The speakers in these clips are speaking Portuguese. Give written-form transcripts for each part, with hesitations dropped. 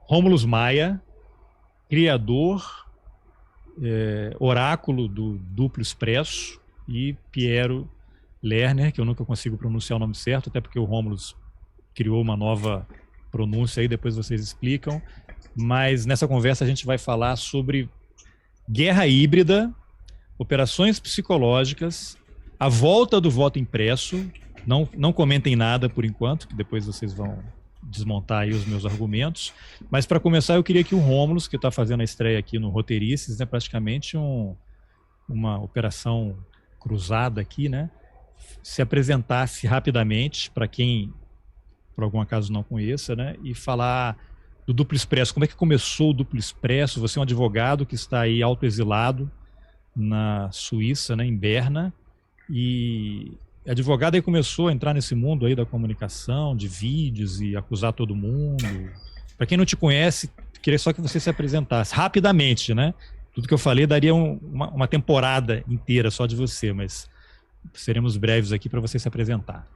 Rômulus Maia, criador, oráculo do duplo expresso, e Piero Lerner, que eu nunca consigo pronunciar o nome certo, até porque o Rômulus criou uma nova pronúncia aí, depois vocês explicam. Mas nessa conversa a gente vai falar sobre guerra híbrida, operações psicológicas, a volta do voto impresso. Não comentem nada por enquanto, que depois vocês vão desmontar aí os meus argumentos. Mas para começar, eu queria que o Rômulus, que está fazendo a estreia aqui no Roteirices, né, praticamente uma operação cruzada aqui, né, se apresentasse rapidamente para quem, por algum acaso, não conheça, né, e falar do duplo expresso. Como é que começou o duplo expresso? Você é um advogado que está aí autoexilado na Suíça, né, em Berna, e advogado aí começou a entrar nesse mundo aí da comunicação, de vídeos e acusar todo mundo. Para quem não te conhece, queria só que você se apresentasse rapidamente, né? Tudo que eu falei daria uma temporada inteira só de você, mas seremos breves aqui para você se apresentar.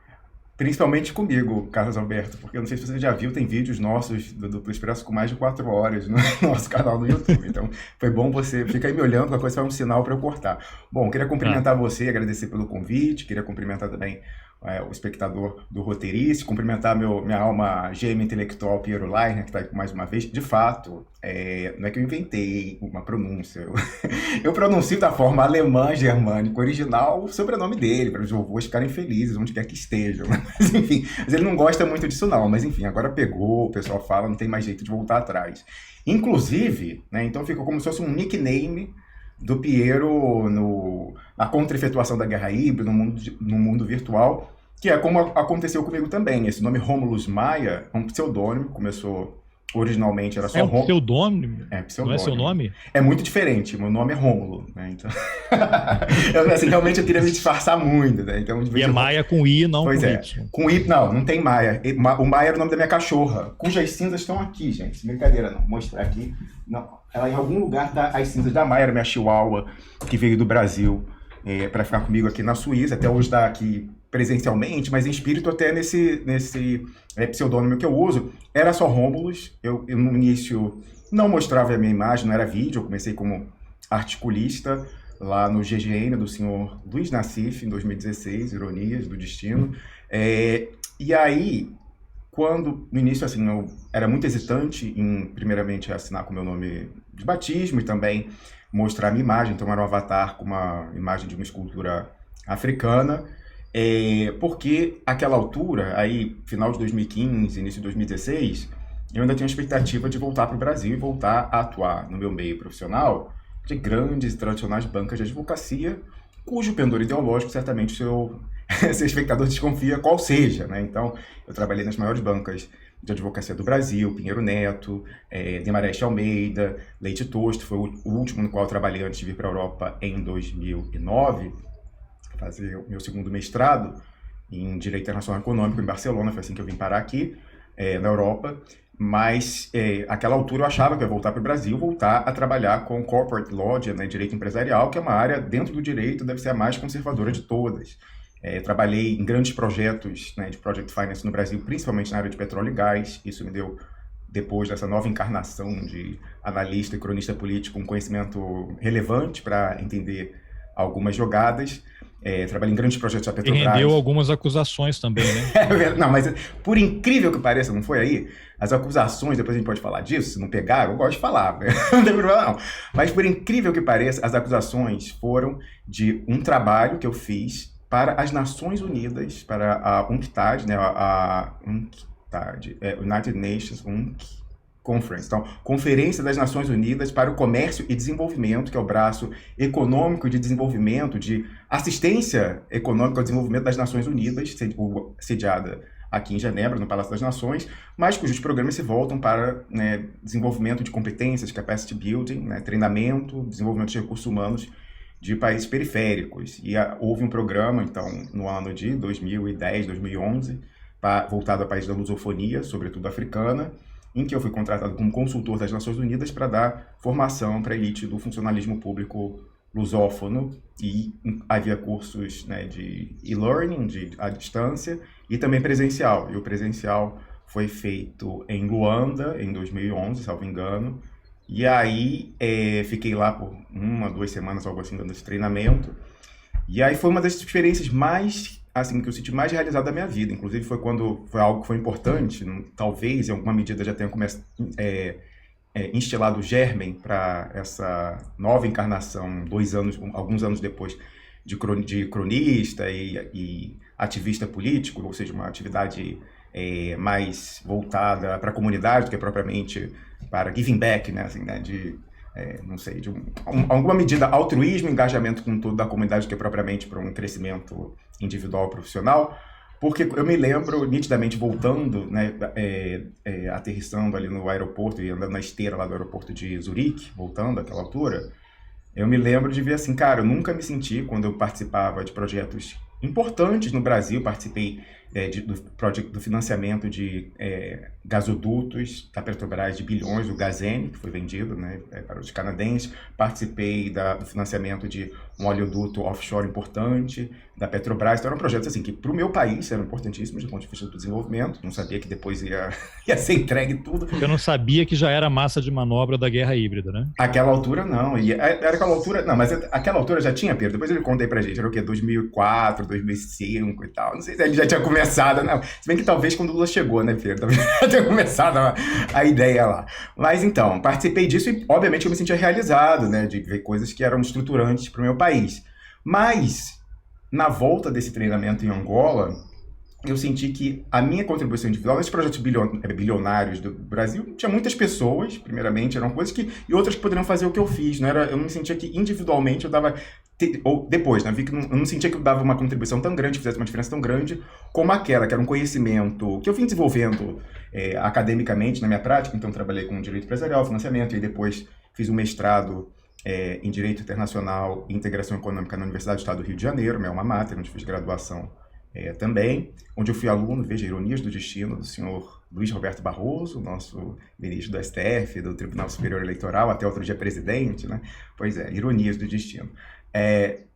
Principalmente comigo, Carlos Alberto, porque eu não sei se você já viu, tem vídeos nossos do Duplo Expresso com mais de 4 horas no nosso canal no YouTube. Então, foi bom você ficar aí me olhando, qualquer coisa foi um sinal para eu cortar. Bom, queria Tá. cumprimentar você, agradecer pelo convite, queria cumprimentar também o espectador do Roteirice, cumprimentar minha alma gêmea intelectual, Piero Leiner, que está aí mais uma vez. De fato, não é que eu inventei uma pronúncia, eu pronuncio da forma alemã germânica original o sobrenome dele, para os vovôs ficarem felizes onde quer que estejam. Mas enfim, mas ele não gosta muito disso não, mas enfim, agora pegou, o pessoal fala, não tem mais jeito de voltar atrás. Inclusive, né, então ficou como se fosse um nickname do Piero na contra-efetuação da guerra híbrida, no mundo virtual, que é como aconteceu comigo também. Esse nome Rômulus Maia é um pseudônimo, começou originalmente, era só É um pseudônimo? É, Não é seu pseudônimo. nome? É muito diferente, meu nome é Rômulo, né? Então, assim, realmente eu queria me disfarçar muito, né? Então, de E vez é em Maia com I, não Pois com é. Y. Com I, não tem Maia. O Maia era o nome da minha cachorra, cujas cinzas estão aqui, gente. Brincadeira, não. Vou mostrar aqui. Não. Ela em algum lugar tá as cinzas da Maia, era minha chihuahua, que veio do Brasil para ficar comigo aqui na Suíça. Até hoje está aqui presencialmente, mas em espírito até nesse pseudônimo que eu uso. Era só Rômulus. Eu no início não mostrava a minha imagem, não era vídeo. Eu comecei como articulista lá no GGN do senhor Luiz Nassif, em 2016, Ironias do Destino. E aí, quando no início assim, eu era muito hesitante em, primeiramente, assinar com o meu nome de batismo e também mostrar a minha imagem, então era um avatar com uma imagem de uma escultura africana, porque aquela altura, aí final de 2015, início de 2016, eu ainda tinha a expectativa de voltar para o Brasil e voltar a atuar no meu meio profissional de grandes e tradicionais bancas de advocacia, cujo pendor ideológico certamente seu espectador desconfia qual seja, né? Então, eu trabalhei nas maiores bancas de advocacia do Brasil, Pinheiro Neto, Demarest Almeida, Leite Tosto, foi o último no qual eu trabalhei antes de vir para a Europa em 2009, fazer o meu segundo mestrado em Direito Internacional Econômico em Barcelona, foi assim que eu vim parar aqui, na Europa. Mas, àquela altura, eu achava que eu ia voltar para o Brasil, voltar a trabalhar com corporate law, né, direito empresarial, que é uma área, dentro do direito, deve ser a mais conservadora de todas. Trabalhei em grandes projetos, né, de project finance no Brasil, principalmente na área de petróleo e gás. Isso me deu, depois dessa nova encarnação de analista e cronista político, um conhecimento relevante para entender algumas jogadas. Trabalhei em grandes projetos da E Petrobras. rendeu algumas acusações também, né? Não, mas por incrível que pareça, não foi aí? As acusações, depois a gente pode falar disso, se não pegar, eu gosto de falar, né? Não tem problema não. Mas por incrível que pareça, as acusações foram de um trabalho que eu fiz para as Nações Unidas, para a UNCTAD, né? A UNCTAD, United Nations Conference. Então, Conferência das Nações Unidas para o Comércio e Desenvolvimento, que é o braço econômico de desenvolvimento, de assistência econômica ao desenvolvimento das Nações Unidas, sediada aqui em Genebra, no Palácio das Nações, mas cujos programas se voltam para, né, desenvolvimento de competências, capacity building, né, treinamento, desenvolvimento de recursos humanos de países periféricos. E houve um programa, então, no ano de 2010, 2011, voltado a países da lusofonia, sobretudo africana, em que eu fui contratado como consultor das Nações Unidas para dar formação para a elite do funcionalismo público lusófono, e havia cursos, né, de e-learning, à distância, e também presencial. E o presencial foi feito em Luanda, em 2011, salvo engano. E aí fiquei lá por 1, 2 semanas, algo assim, dando esse treinamento. E aí foi uma das experiências mais, assim, que eu senti mais realizada da minha vida. Inclusive foi algo que foi importante, talvez em alguma medida já tenha instilado o germen para essa nova encarnação, alguns anos depois, de cronista e ativista político, ou seja, uma atividade mais voltada para a comunidade do que propriamente para giving back, né, assim, né, não sei, alguma medida altruísmo, engajamento com toda a comunidade do que propriamente para um crescimento individual profissional, porque eu me lembro nitidamente voltando, né, aterrissando ali no aeroporto e andando na esteira lá do aeroporto de Zurique, voltando àquela altura, eu me lembro de ver assim, cara, eu nunca me senti, quando eu participava de projetos importantes no Brasil, participei do financiamento de gasodutos da Petrobras de bilhões, do Gazene, que foi vendido, né, para os canadenses. Participei do financiamento de um oleoduto offshore importante da Petrobras. Então eram projetos assim, que para o meu país eram importantíssimos do ponto de vista do desenvolvimento. Não sabia que depois ia ser entregue tudo. Eu não sabia que já era massa de manobra da guerra híbrida, né? Aquela altura não. Era aquela altura... Não, mas aquela altura já tinha, Pedro. Depois ele contei pra gente. Era o quê? 2004, 2005 e tal. Não sei se ele já tinha começado, não. Se bem que talvez quando o Lula chegou, né, Pedro? Talvez já tenha começado a ideia lá. Mas então, participei disso e, obviamente, eu me sentia realizado, né? De ver coisas que eram estruturantes pro meu país. Mas, na volta desse treinamento em Angola, eu senti que a minha contribuição individual nesses projetos bilionários do Brasil tinha muitas pessoas, primeiramente, eram coisas e outras que poderiam fazer o que eu fiz. Eu não me sentia que individualmente eu dava, ou depois, né, vi que eu não sentia que eu dava uma contribuição tão grande, que fizesse uma diferença tão grande como aquela, que era um conhecimento que eu vim desenvolvendo academicamente na minha prática. Então trabalhei com direito empresarial, financiamento, e depois fiz um mestrado em Direito Internacional e Integração Econômica na Universidade do Estado do Rio de Janeiro, minha alma mater, onde fiz graduação também, onde eu fui aluno, veja, ironias do destino, do senhor Luiz Roberto Barroso, nosso ministro do STF, do Tribunal Superior Eleitoral, até outro dia presidente, né? Pois é, ironias do destino.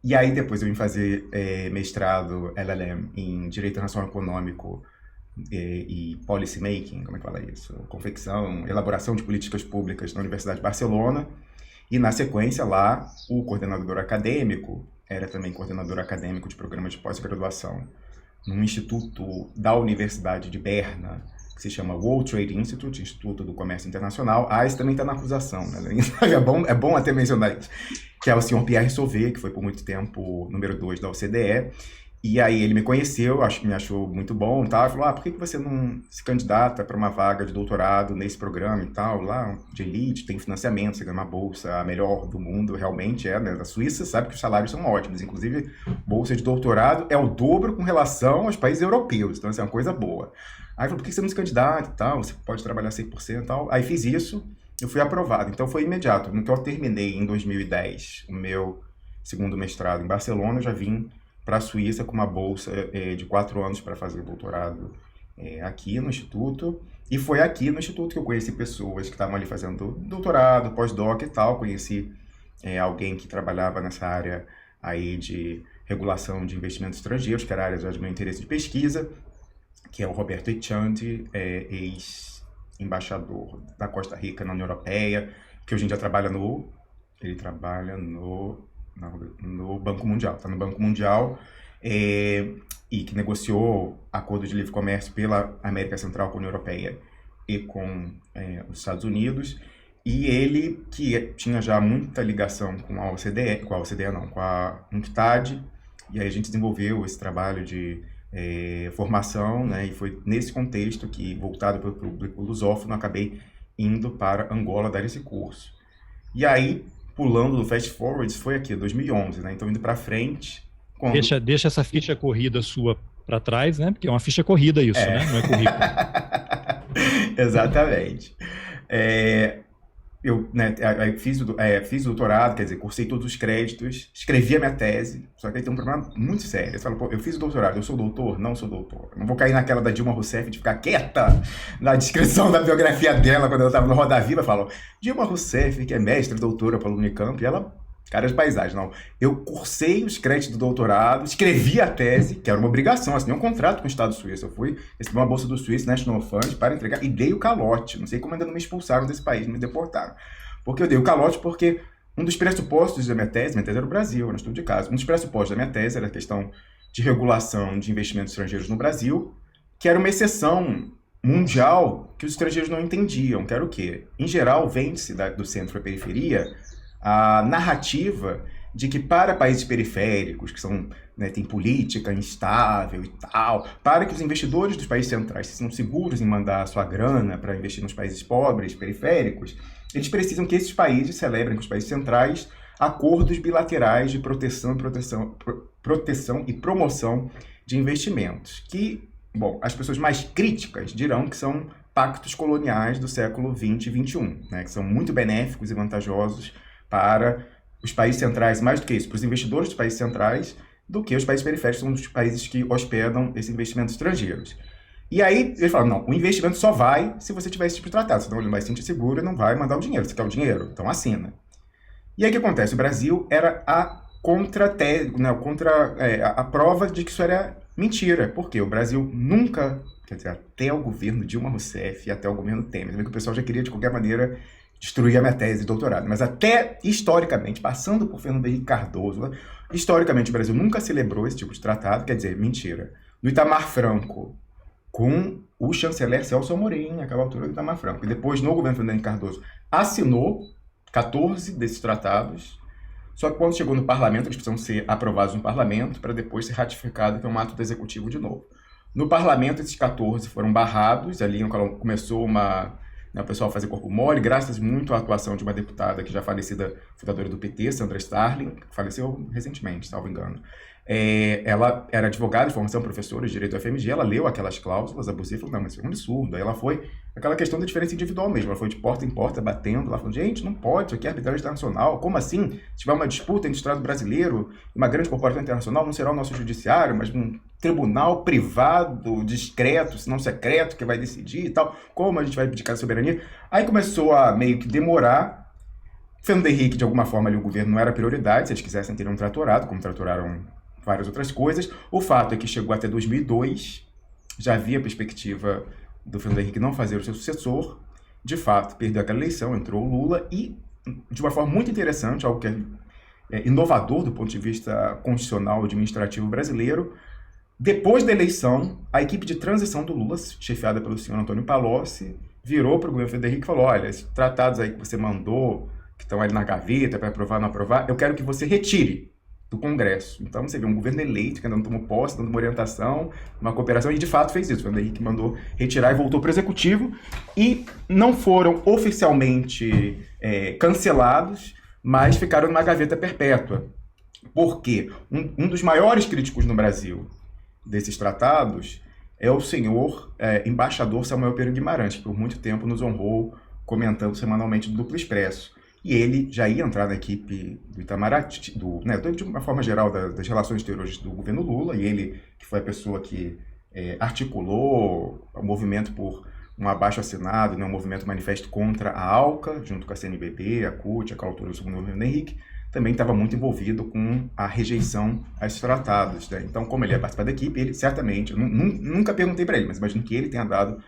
E aí depois eu vim fazer mestrado LLM em Direito Internacional Econômico e Policy Making, como é que fala isso? Confecção, elaboração de políticas públicas na Universidade de Barcelona. E na sequência lá, o coordenador acadêmico era também coordenador acadêmico de programas de pós-graduação num instituto da Universidade de Berna, que se chama World Trade Institute, Instituto do Comércio Internacional. Isso também está na acusação, né? É bom até mencionar isso. Que é o senhor Pierre Sauvé, que foi por muito tempo número 2 da OCDE. E aí ele me conheceu, me achou muito bom, tá? Falou, por que você não se candidata para uma vaga de doutorado nesse programa e tal, lá de elite, tem financiamento, você ganha uma bolsa, a melhor do mundo, realmente né? Da Suíça, sabe que os salários são ótimos, inclusive bolsa de doutorado é o dobro com relação aos países europeus, então isso é uma coisa boa. Aí falou, por que você não se candidata e tal, você pode trabalhar 100% e tal. Aí fiz isso, eu fui aprovado, então foi imediato. No que eu terminei em 2010 o meu segundo mestrado em Barcelona, eu já vim para a Suíça com uma bolsa de 4 anos para fazer doutorado aqui no Instituto. E foi aqui no Instituto que eu conheci pessoas que estavam ali fazendo doutorado, pós-doc e tal. Conheci alguém que trabalhava nessa área aí de regulação de investimentos estrangeiros, que era a área de meu interesse de pesquisa, que é o Roberto Echanti, ex-embaixador da Costa Rica na União Europeia, que hoje em dia trabalha no Banco Mundial, está no Banco Mundial, e que negociou acordo de livre comércio pela América Central com a União Europeia e com os Estados Unidos, e ele que tinha já muita ligação com a UNCTAD, e aí a gente desenvolveu esse trabalho de formação, né, e foi nesse contexto que, voltado para o público lusófono, acabei indo para Angola dar esse curso. E aí, pulando do Fast Forwards, foi aqui, 2011, né? Então, indo para frente... Deixa essa ficha corrida sua para trás, né? Porque é uma ficha corrida isso, né? Não é currículo. Exatamente. Eu fiz o doutorado, quer dizer, cursei todos os créditos, escrevi a minha tese, só que aí tem um problema muito sério. Você fala, eu fiz o doutorado, eu sou doutor? Não sou doutor. Não vou cair naquela da Dilma Rousseff de ficar quieta na descrição da biografia dela, quando ela estava no Roda Viva, falou, Dilma Rousseff, que é mestre, doutora pela Unicamp, e ela Cara de paisagem, não. Eu cursei os créditos do doutorado, escrevi a tese, que era uma obrigação, assinei um contrato com o Estado suíço. Eu fui receber uma bolsa do Swiss National Fund para entregar e dei o calote. Não sei como ainda não me expulsaram desse país, me deportaram. Porque eu dei o calote porque um dos pressupostos da minha tese era o Brasil, era um estudo de caso. Um dos pressupostos da minha tese era a questão de regulação de investimentos estrangeiros no Brasil, que era uma exceção mundial que os estrangeiros não entendiam, que era o quê? Em geral, vende-se do centro à periferia a narrativa de que para países periféricos, que são, né, tem política instável e tal, para que os investidores dos países centrais sejam seguros em mandar a sua grana para investir nos países pobres, periféricos, eles precisam que esses países celebrem com os países centrais acordos bilaterais de proteção e promoção de investimentos, que, bom, as pessoas mais críticas dirão que são pactos coloniais do século XX e XXI, né, que são muito benéficos e vantajosos para os países centrais, mais do que isso, para os investidores dos países centrais, do que os países periféricos, são os países que hospedam esses investimentos estrangeiros. E aí, eles falam, não, o investimento só vai se você tiver esse tipo de tratado, senão ele não vai se sentir seguro e não vai mandar o dinheiro. Você quer o dinheiro? Então assina. E aí o que acontece? O Brasil era a a prova de que isso era mentira. Por quê? O Brasil nunca, quer dizer, até o governo Dilma Rousseff e até o governo Temer, que o pessoal já queria de qualquer maneira destruir a minha tese de doutorado, mas até historicamente, passando por Fernando Henrique Cardoso, historicamente o Brasil nunca celebrou esse tipo de tratado, quer dizer, mentira. No Itamar Franco, com o chanceler Celso Amorim, naquela altura do Itamar Franco, e depois no governo Fernando Henrique Cardoso, assinou 14 desses tratados, só que quando chegou no parlamento, eles precisam ser aprovados no parlamento para depois ser ratificado, que é um ato do executivo de novo. No parlamento, esses 14 foram barrados, ali começou o pessoal fazer corpo mole, graças muito à atuação de uma deputada que já falecida, fundadora do PT, Sandra Starling, que faleceu recentemente, salvo engano. Ela era advogada de formação, professora de direito da FMG, ela leu aquelas cláusulas abusivas e falou, não, mas isso é um absurdo. Aí ela foi, aquela questão da diferença individual mesmo, ela foi de porta em porta, batendo, ela falou, gente, não pode, isso aqui é arbitragem internacional, como assim? Se tiver uma disputa entre o Estado brasileiro e uma grande corporação internacional, não será o nosso judiciário, mas um tribunal privado, discreto, se não secreto, que vai decidir e tal, como a gente vai abdicar da soberania? Aí começou a meio que demorar. Fernando Henrique, de alguma forma, ali o governo não era prioridade, se eles quisessem ter um tratorado, como tratoraram várias outras coisas. O fato é que chegou até 2002, já havia perspectiva do Fernando Henrique não fazer o seu sucessor, de fato, perdeu aquela eleição, entrou o Lula e, de uma forma muito interessante, algo que é inovador do ponto de vista constitucional e administrativo brasileiro, depois da eleição, a equipe de transição do Lula, chefiada pelo senhor Antônio Palocci, virou para o governo Fernando Henrique e falou, olha, esses tratados aí que você mandou, que estão ali na gaveta para aprovar ou não aprovar, eu quero que você retire do Congresso. Então você vê um governo eleito que ainda não tomou posse, dando uma orientação, uma cooperação, e de fato fez isso. O Fernando Henrique mandou retirar e voltou para o Executivo, e não foram oficialmente cancelados, mas ficaram numa gaveta perpétua. Por quê? Um dos maiores críticos no Brasil desses tratados é o senhor embaixador Samuel Pedro Guimarães, que por muito tempo nos honrou comentando semanalmente do Duplo Expresso. E ele já ia entrar na equipe do Itamaraty, de uma forma geral, das relações exteriores do governo Lula, e ele que foi a pessoa que articulou o movimento por um abaixo-assinado, um movimento manifesto contra a ALCA, junto com a CNBB, a CUT, aquela altura do segundo governo Henrique, também estava muito envolvido com a rejeição a esses tratados. Né? Então, como ele ia participar da equipe, ele certamente, nunca perguntei para ele, mas imagino que ele tenha dado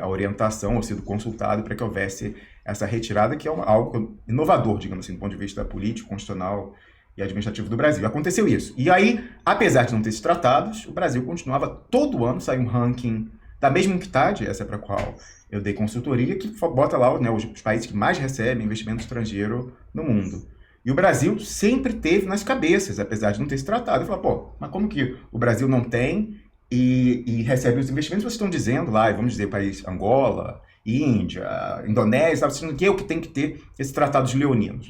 a orientação ou sido consultado para que houvesse essa retirada, que é algo inovador, digamos assim, do ponto de vista político, constitucional e administrativo do Brasil. Aconteceu isso. E aí, apesar de não ter esses tratados, o Brasil continuava todo ano, sai um ranking da mesma entidade, essa é para a qual eu dei consultoria, que bota lá os países que mais recebem investimento estrangeiro no mundo. E o Brasil sempre teve nas cabeças, apesar de não ter esse tratado. Eu falei, mas como que o Brasil não tem e recebe os investimentos? Vocês estão dizendo lá, vamos dizer, país Angola, Índia, Indonésia, vocês dizendo que eu que tenho que ter esses tratados leoninos.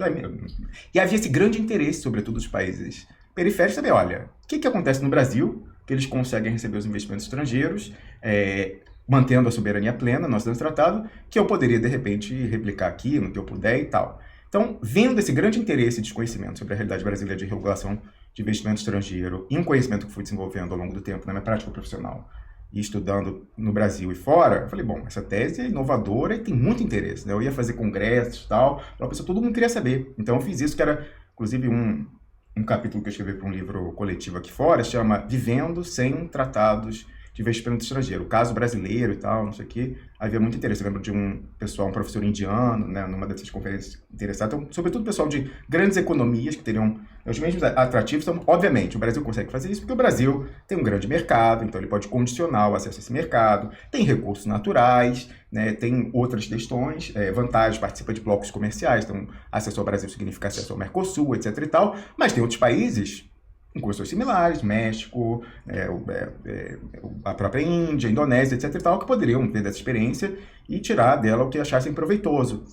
E havia esse grande interesse, sobretudo dos países periféricos, saber, olha, o que acontece no Brasil, que eles conseguem receber os investimentos estrangeiros, mantendo a soberania plena, nós temos tratado, que eu poderia, de repente, replicar aqui no que eu puder e tal. Então, vendo esse grande interesse e desconhecimento sobre a realidade brasileira de regulação de investimento estrangeiro e um conhecimento que fui desenvolvendo ao longo do tempo na minha prática profissional e estudando no Brasil e fora, eu falei, bom, essa tese é inovadora e tem muito interesse, né? Eu ia fazer congressos e tal, todo mundo queria saber. Então eu fiz isso, que era inclusive um capítulo que eu escrevi para um livro coletivo aqui fora, chama Vivendo Sem Tratados de Investimento Estrangeiro. O caso brasileiro e tal, não sei o quê, havia muito interesse. Eu lembro de um professor indiano, né, numa dessas conferências interessadas. Então, sobretudo pessoal de grandes economias que teriam os mesmos atrativos. Então, obviamente, o Brasil consegue fazer isso porque o Brasil tem um grande mercado, então ele pode condicionar o acesso a esse mercado, tem recursos naturais, né, tem outras questões, vantagens, participa de blocos comerciais, então acesso ao Brasil significa acesso ao Mercosul, etc e tal, mas tem outros países com custos similares, México, a própria Índia, Indonésia, etc e tal, que poderiam ter dessa experiência e tirar dela o que achassem proveitoso.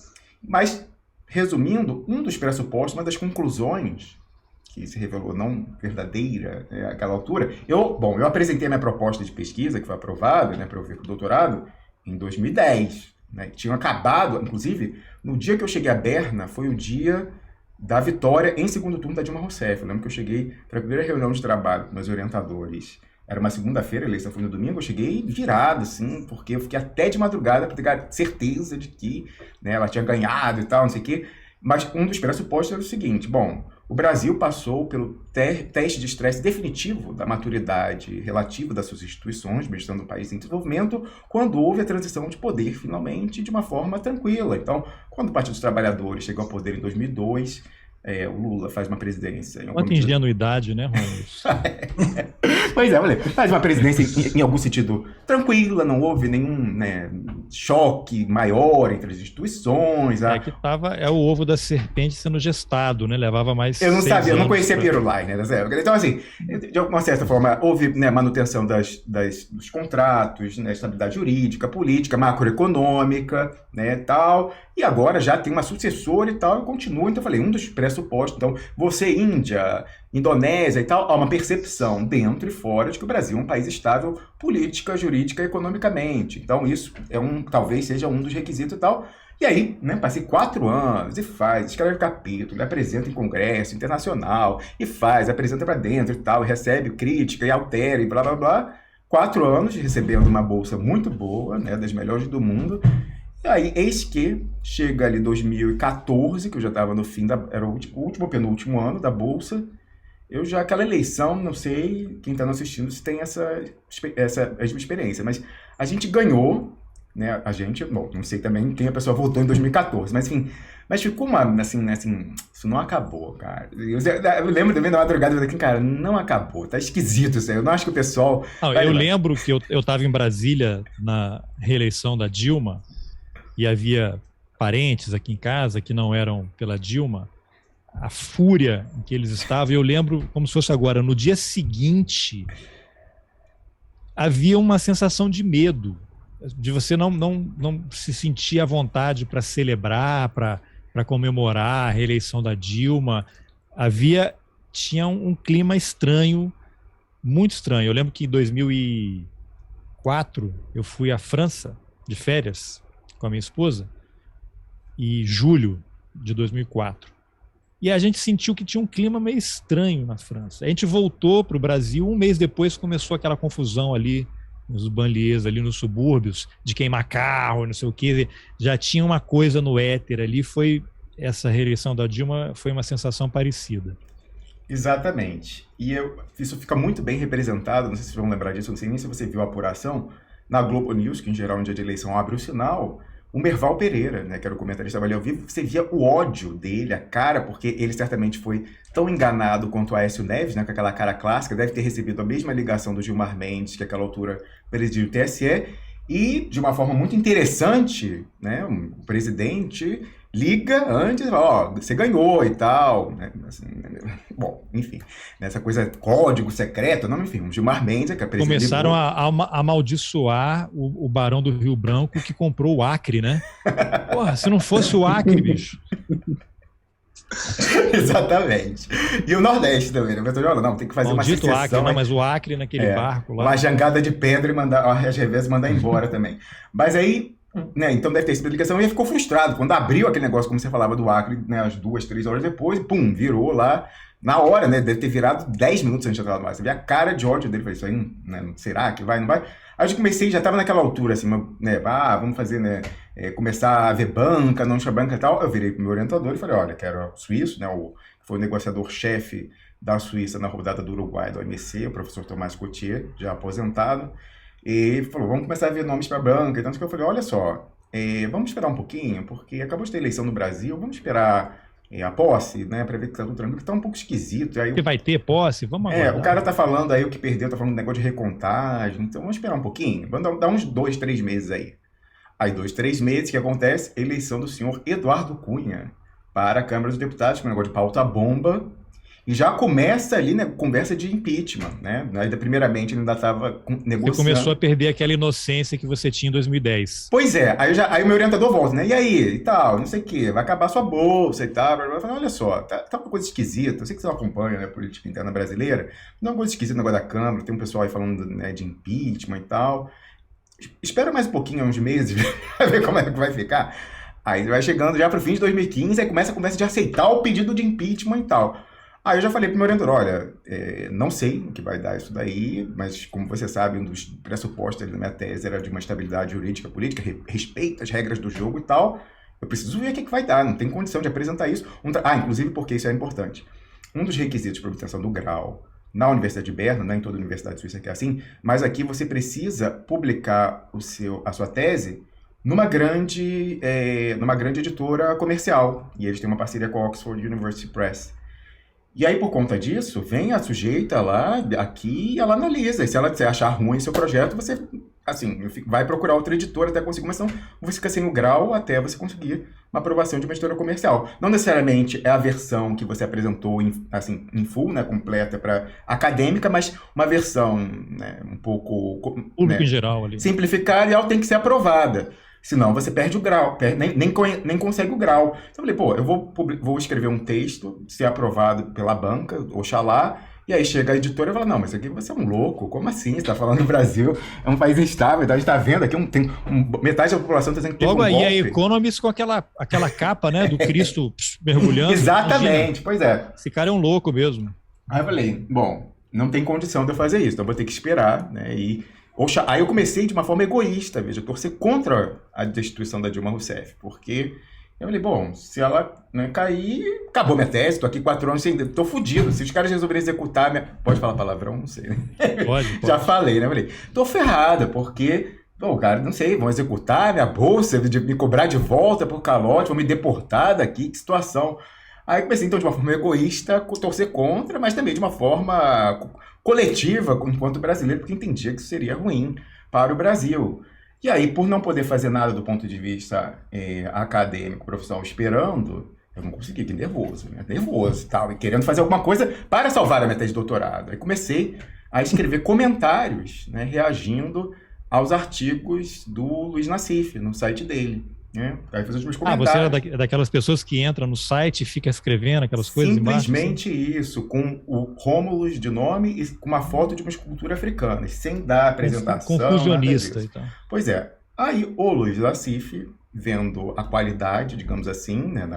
Mas, resumindo, um dos pressupostos, uma das conclusões que se revelou não verdadeira àquela altura, eu apresentei a minha proposta de pesquisa, que foi aprovada, né, para eu vir para o doutorado, em 2010. Né, tinham acabado, inclusive, no dia que eu cheguei a Berna, foi o dia da vitória em segundo turno da Dilma Rousseff. Eu lembro que eu cheguei para a primeira reunião de trabalho com meus orientadores. Era uma segunda-feira, a eleição foi no domingo, eu cheguei virado, assim, porque eu fiquei até de madrugada para ter certeza de que, né, ela tinha ganhado e tal, não sei o quê. Mas um dos pressupostos era o seguinte: bom, o Brasil passou pelo teste de estresse definitivo da maturidade relativa das suas instituições, mesmo estando um país em desenvolvimento, quando houve a transição de poder, finalmente, de uma forma tranquila. Então, quando o Partido dos Trabalhadores chegou ao poder em 2002, o Lula faz uma presidência... Quanta ingenuidade, né, Rômulo? Pois é, faz uma presidência em algum sentido tranquila, não houve nenhum, né, choque maior entre as instituições. É o ovo da serpente sendo gestado, né? Levava mais. Eu não sabia, eu não conhecia Pirulai, né, nessa época. Então, assim, de alguma certa forma, houve, né, manutenção dos contratos, né, estabilidade jurídica, política, macroeconômica, né, tal. E agora já tem uma sucessora e tal, e continua. Então, eu falei, um dos pressupostos. Então, você, Índia, Indonésia e tal, há uma percepção dentro e fora de que o Brasil é um país estável política, jurídica e economicamente. Então, isso talvez seja um dos requisitos e tal. E aí, né, passei 4 anos e escreve capítulo, apresenta em congresso internacional, apresenta para dentro e tal, e recebe crítica e altera e blá, blá, blá. 4 anos recebendo uma bolsa muito boa, né, das melhores do mundo. E aí, eis que chega ali 2014, que eu já estava no fim, era o último, penúltimo ano da bolsa. Aquela eleição, não sei quem está nos assistindo se tem essa mesma experiência, mas a gente ganhou, né? Não sei também quem a pessoa votou em 2014, mas enfim, ficou assim, isso não acabou, cara. Eu lembro também da madrugada, eu falei, cara, não acabou, tá esquisito isso aí, eu não acho que o pessoal... lembro que eu estava em Brasília na reeleição da Dilma, e havia parentes aqui em casa que não eram pela Dilma, a fúria em que eles estavam, eu lembro como se fosse agora, no dia seguinte, havia uma sensação de medo, de você não se sentir à vontade para celebrar, para comemorar a reeleição da Dilma. Tinha um clima estranho, muito estranho. Eu lembro que em 2004 eu fui à França de férias com a minha esposa, em julho de 2004. E a gente sentiu que tinha um clima meio estranho na França. A gente voltou para o Brasil, um mês depois começou aquela confusão ali, nos banlieues, ali nos subúrbios, de queimar carro, não sei o quê. Já tinha uma coisa no éter ali, essa reeleição da Dilma foi uma sensação parecida. Exatamente. E isso fica muito bem representado, não sei se vocês vão lembrar disso, não sei nem se você viu a apuração, na Globo News, que em geral no dia de eleição abre o sinal, o Merval Pereira, né, que era o comentarista ali ao vivo, você via o ódio dele, a cara, porque ele certamente foi tão enganado quanto o Aécio Neves, né, com aquela cara clássica, deve ter recebido a mesma ligação do Gilmar Mendes, que àquela altura presidiu o TSE, e de uma forma muito interessante, né, o presidente liga antes e fala, você ganhou e tal, né, assim, bom, enfim, nessa coisa, código secreto, não, enfim, o Gilmar Mendes, que é presidente... Começaram a amaldiçoar o Barão do Rio Branco que comprou o Acre, né? Porra, se não fosse o Acre, bicho... Exatamente. E o Nordeste também, né? Não, tem que fazer maldito uma Acre, não, mas o Acre naquele barco lá... Uma jangada de pedra e às vezes mandar embora também. Mas aí, né, então deve ter sido a ligação e ele ficou frustrado. Quando abriu aquele negócio, como você falava, do Acre, né, às 2, 3 horas depois, pum, virou lá. Na hora, né? Deve ter virado 10 minutos antes de entrar no mar. Você vê a cara de ódio dele. Falei, isso aí, né, será que vai, não vai? Aí eu comecei, já tava naquela altura, assim, né? Vamos fazer, né? Começar a ver banca, não tinha banca e tal. Eu virei pro meu orientador e falei, olha, quero suíço, né? Foi o negociador-chefe da Suíça na rodada do Uruguai, do OMC, o professor Tomás Coutier, já aposentado. E falou, vamos começar a ver nomes para banca. Então, eu falei, olha só, vamos esperar um pouquinho, porque acabou de ter eleição no Brasil, vamos esperar a posse, né, para ver que tá tudo tranquilo, que tá um pouco esquisito. Aí, que vai ter posse? Vamos aguardar. o cara tá falando aí o que perdeu, tá falando do negócio de recontagem, então vamos esperar um pouquinho, vamos dar uns 2, 3 meses aí. Aí 2, 3 meses, o que acontece? Eleição do senhor Eduardo Cunha para a Câmara dos Deputados, com um negócio de pauta bomba, e já começa ali, né, conversa de impeachment, né? Ainda, primeiramente, ele ainda estava negociando. Você começou a perder aquela inocência que você tinha em 2010. Pois é, aí o meu orientador volta, né? E aí, e tal, não sei o quê, vai acabar sua bolsa e tal. Eu falei, olha só, tá uma coisa esquisita, eu sei que você não acompanha, né, a política interna brasileira, não é uma coisa esquisita no negócio da Câmara, tem um pessoal aí falando, né, de impeachment e tal. Espera mais um pouquinho, uns meses, pra ver como é que vai ficar. Aí vai chegando já pro fim de 2015, aí começa a conversa de aceitar o pedido de impeachment e tal. Aí eu já falei pro meu orientador, olha, não sei o que vai dar isso daí, mas como você sabe, um dos pressupostos ali da minha tese era de uma estabilidade jurídica política, respeita as regras do jogo e tal. Eu preciso ver o que vai dar, não tem condição de apresentar isso. Inclusive porque isso é importante. Um dos requisitos para obtenção do grau na Universidade de Berna, não é em toda a Universidade Suíça que é assim, mas aqui você precisa publicar a sua tese numa grande editora comercial. E eles têm uma parceria com a Oxford University Press. E aí, por conta disso, vem a sujeita lá, aqui, e ela analisa. E se ela achar ruim seu projeto, você, assim, vai procurar outra editora até conseguir uma ação. Você fica sem o grau até você conseguir uma aprovação de uma editora comercial. Não necessariamente é a versão que você apresentou em full, né, completa para acadêmica, mas uma versão, né, um pouco... Público, né, em geral ali. simplificada, e ela tem que ser aprovada. Senão você perde o grau, nem consegue o grau. Então eu falei, eu vou escrever um texto, ser aprovado pela banca, Oxalá, e aí chega a editora e fala, não, mas aqui você é um louco, como assim? Você está falando do Brasil, é um país estável, a gente está vendo aqui, metade da população está dizendo que teve um golpe. Logo aí a Economist com aquela capa, né, do Cristo mergulhando. Exatamente, imagina. Pois é. Esse cara é um louco mesmo. Aí eu falei, bom, não tem condição de eu fazer isso, então eu vou ter que esperar, né, Aí eu comecei de uma forma egoísta, veja, torcer contra a destituição da Dilma Rousseff, porque eu falei, bom, se ela, né, cair, acabou minha tese, tô aqui 4 anos, tô fudido, se os caras resolverem executar Pode falar palavrão? Não sei, né? Pode. Já falei, né? Falei, tô ferrada, porque, cara, não sei, vão executar minha bolsa, me cobrar de volta por calote, vão me deportar daqui, que situação. Aí comecei, então, de uma forma egoísta, torcer contra, mas também de uma forma coletiva, enquanto brasileiro, porque entendia que isso seria ruim para o Brasil. E aí, por não poder fazer nada do ponto de vista acadêmico, profissional, esperando, eu não consegui, que nervoso e tal, e querendo fazer alguma coisa para salvar a minha tese de doutorado. Aí comecei a escrever comentários, né, reagindo aos artigos do Luiz Nassif, no site dele. Aí fiz os meus comentários. Você era daquelas pessoas que entram no site e fica escrevendo aquelas coisas embaixo? Simplesmente isso, com o Rômulus de nome e com uma foto de uma escultura africana, sem dar apresentação. Confusionista. Então. Pois é. Aí o Luiz Nassif, vendo a qualidade, digamos assim, né,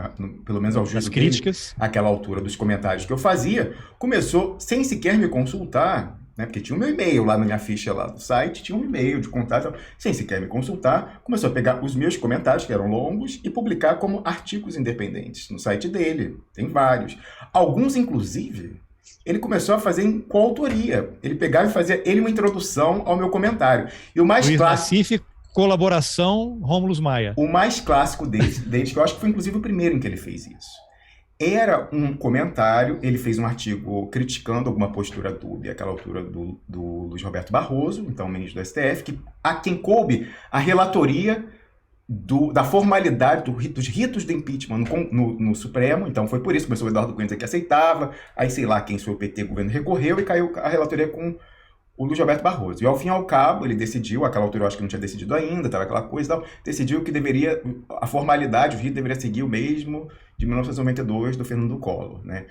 pelo menos ao juízo dele, críticas, aquela altura dos comentários que eu fazia, começou, sem sequer me consultar, né, porque tinha o meu e-mail lá na minha ficha lá do site, tinha um e-mail de contato, sem sequer me consultar, começou a pegar os meus comentários, que eram longos, e publicar como artigos independentes no site dele. Tem vários. Alguns, inclusive, ele começou a fazer em coautoria. Ele pegava e fazia uma introdução ao meu comentário. E o mais Luiz clássico... Nassif, colaboração Rômulus Maia. O mais clássico deles, que eu acho que foi inclusive o primeiro em que ele fez isso. Era um comentário, ele fez um artigo criticando alguma postura dúbia, aquela altura do Luiz Roberto Barroso, então ministro do STF, a quem coube a relatoria da formalidade dos ritos do impeachment no Supremo. Então foi por isso que começou o Eduardo Cunha dizer que aceitava, aí sei lá quem foi o PT, o governo recorreu e caiu a relatoria com o Luiz Roberto Barroso. E ao fim e ao cabo, ele decidiu, aquela altura eu acho que não tinha decidido ainda, estava aquela coisa e tal, decidiu que a formalidade, o rito deveria seguir o mesmo de 1992 do Fernando Collor, né?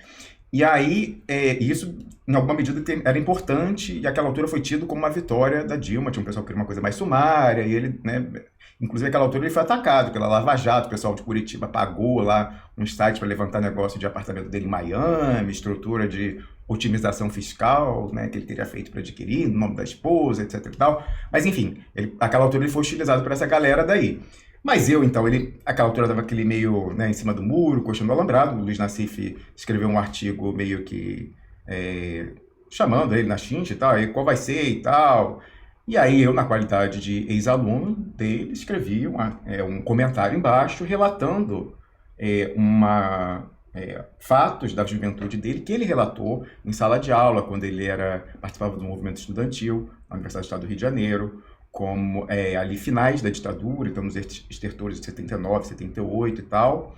E aí, isso, em alguma medida, era importante, e aquela altura foi tido como uma vitória da Dilma, tinha um pessoal que queria uma coisa mais sumária, e ele, né, Inclusive, naquela altura ele foi atacado pela Lava Jato, o pessoal de Curitiba pagou lá um site para levantar negócio de apartamento dele em Miami, estrutura de otimização fiscal, né, que ele teria feito para adquirir, no nome da esposa, etc e tal. Mas enfim, naquela altura ele foi hostilizado por essa galera daí. Mas então, naquela altura estava aquele meio, né, em cima do muro, colchão do alambrado. O Luiz Nassif escreveu um artigo meio que chamando ele na Xinx e tal, e qual vai ser e tal. E aí eu, na qualidade de ex-aluno dele, escrevi um comentário embaixo relatando fatos da juventude dele que ele relatou em sala de aula, quando ele participava do movimento estudantil na Universidade do Estado do Rio de Janeiro, como ali finais da ditadura, então nos estertores de 79, 78 e tal.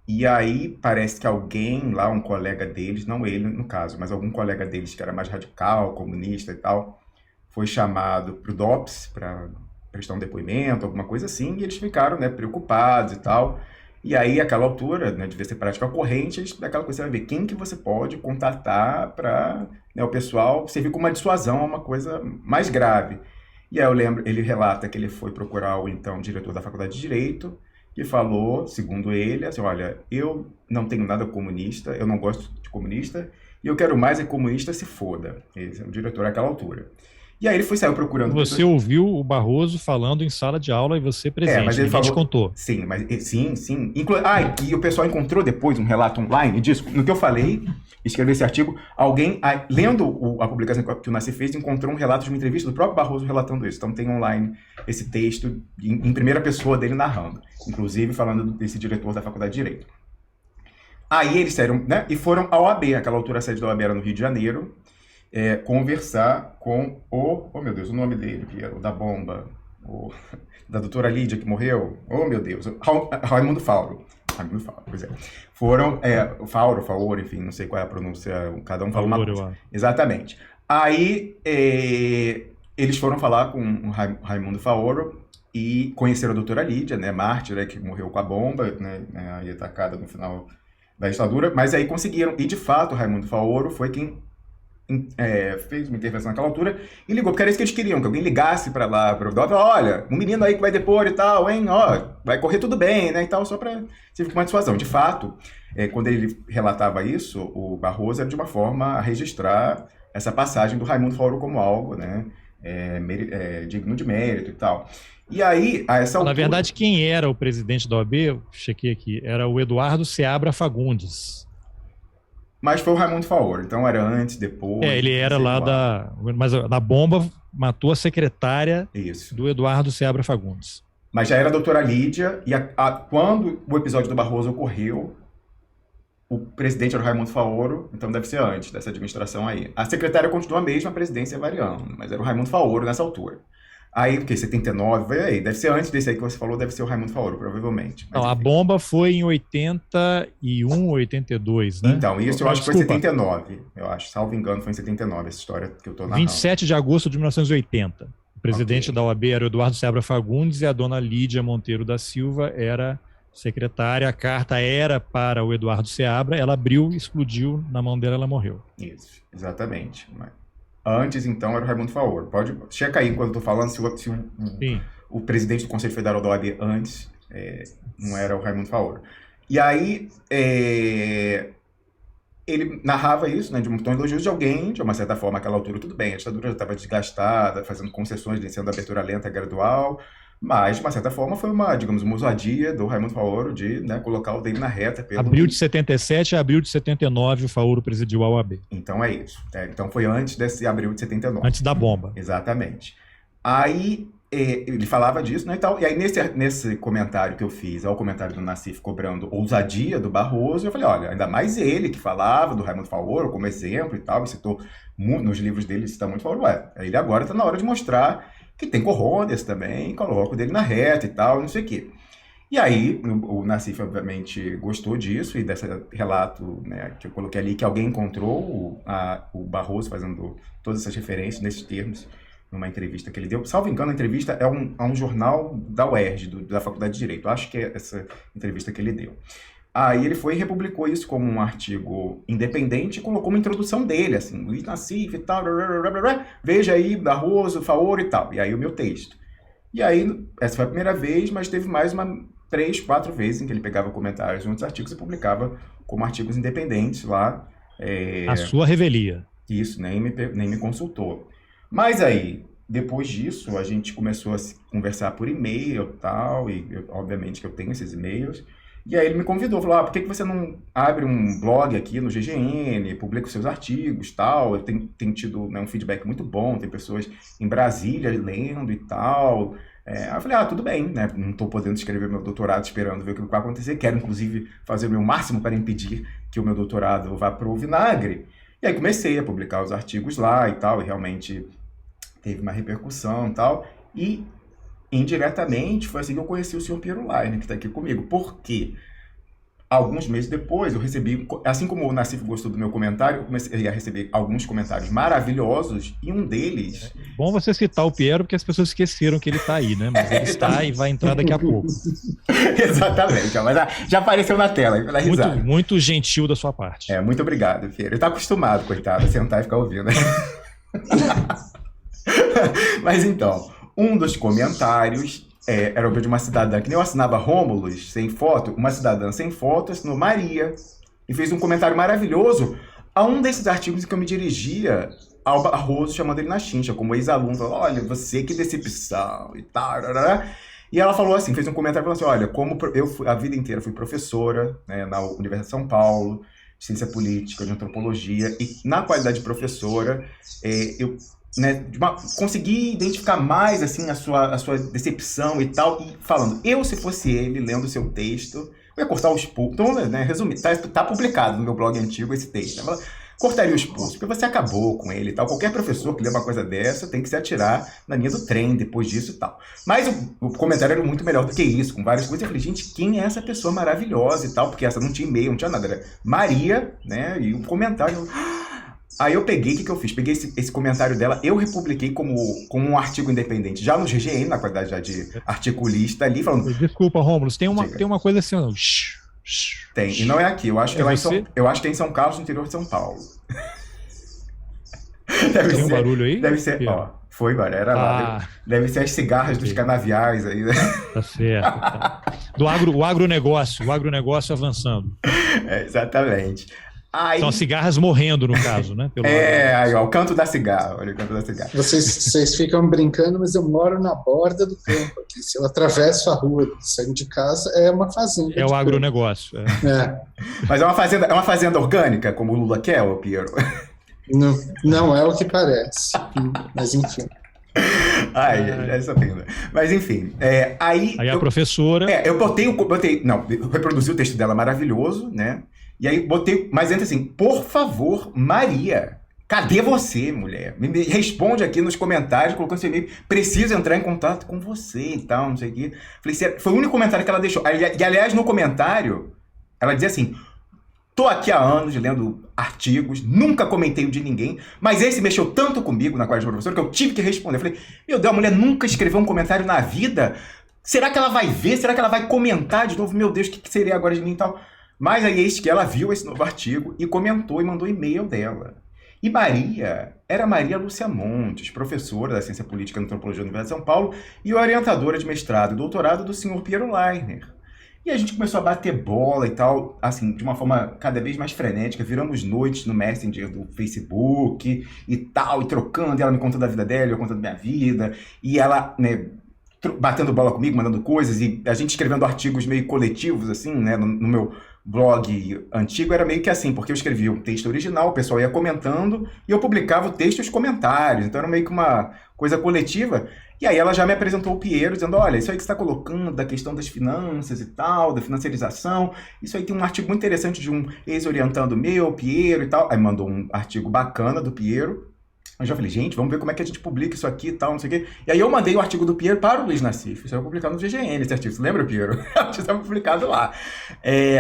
E aí parece que alguém lá, um colega deles, não ele no caso, mas algum colega deles que era mais radical, comunista e tal, foi chamado para o DOPS para prestar um depoimento, alguma coisa assim, e eles ficaram, né, preocupados e tal. E aí, àquela altura, né, devia ser prática corrente, daquela coisa, você vai ver quem que você pode contatar para, né, o pessoal servir como uma dissuasão a uma coisa mais grave. E aí eu lembro, ele relata que ele foi procurar o então diretor da Faculdade de Direito, que falou, segundo ele, assim, olha, eu não tenho nada comunista, eu não gosto de comunista, e eu quero mais comunista se foda. Esse é o diretor àquela altura. E aí ele saiu procurando... Você ouviu o Barroso falando em sala de aula e você presente, mas ele falou, te contou. Sim, sim. E o pessoal encontrou depois um relato online disso. No que eu falei, escrevi esse artigo, alguém, lendo a publicação que o Nassif fez, encontrou um relato de uma entrevista do próprio Barroso relatando isso. Então tem online esse texto em primeira pessoa dele narrando, inclusive falando desse diretor da Faculdade de Direito. Aí eles saíram, né, e foram à OAB, aquela altura a sede da OAB era no Rio de Janeiro, conversar com o meu Deus, o nome dele, que era o da bomba, da doutora Lídia, que morreu, meu Deus, Raimundo Fauro. Pois é. Foram, Fauro, enfim, não sei qual é a pronúncia, cada um fala uma coisa. Exatamente. Aí, eles foram falar com o Raimundo Fauro e conheceram a doutora Lídia, né, mártir, que morreu com a bomba, né, aí atacada no final da ditadura, mas aí conseguiram, e de fato o Raimundo Fauro foi quem fez uma intervenção naquela altura e ligou, porque era isso que eles queriam, que alguém ligasse para lá, para o DOP, olha, um menino aí que vai depor e tal, hein, vai correr tudo bem, né, e tal, só para servir como uma dissuasão. De fato, quando ele relatava isso, o Barroso era de uma forma a registrar essa passagem do Raimundo Fauro como algo, né, digno de mérito e tal. E aí, a essa altura... Na verdade, quem era o presidente da OAB, eu chequei aqui, era o Eduardo Seabra Fagundes. Mas foi o Raimundo Faoro, então era antes, depois... ele era lá mas na bomba matou a secretária do Eduardo Seabra Fagundes. Mas já era a doutora Lídia, e quando o episódio do Barroso ocorreu, o presidente era o Raimundo Faoro, então deve ser antes dessa administração aí. A secretária continua a mesma, a presidência variando, mas era o Raimundo Faoro nessa altura. Aí, porque 79, vai aí, deve ser antes desse aí que você falou, deve ser o Raimundo Faoro, provavelmente. Não, a bomba foi em 81, 82, né? Então, isso eu acho que foi em 79, eu acho, salvo engano, foi em 79 essa história que eu tô narrando. 27 de agosto de 1980. O presidente da OAB era o Eduardo Seabra Fagundes e a dona Lídia Monteiro da Silva era secretária. A carta era para o Eduardo Seabra, ela abriu, explodiu, na mão dela ela morreu. Isso, exatamente. Antes, então, era o Raimundo Faoro. Pode checar aí enquanto eu tô falando se o presidente do Conselho Federal da OAB antes não era o Raimundo Faoro. E aí, ele narrava isso, né, de um tom elogioso de alguém, de uma certa forma, àquela altura, tudo bem, a ditadura já estava desgastada, fazendo concessões, sendo abertura lenta, gradual, mas, de uma certa forma, foi uma ousadia do Raimundo Faoro de, né, colocar o dele na reta. Abril de 77 a abril de 79, o Faoro presidiu a OAB. Então é isso. Então foi antes desse abril de 79. Antes da bomba. Exatamente. Aí ele falava disso, né, e tal. E aí nesse comentário que eu fiz, ao comentário do Nassif cobrando ousadia do Barroso, eu falei, olha, ainda mais ele que falava do Raimundo Faoro como exemplo e tal, citou nos livros dele, cita muito, falou, ele agora está na hora de mostrar que tem corrôneas também, coloca o dele na reta e tal, não sei o quê. E aí, o Nassif, obviamente, gostou disso e desse relato, né, que eu coloquei ali, que alguém encontrou o Barroso fazendo todas essas referências nesses termos, numa entrevista que ele deu. Salvo engano, a entrevista é um jornal da UERJ, da Faculdade de Direito. Acho que é essa entrevista que ele deu. Aí ele foi e republicou isso como um artigo independente e colocou uma introdução dele, assim, Luiz Nassif e tal, veja aí, Barroso, Faoro e tal. E aí o meu texto. E aí, essa foi a primeira vez, mas teve mais 3, 4 vezes em que ele pegava comentários de outros artigos e publicava como artigos independentes lá. A sua revelia. Isso, nem me consultou. Mas aí, depois disso, a gente começou a se conversar por e-mail e tal, obviamente que eu tenho esses e-mails. E aí ele me convidou, falou, por que você não abre um blog aqui no GGN, publica os seus artigos, tal, tem tido, né, um feedback muito bom, tem pessoas em Brasília lendo e tal. Aí eu falei, tudo bem, né, não estou podendo escrever meu doutorado esperando ver o que vai acontecer, quero inclusive fazer o meu máximo para impedir que o meu doutorado vá para o vinagre. E aí comecei a publicar os artigos lá e tal, e realmente teve uma repercussão e tal, e indiretamente foi assim que eu conheci o Sr. Piero Leiner, que está aqui comigo. Por quê? Alguns meses depois eu recebi, assim como o Nassif gostou do meu comentário, eu comecei a receber alguns comentários maravilhosos, e um deles... Bom você citar o Piero, porque as pessoas esqueceram que ele está aí, né? Mas ele está e vai entrar daqui a pouco. Exatamente, mas já apareceu na tela, pela risada. Muito gentil da sua parte. Muito obrigado, Piero. Ele está acostumado, coitado, a sentar e ficar ouvindo. Mas então, um dos comentários era de uma cidadã que nem eu assinava Rômulus, sem foto, uma cidadã sem foto, assinou Maria, e fez um comentário maravilhoso a um desses artigos em que eu me dirigia ao Barroso, chamando ele na chincha, como ex-aluno, falou, olha, você, que decepção, e tal, e ela falou assim, fez um comentário, falou assim, olha, como a vida inteira fui professora, né, na Universidade de São Paulo, de ciência política, de antropologia, e na qualidade de professora, eu... né, consegui identificar mais assim a sua decepção e tal, e falando, se fosse ele lendo o seu texto, eu ia cortar os pulsos, então, né, resumir, tá publicado no meu blog antigo esse texto, né, cortaria os pulsos, porque você acabou com ele e tal, qualquer professor que lê uma coisa dessa tem que se atirar na linha do trem depois disso e tal, mas o comentário era muito melhor do que isso, com várias coisas. Eu falei, gente, quem é essa pessoa maravilhosa e tal, porque essa não tinha e-mail, não tinha nada, era Maria, né, e um comentário... Aí eu peguei, o que eu fiz? Peguei esse comentário dela, eu republiquei como um artigo independente, já no GGN, na qualidade já de articulista ali, falando... Desculpa, Rômulo, tem uma coisa assim... Tem, e não é aqui, eu acho que que é em São Carlos, no interior de São Paulo. Tem um barulho aí? Deve ser, foi, mano, era lá. Deve ser as cigarras dos canaviais aí, né? Tá certo. Tá. O agronegócio avançando. Exatamente. São as cigarras morrendo, no caso, né? Aí, o canto da cigarra. Olha o canto da cigarra. Vocês ficam brincando, mas eu moro na borda do campo aqui. Se eu atravesso a rua saindo de casa, é uma fazenda. É o agronegócio. Mas é uma fazenda orgânica, como o Lula quer, ô Piero? Não é o que parece. Mas enfim. Essa pena. Mas enfim. Aí a professora. Eu reproduzi o texto dela maravilhoso, né? E aí botei, mas entra assim, por favor, Maria, cadê você, mulher? Me responde aqui nos comentários, colocando seu e-mail, preciso entrar em contato com você e tal, não sei o quê. Falei, foi o único comentário que ela deixou. E aliás, no comentário, ela dizia assim, tô aqui há anos lendo artigos, nunca comentei o de ninguém, mas esse mexeu tanto comigo na qualidade de professor que eu tive que responder. Eu falei, meu Deus, a mulher nunca escreveu um comentário na vida? Será que ela vai ver? Será que ela vai comentar de novo? Meu Deus, o que seria agora de mim e tal? Mas aí eis que ela viu esse novo artigo e comentou e mandou e-mail dela. E Maria era Maria Lúcia Montes, professora da Ciência Política e Antropologia da Universidade de São Paulo e orientadora de mestrado e doutorado do Sr. Piero Leiner. E a gente começou a bater bola e tal, assim, de uma forma cada vez mais frenética. Viramos noites no Messenger do Facebook e tal, e trocando, e ela me contando da vida dela, eu contando da minha vida, e ela, né, batendo bola comigo, mandando coisas, e a gente escrevendo artigos meio coletivos, assim, né, no meu blog antigo era meio que assim, porque eu escrevia um texto original, o pessoal ia comentando, e eu publicava o texto e os comentários, então era meio que uma coisa coletiva. E aí ela já me apresentou o Piero, dizendo, olha, isso aí que você está colocando da questão das finanças e tal, da financiarização, isso aí tem um artigo muito interessante de um ex-orientando meu, Piero e tal. Aí mandou um artigo bacana do Piero. Eu já falei, gente, vamos ver como é que a gente publica isso aqui e tal, não sei o quê. E aí eu mandei o artigo do Piero para o Luiz Nassif. Isso foi publicado no GGN, esse artigo. Você lembra, Piero? Isso estava publicado lá.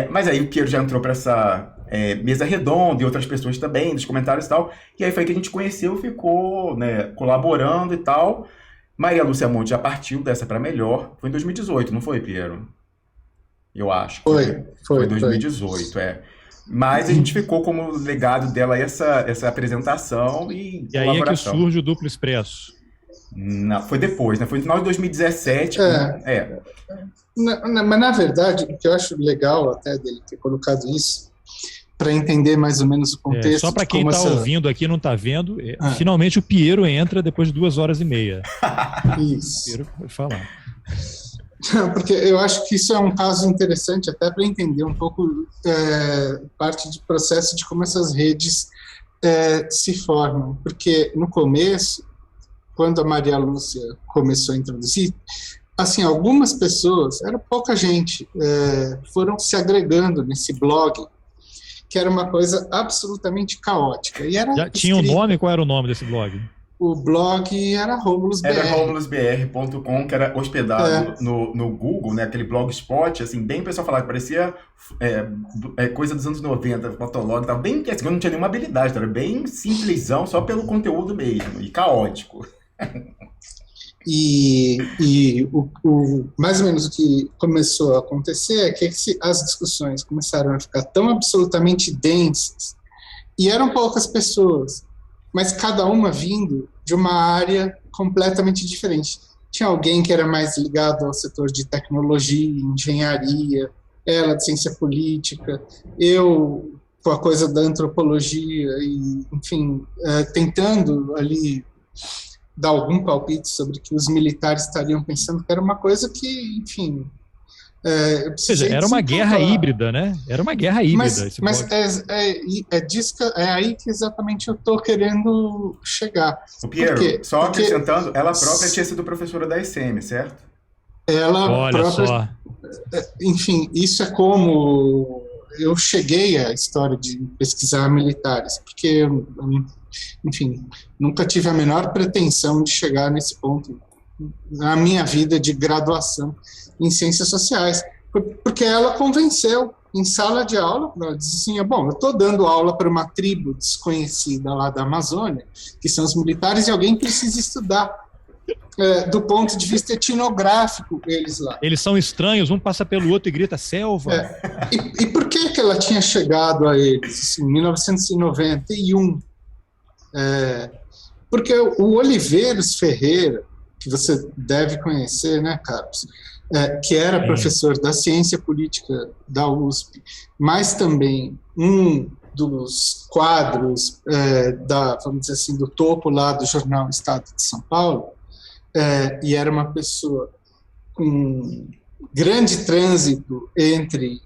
Mas aí o Piero já entrou para essa mesa redonda e outras pessoas também, dos comentários e tal. E aí foi que a gente conheceu, ficou, né, colaborando e tal. Maria Lúcia Monte já partiu dessa para melhor. Foi em 2018, não foi, Piero? Eu acho. Foi 2018, Mas a gente ficou como legado dela essa apresentação e aí é que surge o Duplo Expresso. Não, foi depois, né? Foi no final de 2017. Mas, na verdade, o que eu acho legal até dele ter colocado isso, para entender mais ou menos o contexto. Só para quem está ouvindo aqui e não está vendo, finalmente o Piero entra depois de 2h30. Isso. O Piero vai falar. Não, porque eu acho que isso é um caso interessante até para entender um pouco parte do processo de como essas redes se formam. Porque no começo, quando a Maria Lúcia começou a introduzir, assim, algumas pessoas, era pouca gente, foram se agregando nesse blog, que era uma coisa absolutamente caótica. E era já tinha um nome? Qual era o nome desse blog? O blog era RomulusBR. Era romulusbr.com, que era hospedado no Google, né? Aquele blogspot, assim, bem o pessoal falava, que parecia coisa dos anos 90, fotolog, tava bem que assim, eu não tinha nenhuma habilidade, era bem simplesão, só pelo conteúdo mesmo, e caótico. E mais ou menos o que começou a acontecer é que as discussões começaram a ficar tão absolutamente densas, e eram poucas pessoas, mas cada uma vindo de uma área completamente diferente. Tinha alguém que era mais ligado ao setor de tecnologia, engenharia, ela de ciência política, eu com a coisa da antropologia, e, enfim, tentando ali dar algum palpite sobre o que os militares estariam pensando, que era uma coisa que, enfim... Ou seja, era uma guerra híbrida, né? Era uma guerra híbrida. Mas é aí que exatamente eu estou querendo chegar. O Piero, só acrescentando, ela própria tinha sido professora da ICM, certo? Ela própria... Só. Enfim, isso é como eu cheguei à história de pesquisar militares, porque, enfim, nunca tive a menor pretensão de chegar nesse ponto na minha vida de graduação em ciências sociais, porque ela convenceu em sala de aula, ela disse assim, bom, eu estou dando aula para uma tribo desconhecida lá da Amazônia, que são os militares, e alguém precisa estudar do ponto de vista etnográfico eles lá. Eles são estranhos, um passa pelo outro e grita selva. E por que ela tinha chegado a eles assim, em 1991? Porque o Oliveiros Ferreira, que você deve conhecer, né, Carlos? Que era professor da ciência política da USP, mas também um dos quadros vamos dizer assim, do topo lá do jornal Estado de São Paulo, e era uma pessoa com grande trânsito entre,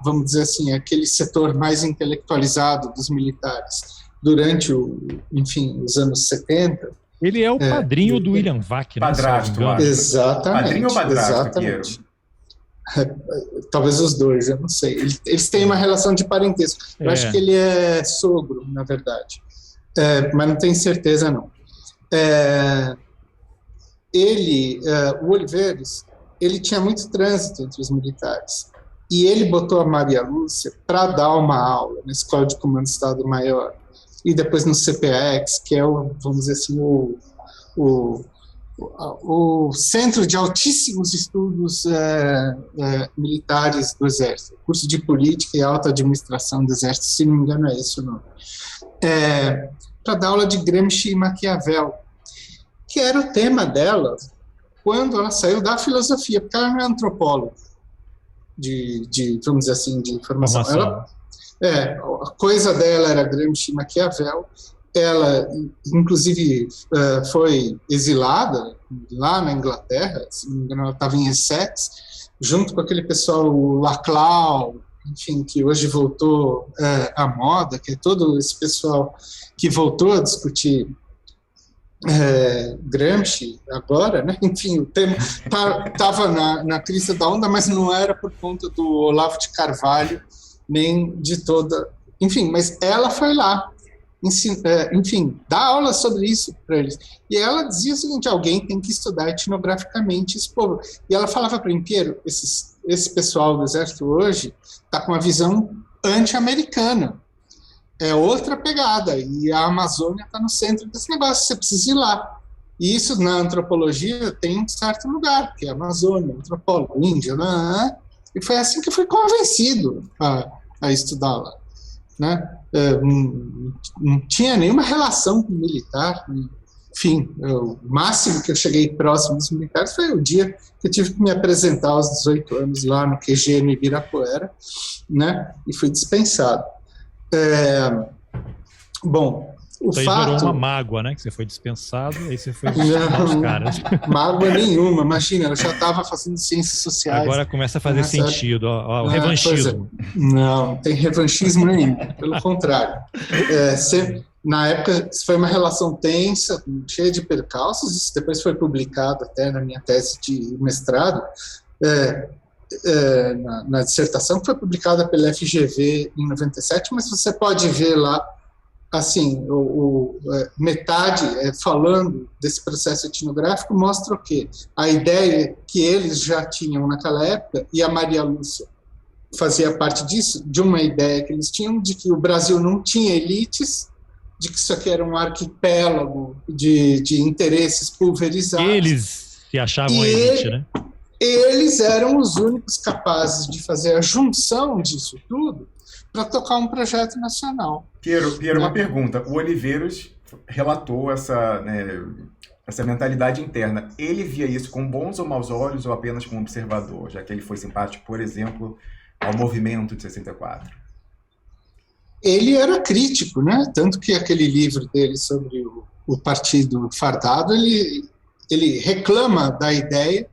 vamos dizer assim, aquele setor mais intelectualizado dos militares durante os anos 70. Ele é o padrinho do William Vac, né? Padrasto, acho. Exatamente. Padrinho ou padrasto, exatamente. Talvez os dois, eu não sei. Eles têm uma relação de parentesco. Eu acho que ele é sogro, na verdade. Mas não tenho certeza, não. O Oliveiros, ele tinha muito trânsito entre os militares. E ele botou a Maria Lúcia para dar uma aula na Escola de Comando do Estado-Maior. E depois no CPEX, que é vamos dizer assim, o Centro de Altíssimos Estudos Militares do Exército, curso de Política e Alta Administração do Exército, se não me engano é esse o nome, para dar aula de Gramsci e Maquiavel, que era o tema dela quando ela saiu da filosofia, porque ela não é antropóloga, vamos dizer assim, de formação. A coisa dela era Gramsci e Maquiavel. Ela, inclusive, foi exilada lá na Inglaterra, se não me engano, ela estava em Essex, junto com aquele pessoal, o Laclau, enfim, que hoje voltou à moda, que é todo esse pessoal que voltou a discutir Gramsci agora, né? Enfim, o tema estava na crista da onda, mas não era por conta do Olavo de Carvalho, nem de toda... Enfim, mas ela foi lá, enfim, dar aula sobre isso para eles. E ela dizia o seguinte, alguém tem que estudar etnograficamente esse povo. E ela falava para mim, Piero, esse pessoal do Exército hoje está com uma visão anti-americana. É outra pegada, e a Amazônia está no centro desse negócio, você precisa ir lá. E isso, na antropologia, tem um certo lugar, que é a Amazônia, antropólogo, índio, né? E foi assim que eu fui convencido a estudar lá, né? Não tinha nenhuma relação com o militar, enfim, o máximo que eu cheguei próximo dos militares foi o dia que eu tive que me apresentar aos 18 anos lá no QG no Ibirapuera, né, e fui dispensado. Bom, o Isso aí fato... gerou uma mágoa, né, que você foi dispensado, aí você foi dispensar os caras. Mágoa nenhuma, imagina, eu já estava fazendo ciências sociais. Agora começa a fazer sentido, ó, o revanchismo. Não tem revanchismo nenhum, pelo contrário. Na época, foi uma relação tensa, cheia de percalços, isso depois foi publicado até na minha tese de mestrado, na dissertação, que foi publicada pela FGV em 97, mas você pode ver lá, assim, metade falando desse processo etnográfico mostra o quê? A ideia que eles já tinham naquela época, e a Maria Lúcia fazia parte disso, de uma ideia que eles tinham de que o Brasil não tinha elites, de que isso aqui era um arquipélago de interesses pulverizados. Eles se achavam elite, né? Eles eram os únicos capazes de fazer a junção disso tudo para tocar um projeto nacional. Piero, uma pergunta. O Oliveiros relatou essa mentalidade interna. Ele via isso com bons ou maus olhos ou apenas como observador, já que ele foi simpático, por exemplo, ao movimento de 64? Ele era crítico, né? Tanto que aquele livro dele sobre o partido fardado, ele reclama da ideia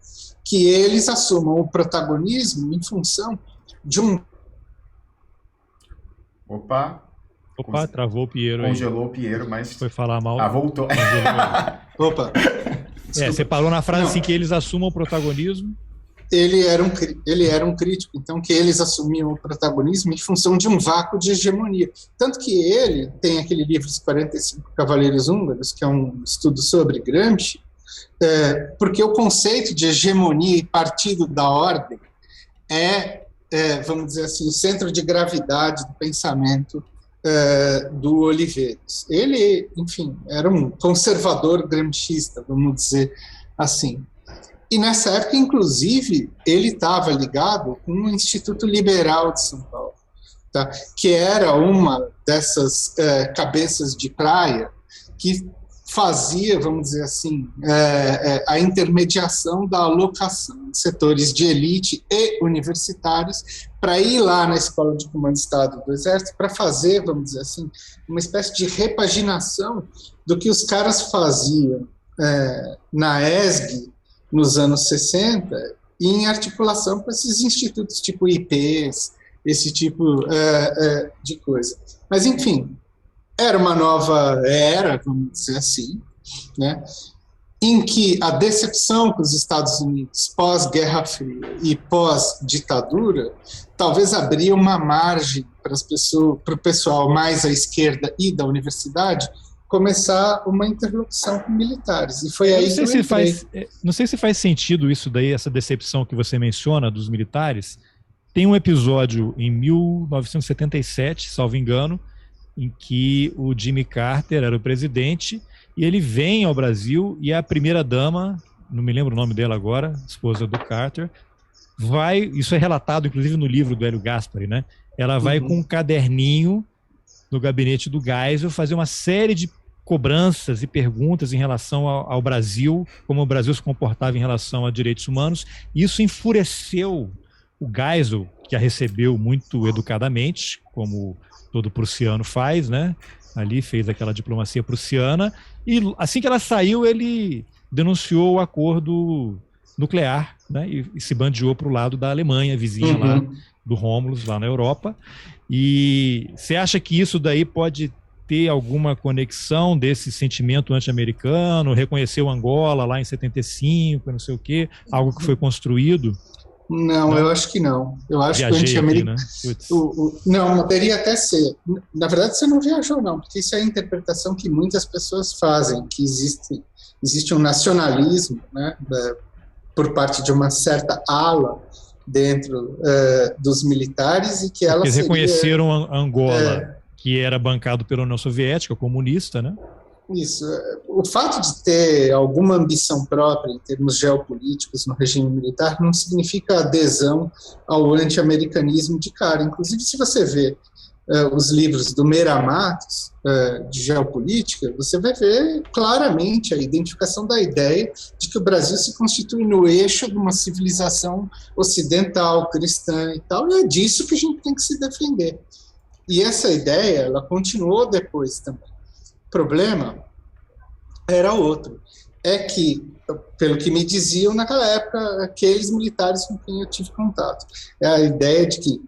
que eles assumam o protagonismo em função de um... Opa, travou o Piero aí. Congelou o Piero, mas... Foi falar mal. Voltou. Opa. Você parou na frase assim, que eles assumam o protagonismo. Ele era um crítico, então, que eles assumiam o protagonismo em função de um vácuo de hegemonia. Tanto que ele tem aquele livro, Os 45 Cavaleiros Húngaros, que é um estudo sobre Gramsci, porque o conceito de hegemonia e partido da ordem vamos dizer assim, o centro de gravidade do pensamento do Oliveiros. Ele, enfim, era um conservador gramscista, vamos dizer assim. E nessa época, inclusive, ele estava ligado com o Instituto Liberal de São Paulo, tá? Que era uma dessas cabeças de praia que fazia, vamos dizer assim, a intermediação da alocação de setores de elite e universitários para ir lá na Escola de Comando de Estado do Exército para fazer, vamos dizer assim, uma espécie de repaginação do que os caras faziam na ESG, nos anos 60, em articulação com esses institutos tipo IPs, esse tipo de coisa. Mas, enfim, era uma nova era, vamos dizer assim, né, em que a decepção com os Estados Unidos pós-Guerra Fria e pós-ditadura talvez abria uma margem para o pessoal mais à esquerda e da universidade começar uma interlocução com militares. E foi aí que eu entrei. Não sei se faz sentido isso daí, essa decepção que você menciona dos militares. Tem um episódio em 1977, salvo engano, em que o Jimmy Carter era o presidente e ele vem ao Brasil e a primeira-dama, não me lembro o nome dela agora, esposa do Carter, isso é relatado inclusive no livro do Hélio Gaspari, né? Ela vai com um caderninho no gabinete do Geisel fazer uma série de cobranças e perguntas em relação ao Brasil, como o Brasil se comportava em relação a direitos humanos. Isso enfureceu o Geisel, que a recebeu muito educadamente, como todo prussiano faz, né? Ali fez aquela diplomacia prussiana, e assim que ela saiu, ele denunciou o acordo nuclear, né? E se bandeou para o lado da Alemanha, vizinha lá do Rômulus, lá na Europa. E você acha que isso daí pode ter alguma conexão desse sentimento anti-americano, reconheceu Angola lá em 75, não sei o quê, algo que foi construído? Não, eu acho que não. Eu acho que o anti-americano... Né? Não, poderia até ser. Na verdade, você não viajou, não, porque isso é a interpretação que muitas pessoas fazem, que existe um nacionalismo, né, por parte de uma certa ala dentro dos militares e que ela eles reconheceram Angola, que era bancado pela União Soviética, comunista, né? Isso. O fato de ter alguma ambição própria em termos geopolíticos no regime militar não significa adesão ao anti-americanismo de cara. Inclusive, se você vê os livros do Meira Matos, de geopolítica, você vai ver claramente a identificação da ideia de que o Brasil se constitui no eixo de uma civilização ocidental, cristã e tal, e é disso que a gente tem que se defender. E essa ideia, ela continuou depois também. O problema era outro, é que, pelo que me diziam naquela época, aqueles militares com quem eu tive contato, é a ideia de que,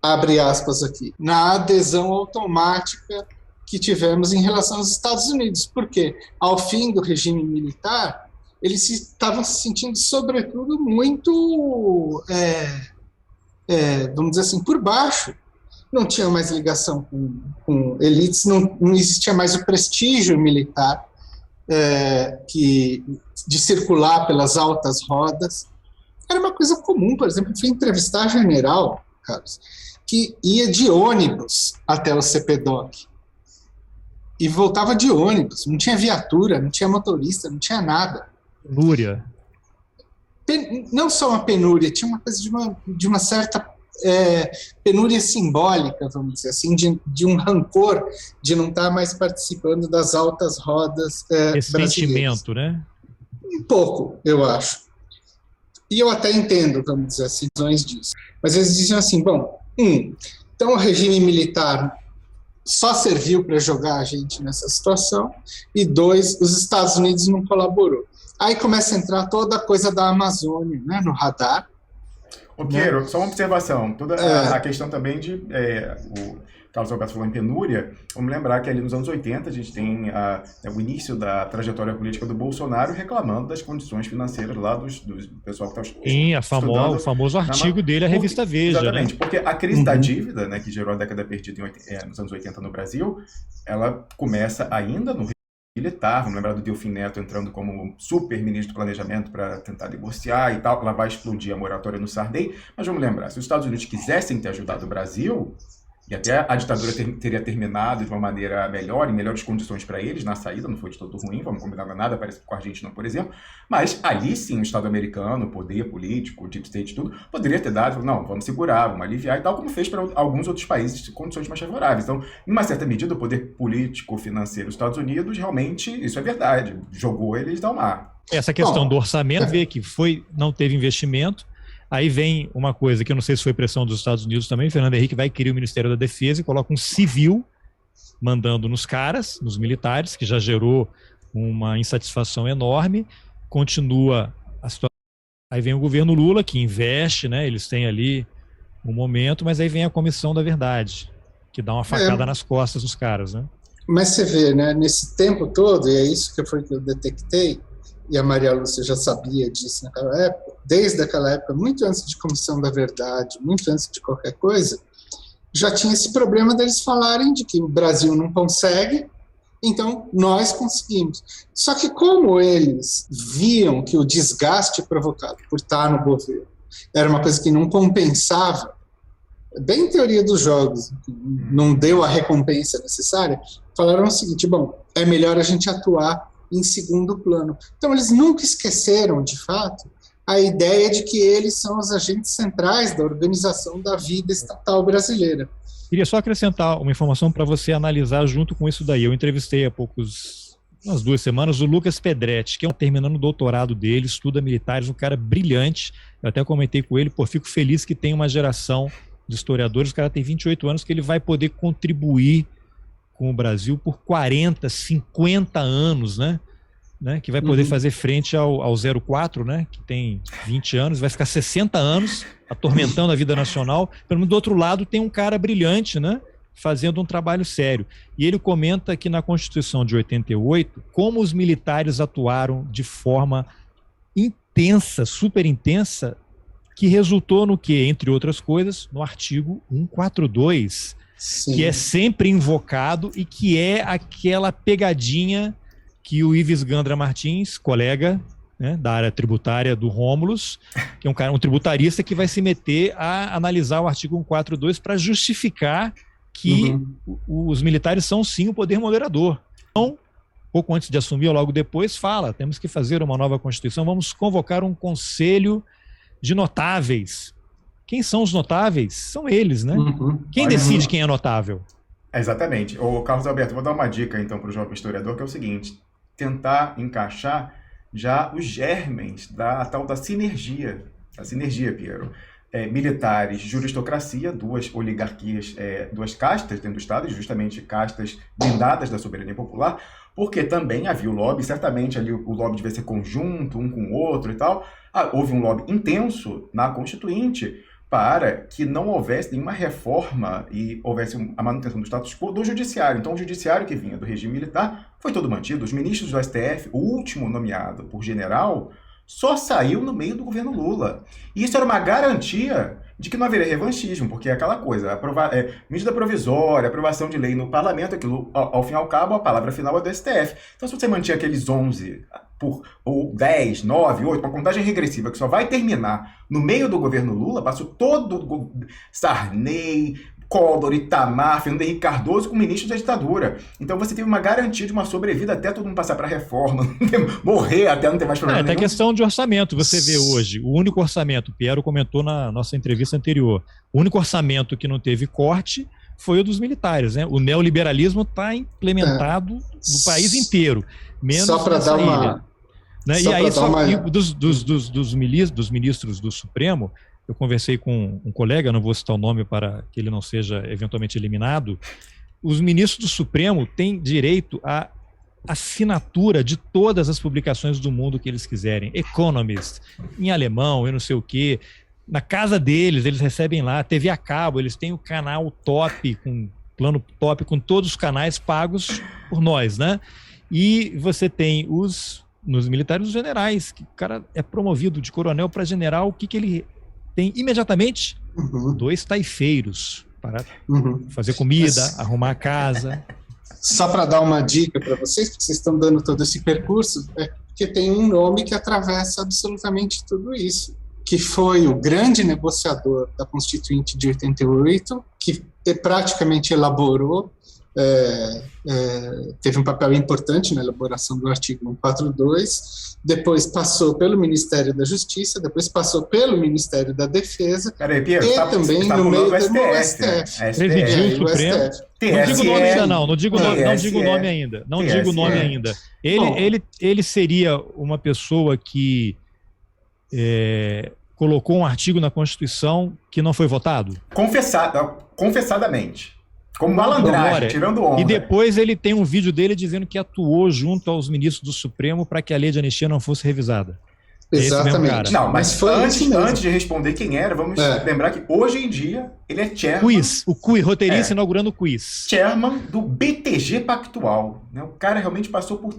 abre aspas aqui, na adesão automática que tivemos em relação aos Estados Unidos, porque ao fim do regime militar, eles estavam se sentindo, sobretudo, muito, vamos dizer assim, por baixo. Não tinha mais ligação com elites, não existia mais o prestígio militar de circular pelas altas rodas. Era uma coisa comum, por exemplo, eu fui entrevistar general, Carlos, que ia de ônibus até o CPDOC e voltava de ônibus, não tinha viatura, não tinha motorista, não tinha nada. Penúria. Não só uma penúria, tinha uma coisa de uma certa penúria simbólica, vamos dizer assim, de um rancor de não estar mais participando das altas rodas sentimento, né? Um pouco, eu acho. E eu até entendo, vamos dizer assim, razões disso. Mas eles diziam assim, bom, então o regime militar só serviu para jogar a gente nessa situação, e 2, os Estados Unidos não colaborou. Aí começa a entrar toda a coisa da Amazônia, né, no radar. Ô, Piero, só uma observação. Toda a questão também de... o Carlos Alberto falou em penúria. Vamos lembrar que ali nos anos 80 a gente tem o início da trajetória política do Bolsonaro reclamando das condições financeiras lá do pessoal que está estudando. O famoso artigo dele, a revista Veja. Exatamente, né? Porque a crise da dívida, né, que gerou a década perdida nos anos 80 no Brasil, ela começa ainda no militar. Vamos lembrar do Delfim Neto entrando como super ministro do planejamento para tentar negociar e tal, ela vai explodir a moratória no Sarney, mas vamos lembrar, se os Estados Unidos quisessem ter ajudado o Brasil, e até a ditadura teria terminado de uma maneira melhor, em melhores condições para eles, na saída, não foi de todo ruim, vamos combinar nada, parece com a Argentina, por exemplo, mas ali sim o Estado americano, o poder político, o deep state, tudo, poderia ter dado, não, vamos segurar, vamos aliviar e tal, como fez para alguns outros países de condições mais favoráveis. Então, em uma certa medida, o poder político, financeiro dos Estados Unidos, realmente, isso é verdade, jogou eles ao mar. Essa questão do orçamento, vê que não teve investimento. Aí vem uma coisa que eu não sei se foi pressão dos Estados Unidos também, Fernando Henrique vai querer o Ministério da Defesa e coloca um civil mandando nos caras, nos militares, que já gerou uma insatisfação enorme, continua a situação. Aí vem o governo Lula, que investe, né? Eles têm ali um momento, mas aí vem a Comissão da Verdade, que dá uma facada nas costas dos caras, né? Mas você vê, né, nesse tempo todo, e é isso que eu detectei, e a Maria Lúcia já sabia disso naquela época, desde aquela época, muito antes de Comissão da Verdade, muito antes de qualquer coisa, já tinha esse problema deles falarem de que o Brasil não consegue, então nós conseguimos. Só que como eles viam que o desgaste provocado por estar no governo era uma coisa que não compensava, bem teoria dos jogos, não deu a recompensa necessária, falaram o seguinte, bom, é melhor a gente atuar em segundo plano. Então, eles nunca esqueceram, de fato, a ideia de que eles são os agentes centrais da organização da vida estatal brasileira. Queria só acrescentar uma informação para você analisar junto com isso daí. Eu entrevistei há umas 2 semanas, o Lucas Pedretti, que é terminando o doutorado dele, estuda militares, um cara brilhante. Eu até comentei com ele, fico feliz que tem uma geração de historiadores, o cara tem 28 anos, que ele vai poder contribuir com o Brasil por 40, 50 anos, né? Que vai poder fazer frente ao 04, né? Que tem 20 anos, vai ficar 60 anos atormentando a vida nacional. Pelo menos do outro lado tem um cara brilhante, né? Fazendo um trabalho sério. E ele comenta que na Constituição de 88, como os militares atuaram de forma intensa, super intensa, que resultou no que, entre outras coisas, no artigo 142, Sim. que é sempre invocado e que é aquela pegadinha que o Ives Gandra Martins, colega, né, da área tributária do Rômulus, que é um tributarista que vai se meter a analisar o artigo 142 para justificar que os militares são sim o poder moderador. Então, pouco antes de assumir ou logo depois, fala, temos que fazer uma nova Constituição, vamos convocar um conselho de notáveis quem são os notáveis? São eles, né? Quem Olha, decide quem é notável? Exatamente. Ô, Carlos Alberto, vou dar uma dica então para o jovem historiador, que é o seguinte: tentar encaixar já os germens da tal da sinergia, Piero. Militares de aristocracia, duas oligarquias, duas castas dentro do Estado, justamente castas blindadas da soberania popular, porque também havia o lobby, certamente ali o lobby devia ser conjunto, um com o outro e tal. Houve um lobby intenso na Constituinte para que não houvesse nenhuma reforma e houvesse a manutenção do status quo do judiciário. Então, o judiciário que vinha do regime militar foi todo mantido. Os ministros do STF, o último nomeado por general, só saiu no meio do governo Lula. E isso era uma garantia de que não haveria revanchismo, porque é aquela coisa, medida provisória, aprovação de lei no parlamento, aquilo, ao fim e ao cabo, a palavra final é do STF. Então, se você mantinha aqueles 11, ou 10, 9, 8, uma contagem regressiva que só vai terminar no meio do governo Lula, passou todo Sarney, Collor, Itamar, Fernando Henrique Cardoso com ministros da ditadura. Então você teve uma garantia de uma sobrevida até todo mundo passar para a reforma, morrer até não ter mais problema nenhum. Até questão de orçamento, você vê hoje, o único orçamento, o Piero comentou na nossa entrevista anterior, o único orçamento que não teve corte foi o dos militares, né? O neoliberalismo está implementado no país inteiro, menos só para dar uma... Né? E aí, dos ministros do Supremo, eu conversei com um colega, não vou citar o nome para que ele não seja eventualmente eliminado, os ministros do Supremo têm direito à assinatura de todas as publicações do mundo que eles quiserem. Economist, em alemão, eu não sei o quê. Na casa deles, eles recebem lá, TV a cabo, eles têm o canal top, com plano top, com todos os canais pagos por nós, né? E você tem nos militares, os generais, que o cara é promovido de coronel para general, o que ele tem imediatamente? 2 taifeiros para fazer comida, arrumar a casa. Só para dar uma dica para vocês, porque vocês estão dando todo esse percurso, porque tem um nome que atravessa absolutamente tudo isso, que foi o grande negociador da Constituinte de 88, que praticamente elaborou, teve um papel importante na elaboração do artigo 142, depois passou pelo Ministério da Justiça, depois passou pelo Ministério da Defesa, Peraí, Piero, e também no meio do STF. Presidiu o Supremo. Não digo o nome ainda não digo o nome ainda. Não digo o nome ainda. Ele seria uma pessoa que colocou um artigo na Constituição que não foi votado? Confessadamente. Como malandragem, tirando onda. E depois ele tem um vídeo dele dizendo que atuou junto aos ministros do Supremo para que a lei de anistia não fosse revisada. Exatamente. Não, mas antes de responder quem era, vamos lembrar que hoje em dia ele é chairman... O quiz, roteirista inaugurando o quiz. Chairman do BTG Pactual. Né? O cara realmente passou por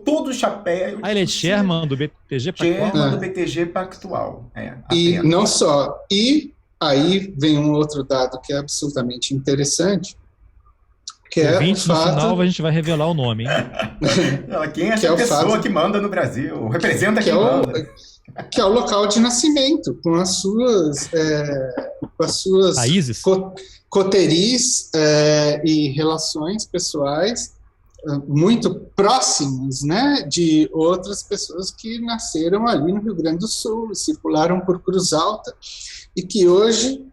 todos os chapéus. Ele é chairman do BTG Pactual? Chairman do BTG Pactual. E não só. E aí vem um outro dado que é absolutamente interessante, que é o fato... No final a gente vai revelar o nome, hein? Quem é essa pessoa que manda no Brasil? Representa quem manda. Que é o local de nascimento, com as suas raízes, coteries e relações pessoais muito próximas, né, de outras pessoas que nasceram ali no Rio Grande do Sul, circularam por Cruz Alta, e que hoje,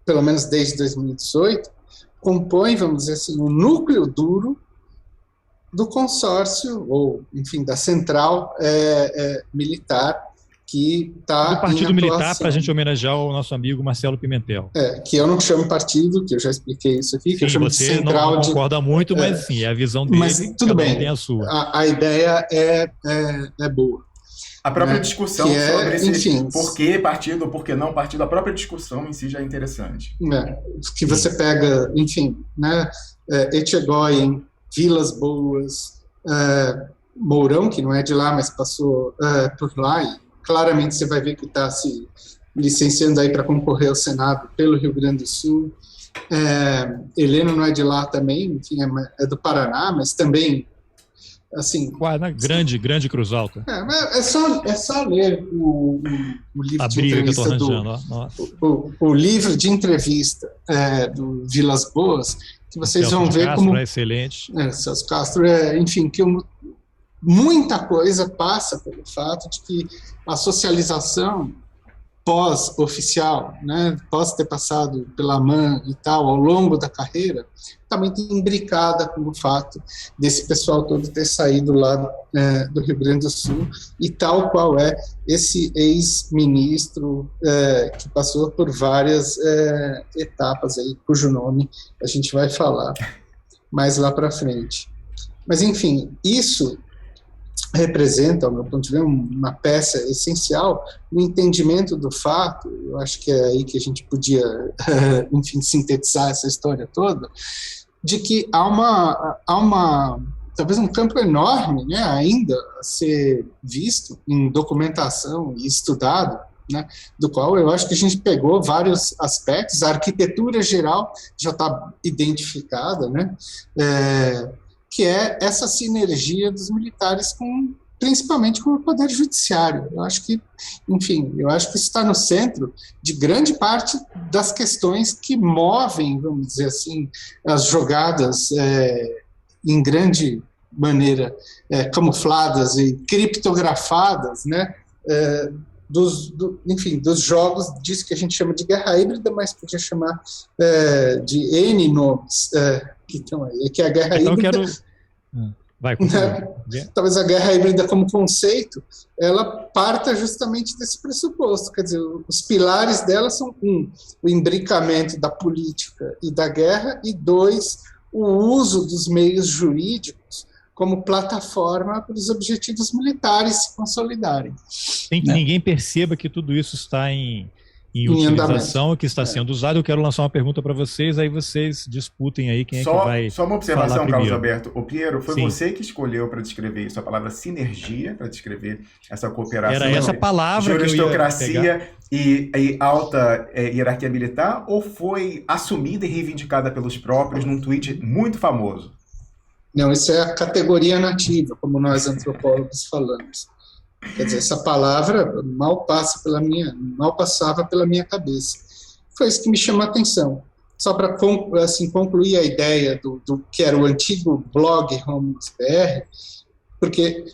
pelo menos desde 2018, compõe, vamos dizer assim, o núcleo duro do consórcio, ou, enfim, da central militar que está do Partido Militar, para a gente homenagear o nosso amigo Marcelo Pimentel. Que eu não chamo partido, que eu já expliquei isso aqui, que eu chamo de central. Você não concorda muito, mas sim, é a visão dele, mas tudo bem, tem a sua. A ideia é boa. A própria discussão sobre esse por que partido ou por que não partido, a própria discussão em si já é interessante. Que você pega, enfim, né, Etchegóin, Vilas Boas, Mourão, que não é de lá, mas passou por lá, e claramente você vai ver que está se licenciando aí para concorrer ao Senado pelo Rio Grande do Sul. Heleno não é de lá também, enfim, é do Paraná, mas também assim, grande Cruz Alta. É só ler o livro de entrevista o livro de entrevista do Vilas Boas, que vocês Celso vão ver Castro como é excelente. Celso Castro enfim, que muita coisa passa pelo fato de que a socialização pós-oficial, né, pós ter passado pela MAN e tal, ao longo da carreira, também tem imbricada com o fato desse pessoal todo ter saído lá do Rio Grande do Sul, e tal qual é esse ex-ministro que passou por várias etapas aí, cujo nome a gente vai falar mais lá para frente. Mas, enfim, isso representa, ao meu ponto de vista, uma peça essencial no entendimento do fato. Eu acho que é aí que a gente podia, enfim, sintetizar essa história toda, de que há talvez um campo enorme, né, ainda a ser visto em documentação e estudado, né, do qual eu acho que a gente pegou vários aspectos. A arquitetura geral já está identificada, né, que é essa sinergia dos militares principalmente com o poder judiciário. Eu acho que, enfim, isso está no centro de grande parte das questões que movem, vamos dizer assim, as jogadas em grande maneira camufladas e criptografadas, né, dos jogos disso que a gente chama de guerra híbrida, mas podia chamar de N nomes que estão aí, que é a guerra híbrida. Vai, talvez a guerra híbrida como conceito, ela parta justamente desse pressuposto, quer dizer, os pilares dela são o imbricamento da política e da guerra, e 2, o uso dos meios jurídicos como plataforma para os objetivos militares se consolidarem. Sem que ninguém perceba que tudo isso está em utilização, que está sendo usado. Eu quero lançar uma pergunta para vocês, aí vocês disputem aí quem é que vai. Só uma observação, Carlos primeiro. Alberto. O Piero, foi você que escolheu para descrever isso, a palavra sinergia, para descrever essa cooperação. Era essa palavra que eu aristocracia e alta hierarquia militar, ou foi assumida e reivindicada pelos próprios num tweet muito famoso? Não, isso é a categoria nativa, como nós antropólogos falamos. Quer dizer, essa palavra mal passava pela minha cabeça. Foi isso que me chamou a atenção. Só para concluir a ideia do que era o antigo blog Romulus BR, porque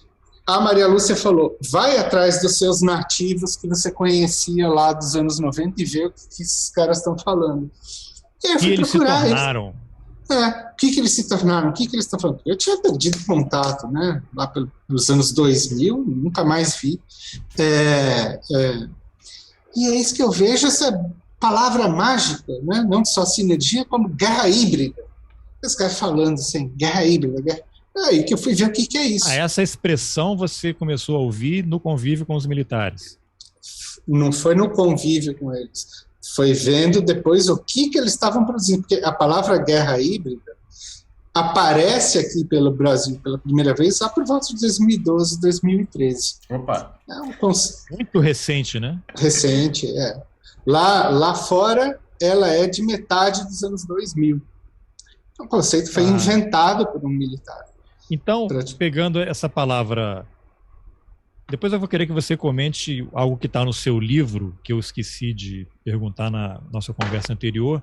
a Maria Lúcia falou, vai atrás dos seus nativos que você conhecia lá dos anos 90 e vê o que esses caras estão falando. E eu fui procurar. Se tornaram? O que eles se tornaram? O que eles estão falando? Eu tinha perdido contato, né? Lá pelos anos 2000, nunca mais vi. E é isso que eu vejo, essa palavra mágica, né? Não só sinergia, como guerra híbrida. Os caras falando assim, guerra híbrida. Aí que eu fui ver o que é isso. Essa expressão você começou a ouvir no convívio com os militares? Não foi no convívio com eles. Foi vendo depois o que eles estavam produzindo, porque a palavra guerra híbrida aparece aqui pelo Brasil pela primeira vez só por volta de 2012, 2013. Opa! Muito recente, né? Recente, Lá fora, ela é de metade dos anos 2000. O conceito foi inventado por um militar. Então, pegando essa palavra... Depois eu vou querer que você comente algo que está no seu livro, que eu esqueci de perguntar na nossa conversa anterior,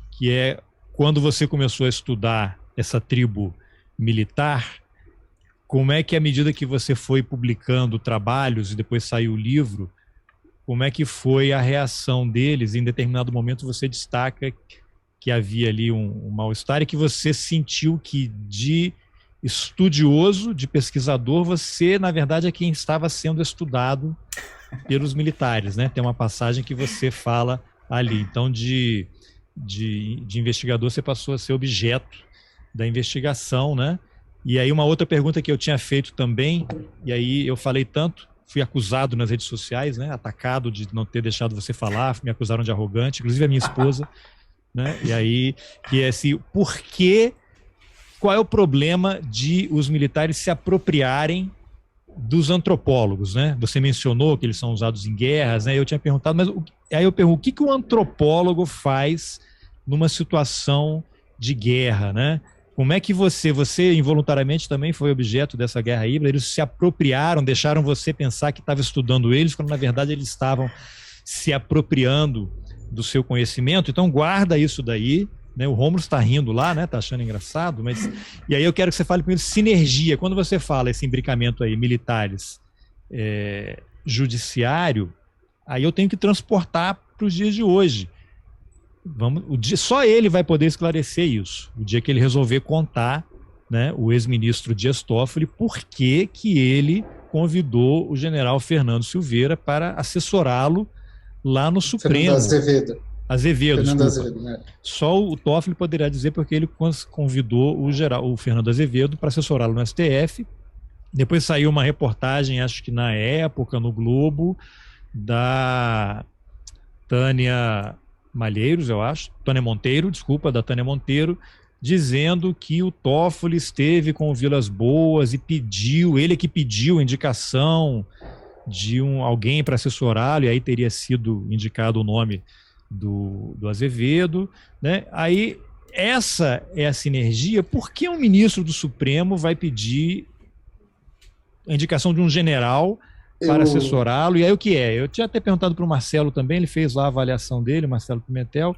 que é quando você começou a estudar essa tribo militar, como é que, à medida que você foi publicando trabalhos e depois saiu o livro, como é que foi a reação deles? Em determinado momento você destaca que havia ali um mal-estar e que você sentiu que de estudioso, de pesquisador, você, na verdade, é quem estava sendo estudado pelos militares, né? Tem uma passagem que você fala ali. Então, de investigador, você passou a ser objeto da investigação, né? E aí, uma outra pergunta que eu tinha feito também, e aí eu falei tanto, fui acusado nas redes sociais, né? Atacado de não ter deixado você falar, me acusaram de arrogante, inclusive a minha esposa, né? E aí, que é assim, por que... Qual é o problema de os militares se apropriarem dos antropólogos, né? Você mencionou que eles são usados em guerras, né? Eu tinha perguntado, mas aí eu pergunto, o que um antropólogo faz numa situação de guerra, né? Como é que você involuntariamente também foi objeto dessa guerra híbrida? Eles se apropriaram, deixaram você pensar que estava estudando eles, quando na verdade eles estavam se apropriando do seu conhecimento. Então guarda isso daí. Né, o Rômulo está rindo lá, né, está achando engraçado, mas... E aí eu quero que você fale primeiro sinergia. Quando você fala esse imbricamento aí, militares, judiciário, Aí eu tenho que transportar para os dias de hoje. Só ele vai poder esclarecer isso, o dia que ele resolver contar, né, o ex-ministro Dias Toffoli, por que ele convidou o general Fernando Silveira para assessorá-lo lá no Supremo. Azevedo, desculpa. Azevedo, né? Só o Toffoli poderá dizer porque ele convidou o Fernando Azevedo para assessorá-lo no STF. Depois saiu uma reportagem, acho que na época, no Globo, da Tânia Malheiros, eu acho, da Tânia Monteiro, dizendo que o Toffoli esteve com o Vilas Boas e ele que pediu indicação de alguém para assessorá-lo, e aí teria sido indicado o nome do Azevedo, né? Aí essa é a sinergia. Por que um ministro do Supremo vai pedir a indicação de um general para assessorá-lo? E aí o que é? Eu tinha até perguntado para o Marcelo também, ele fez lá a avaliação dele, Marcelo Pimentel.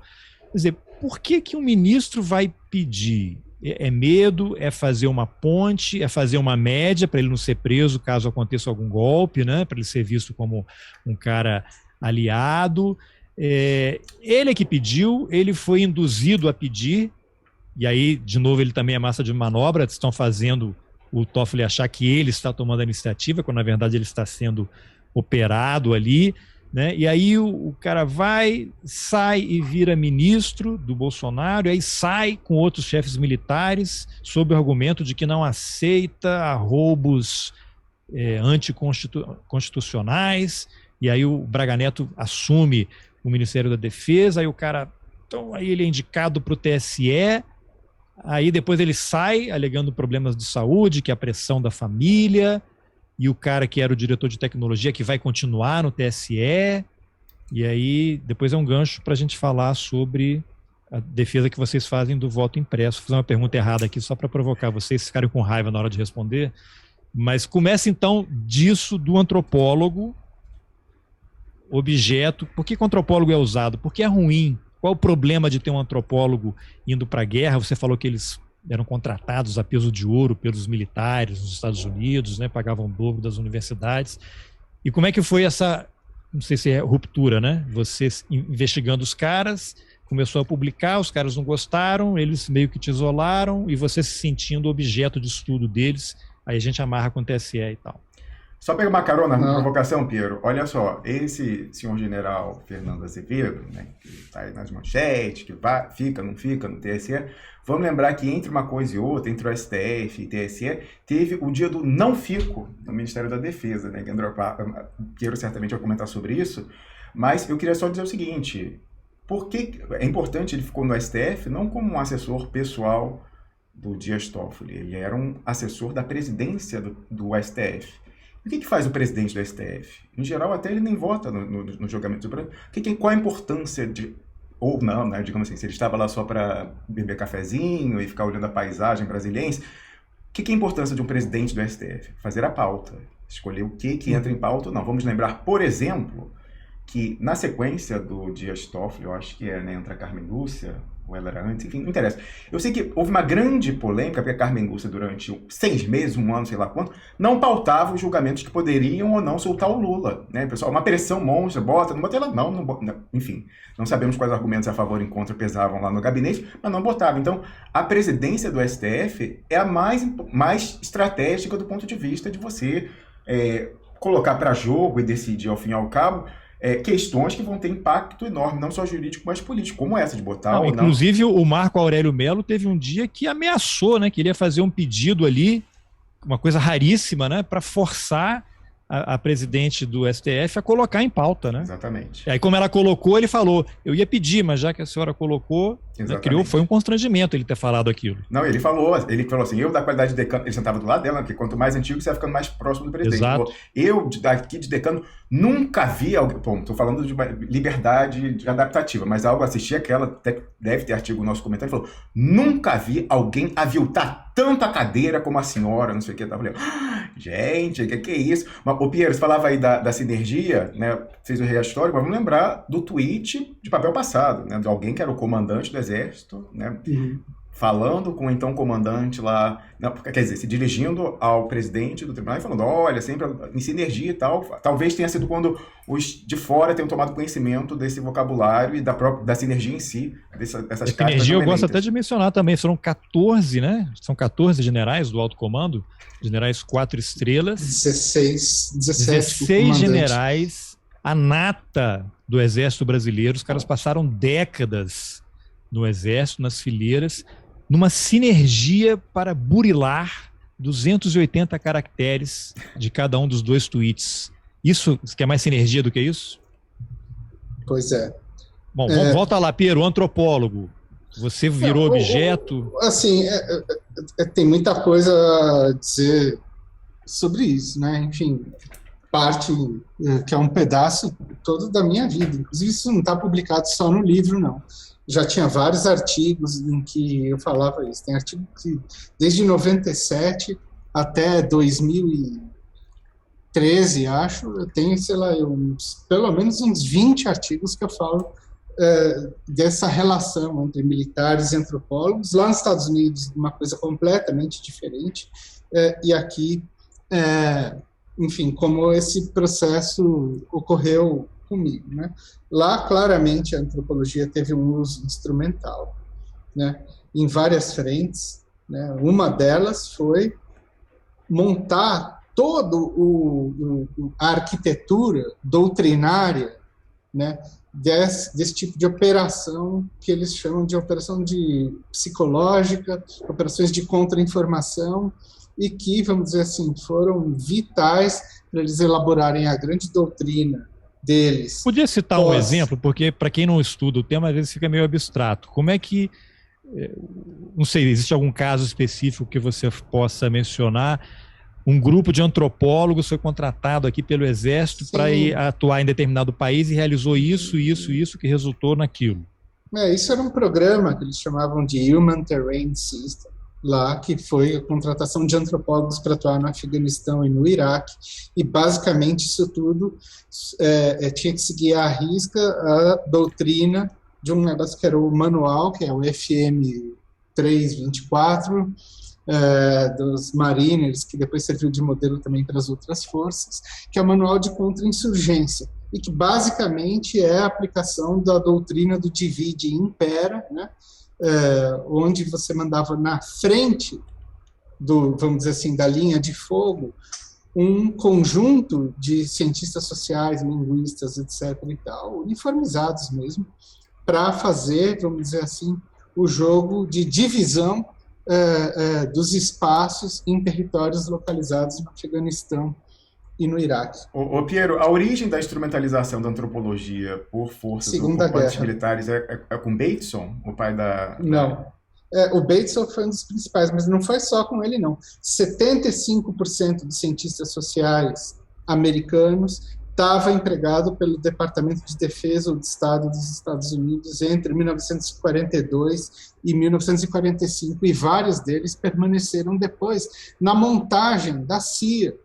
Quer dizer, por que um ministro vai pedir? É medo, é fazer uma ponte, é fazer uma média para ele não ser preso caso aconteça algum golpe, né? Para ele ser visto como um cara aliado. Ele é que pediu, ele foi induzido a pedir, e aí, de novo, ele também é massa de manobra, estão fazendo o Toffoli achar que ele está tomando a iniciativa, quando na verdade ele está sendo operado ali, né? E aí o cara sai e vira ministro do Bolsonaro, e aí sai com outros chefes militares sob o argumento de que não aceita roubos anticonstitucionais, e aí o Braga Neto assume o Ministério da Defesa, aí o cara, então aí ele é indicado para o TSE, aí depois ele sai alegando problemas de saúde, que é a pressão da família, e o cara que era o diretor de tecnologia que vai continuar no TSE, e aí depois é um gancho para a gente falar sobre a defesa que vocês fazem do voto impresso. Vou fazer uma pergunta errada aqui só para provocar vocês ficarem com raiva na hora de responder, mas começa então disso do antropólogo, objeto. Por que o antropólogo é usado? Porque é ruim. Qual o problema de ter um antropólogo indo para a guerra? Você falou que eles eram contratados a peso de ouro pelos militares nos Estados Unidos, né? Pagavam o dobro das universidades. E como é que foi essa, não sei se é ruptura, né? Você investigando os caras, começou a publicar, os caras não gostaram, eles meio que te isolaram, e você se sentindo objeto de estudo deles, aí a gente amarra com o TSE e tal. Só pegar uma carona na provocação, Piero. Olha só, esse senhor general Fernando Azevedo, né, que está aí nas manchetes, que fica, não fica no TSE, vamos lembrar que entre uma coisa e outra, entre o STF e TSE, teve o dia do não fico no Ministério da Defesa, né? Piero certamente vai comentar sobre isso, mas eu queria só dizer o seguinte: por que é importante ele ficou no STF não como um assessor pessoal do Dias Toffoli, ele era um assessor da presidência do STF. O que faz o presidente do STF? Em geral, até ele nem vota no julgamento do Supremo. Qual a importância de... Ou não, né? Digamos assim, se ele estava lá só para beber cafezinho e ficar olhando a paisagem brasiliense, o que é a importância de um presidente do STF? Fazer a pauta. Escolher o que entra em pauta ou não. Vamos lembrar, por exemplo, que na sequência do Dias Toffoli, eu acho que entra a Carmen Lúcia, ou ela era antes, enfim, não interessa. Eu sei que houve uma grande polêmica, porque a Carmen Lúcia, durante 6 meses, 1 ano, sei lá quanto, não pautava os julgamentos que poderiam ou não soltar o Lula, né? Pessoal, uma pressão monstra, não bota ela, não bota, enfim, não sabemos quais argumentos a favor e contra pesavam lá no gabinete, mas não botava. Então, a presidência do STF é a mais estratégica do ponto de vista de você colocar para jogo e decidir, ao fim e ao cabo, questões que vão ter impacto enorme, não só jurídico, mas político, como essa de botar ou não. Inclusive, o Marco Aurélio Melo teve um dia que ameaçou, né, que ele ia fazer um pedido ali, uma coisa raríssima, né, para forçar a presidente do STF a colocar em pauta, né? Exatamente. E aí, como ela colocou, ele falou, eu ia pedir, mas já que a senhora colocou, né, foi um constrangimento ele ter falado aquilo. Não, ele falou assim, eu da qualidade de decano, ele sentava do lado dela, porque quanto mais antigo, você vai ficando mais próximo do presidente. Exato. Eu, daqui de decano, nunca vi alguém, estou falando de uma liberdade adaptativa, mas algo assistir aquela, deve ter artigo no nosso comentário, falou, nunca vi alguém aviltar tanto a cadeira como a senhora, não sei o que, eu tava falando, gente, o que é isso? Mas, o Piero, você falava aí da sinergia, né, fez o reastório, mas vamos lembrar do tweet de papel passado, né, de alguém que era o comandante do Exército, né, falando com o então comandante lá, não, quer dizer, se dirigindo ao presidente do tribunal e falando, olha, sempre em sinergia e tal. Talvez tenha sido quando os de fora tenham tomado conhecimento desse vocabulário e da sinergia em si, dessas cartas. Sinergia eu gosto até de mencionar também, foram 14, né? São 14 generais do alto comando, generais 4 estrelas. 17 generais, a nata do Exército Brasileiro, os caras passaram décadas no Exército, nas fileiras, numa sinergia para burilar 280 caracteres de cada um dos 2 tweets. Isso quer mais sinergia do que isso? Pois é. Bom, volta lá, Piero, antropólogo. Você virou objeto? Assim, tem muita coisa a dizer sobre isso, né? Enfim, parte que é um pedaço todo da minha vida. Inclusive, isso não está publicado só no livro, não. Já tinha vários artigos em que eu falava isso. Tem artigo que, desde 97 até 2013, acho, eu tenho, sei lá, pelo menos uns 20 artigos que eu falo dessa relação entre militares e antropólogos. Lá nos Estados Unidos, uma coisa completamente diferente. E aqui, enfim, como esse processo ocorreu comigo, né? Lá, claramente, a antropologia teve um uso instrumental, né? Em várias frentes, né? Uma delas foi montar todo a arquitetura doutrinária, né? Desse tipo de operação que eles chamam de operação psicológica, operações de contra-informação, e que, vamos dizer assim, foram vitais para eles elaborarem a grande doutrina deles. Podia citar um exemplo, porque para quem não estuda o tema, às vezes fica meio abstrato. Como é que, não sei, existe algum caso específico que você possa mencionar? Um grupo de antropólogos foi contratado aqui pelo Exército para ir atuar em determinado país e realizou isso, que resultou naquilo. Isso era um programa que eles chamavam de Human Terrain System, lá, que foi a contratação de antropólogos para atuar no Afeganistão e no Iraque, e basicamente isso tudo tinha que seguir à risca a doutrina de um negócio que era o manual, que é o FM 324, dos Mariners, que depois serviu de modelo também para as outras forças, que é o manual de contra-insurgência, e que basicamente é a aplicação da doutrina do divide e impera, né? Onde você mandava na frente vamos dizer assim, da linha de fogo, um conjunto de cientistas sociais, linguistas, etc. e tal, uniformizados mesmo, para fazer, vamos dizer assim, o jogo de divisão dos espaços em territórios localizados no Afeganistão e no Iraque. Piero, a origem da instrumentalização da antropologia por forças ocupantes militares é com Bateson, o pai da... Não. O Bateson foi um dos principais, mas não foi só com ele, não. 75% dos cientistas sociais americanos estava empregado pelo Departamento de Defesa do Estado dos Estados Unidos entre 1942 e 1945, e vários deles permaneceram depois na montagem da CIA,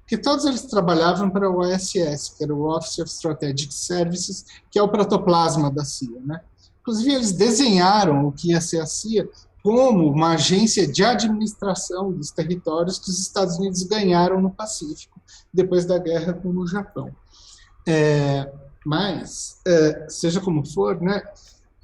que todos eles trabalhavam para o OSS, que era o Office of Strategic Services, que é o protoplasma da CIA, né? Inclusive, eles desenharam o que ia ser a CIA como uma agência de administração dos territórios que os Estados Unidos ganharam no Pacífico, depois da guerra com o Japão. Mas, seja como for, né,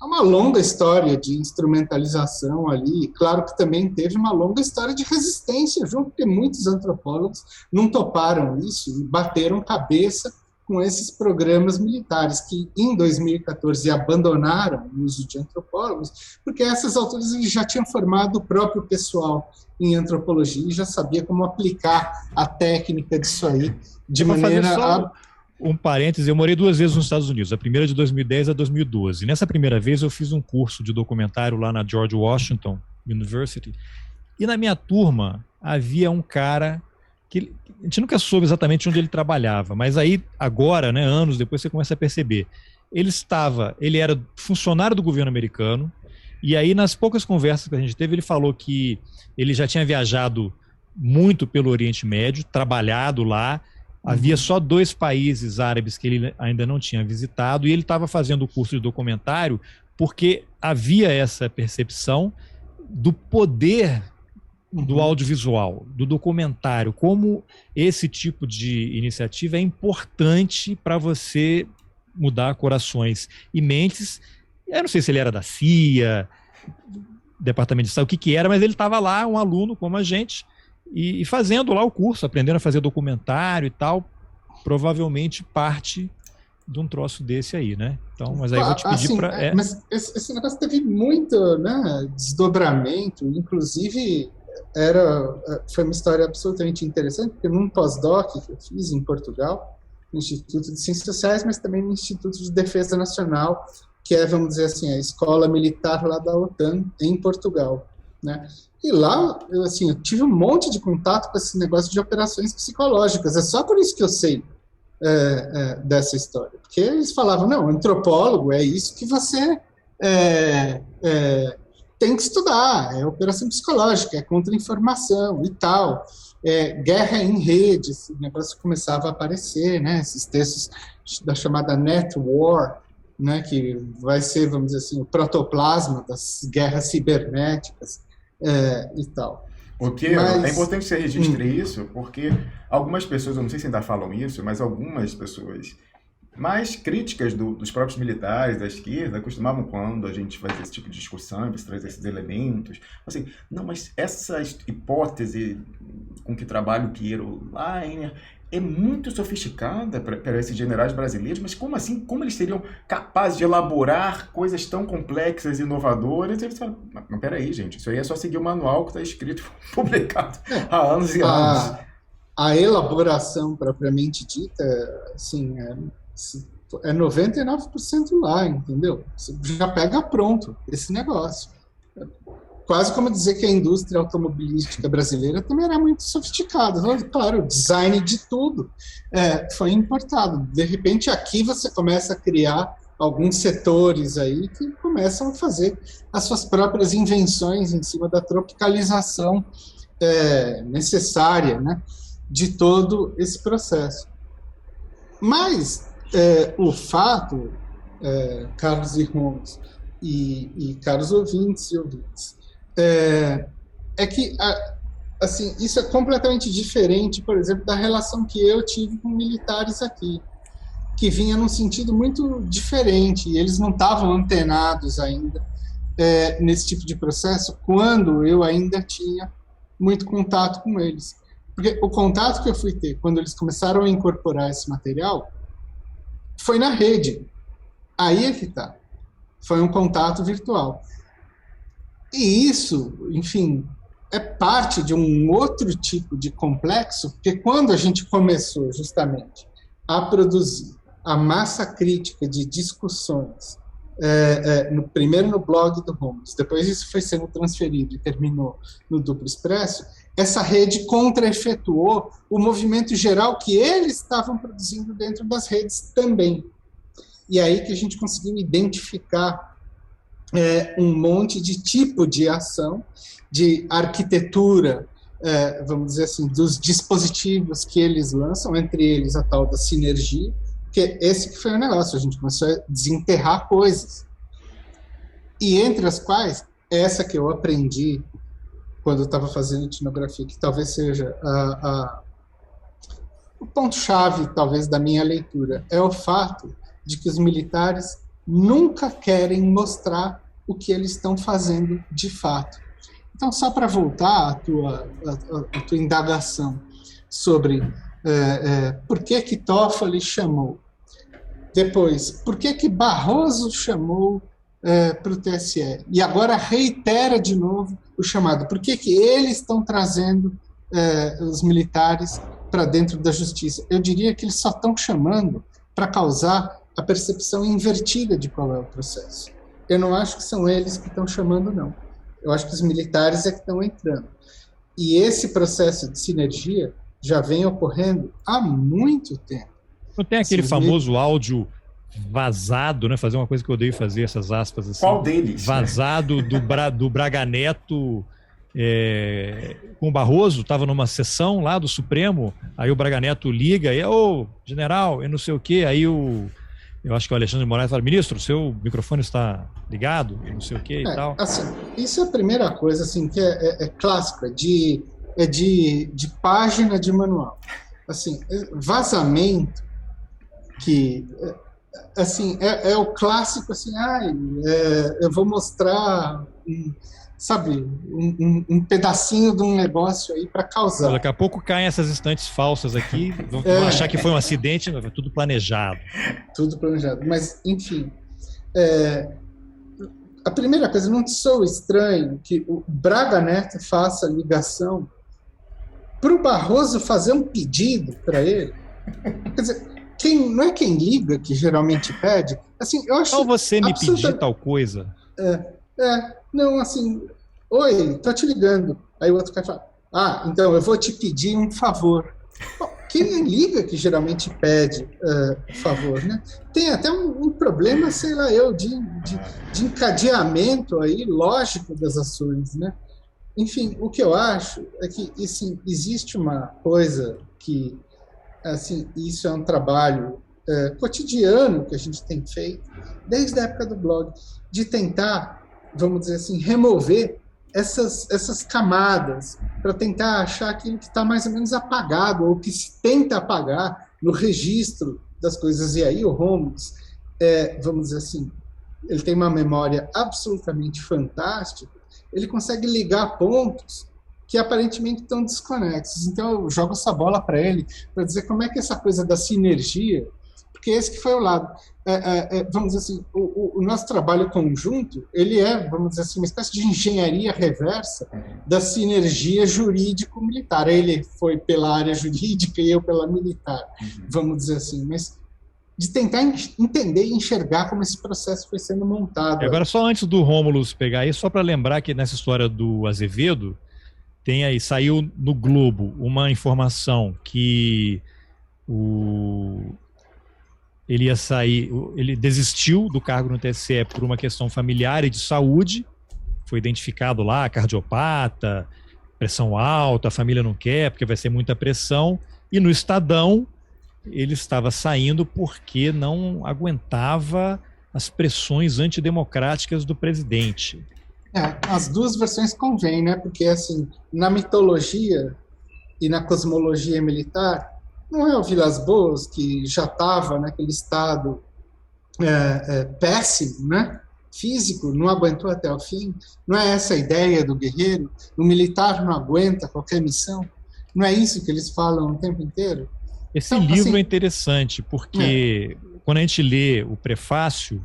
há uma longa história de instrumentalização ali, claro que também teve uma longa história de resistência junto, porque muitos antropólogos não toparam isso e bateram cabeça com esses programas militares, que em 2014 abandonaram o uso de antropólogos, porque a essas alturas eles já tinham formado o próprio pessoal em antropologia e já sabia como aplicar a técnica disso aí de maneira... Um parêntese, eu morei 2 vezes nos Estados Unidos, a primeira de 2010 a 2012. Nessa primeira vez eu fiz um curso de documentário lá na George Washington University, e na minha turma havia um cara que a gente nunca soube exatamente onde ele trabalhava, mas aí agora, né, anos depois, você começa a perceber. Ele era funcionário do governo americano, e aí nas poucas conversas que a gente teve, ele falou que ele já tinha viajado muito pelo Oriente Médio, trabalhado lá. Havia só 2 países árabes que ele ainda não tinha visitado, e ele estava fazendo o curso de documentário porque havia essa percepção do poder do audiovisual, do documentário, como esse tipo de iniciativa é importante para você mudar corações e mentes. Eu não sei se ele era da CIA, Departamento de Estado, o que era, mas ele estava lá, um aluno como a gente, e fazendo lá o curso, aprendendo a fazer documentário e tal, provavelmente parte de um troço desse aí, né? Então, mas aí eu vou te pedir assim, para... Mas esse negócio teve muito, né, desdobramento, inclusive foi uma história absolutamente interessante, porque num pós-doc que eu fiz em Portugal, no Instituto de Ciências Sociais, mas também no Instituto de Defesa Nacional, que é, vamos dizer assim, a escola militar lá da OTAN em Portugal, né? E lá, eu tive um monte de contato com esse negócio de operações psicológicas. É só por isso que eu sei dessa história. Porque eles falavam, não, antropólogo é isso que você tem que estudar, é operação psicológica, é contra-informação e tal. Guerra em rede, esse negócio começava a aparecer, né? Esses textos da chamada net war, né, que vai ser, vamos dizer assim, o protoplasma das guerras cibernéticas e tal. É importante que você registre isso, porque algumas pessoas, eu não sei se ainda falam isso, mas algumas pessoas mais críticas dos próprios militares, da esquerda, costumavam, quando a gente fazia esse tipo de discussão, você trazer esses elementos, assim, não, mas essa hipótese com que trabalha o Piero Leiner é muito sofisticada para esses generais brasileiros, mas como assim? Como eles seriam capazes de elaborar coisas tão complexas e inovadoras? Eles falam, mas peraí, gente, isso aí é só seguir o manual que está escrito, publicado há anos e anos. A elaboração propriamente dita, assim, é 99% lá, entendeu? Você já pega pronto esse negócio. Quase como dizer que a indústria automobilística brasileira também era muito sofisticada. Claro, o design de tudo foi importado. De repente, aqui você começa a criar alguns setores aí que começam a fazer as suas próprias invenções em cima da tropicalização necessária, né, de todo esse processo. Mas o fato, Carlos e Holmes, e caros ouvintes e ouvintes, é que assim, isso é completamente diferente, por exemplo, da relação que eu tive com militares aqui, que vinha num sentido muito diferente, e eles não estavam antenados ainda nesse tipo de processo, quando eu ainda tinha muito contato com eles. Porque o contato que eu fui ter quando eles começaram a incorporar esse material foi na rede. Aí é que está. Foi um contato virtual. E isso, enfim, é parte de um outro tipo de complexo, porque quando a gente começou justamente a produzir a massa crítica de discussões, primeiro no blog do Holmes, depois isso foi sendo transferido e terminou no Duplo Expresso, essa rede contra-efetuou o movimento geral que eles estavam produzindo dentro das redes também. E aí que a gente conseguiu identificar um monte de tipo de ação, de arquitetura, vamos dizer assim, dos dispositivos que eles lançam, entre eles a tal da sinergia, que esse que foi o negócio, a gente começou a desenterrar coisas. E entre as quais, essa que eu aprendi quando eu estava fazendo etnografia, que talvez seja o ponto-chave, talvez, da minha leitura, é o fato de que os militares nunca querem mostrar o que eles estão fazendo de fato. Então, só para voltar à tua indagação sobre por que Toffoli chamou, depois, por que Barroso chamou para o TSE, e agora reitera de novo o chamado, por que eles estão trazendo os militares para dentro da justiça? Eu diria que eles só estão chamando para causar a percepção invertida de qual é o processo. Eu não acho que são eles que estão chamando, não. Eu acho que os militares é que estão entrando. E esse processo de sinergia já vem ocorrendo há muito tempo. Não tem aquele famoso áudio vazado, né? Fazer uma coisa que eu odeio fazer, essas aspas assim. Qual deles? Vazado do Braga Neto com o Barroso, estava numa sessão lá do Supremo, aí o Braga Neto liga, e ô, general, e não sei o quê, aí eu acho que o Alexandre de Moraes fala, ministro, seu microfone está ligado, não sei o que e tal. Assim, isso é a primeira coisa assim, que é clássica, de página de manual. Assim, vazamento, que assim, é o clássico, assim, eu vou mostrar, um pedacinho de um negócio aí para causar. Daqui a pouco caem essas estantes falsas aqui, vão achar que foi um acidente, não, foi tudo planejado. Tudo planejado, mas, enfim, a primeira coisa, não sou estranho que o Braga Neto faça ligação para o Barroso fazer um pedido para ele. Quer dizer, não é quem liga que geralmente pede. Assim, eu acho. Então você me pedir tal coisa. Não, assim, oi, tô te ligando. Aí o outro cara fala, então eu vou te pedir um favor. Bom, quem liga que geralmente pede favor, né? Tem até um problema, sei lá de encadeamento aí, lógico das ações, né? Enfim, o que eu acho é que assim, existe uma coisa que, assim, isso é um trabalho cotidiano que a gente tem feito desde a época do blog, de tentar, vamos dizer assim, remover essas camadas para tentar achar aquilo que está mais ou menos apagado ou que se tenta apagar no registro das coisas. E aí o Holmes, vamos dizer assim, ele tem uma memória absolutamente fantástica, ele consegue ligar pontos que aparentemente estão desconexos. Então eu jogo essa bola para ele, para dizer como é que essa coisa da sinergia, porque esse que foi o lado. Vamos dizer assim, o nosso trabalho conjunto, ele vamos dizer assim, uma espécie de engenharia reversa da sinergia jurídico-militar. Ele foi pela área jurídica e eu pela militar, vamos dizer assim, mas de tentar entender e enxergar como esse processo foi sendo montado. Agora, só antes do Rômulus pegar aí, só para lembrar que nessa história do Azevedo, saiu no Globo uma informação que ele ia sair, ele desistiu do cargo no TSE por uma questão familiar e de saúde, foi identificado lá, cardiopata, pressão alta, a família não quer porque vai ser muita pressão, e no Estadão ele estava saindo porque não aguentava as pressões antidemocráticas do presidente. As duas versões convêm, né? Porque, assim, na mitologia e na cosmologia militar, não é o Vilas Boas que já estava naquele estado péssimo, né? Físico, não aguentou até o fim. Não é essa a ideia do guerreiro? O militar não aguenta qualquer missão? Não é isso que eles falam o tempo inteiro? Esse livro é interessante, porque quando a gente lê o prefácio,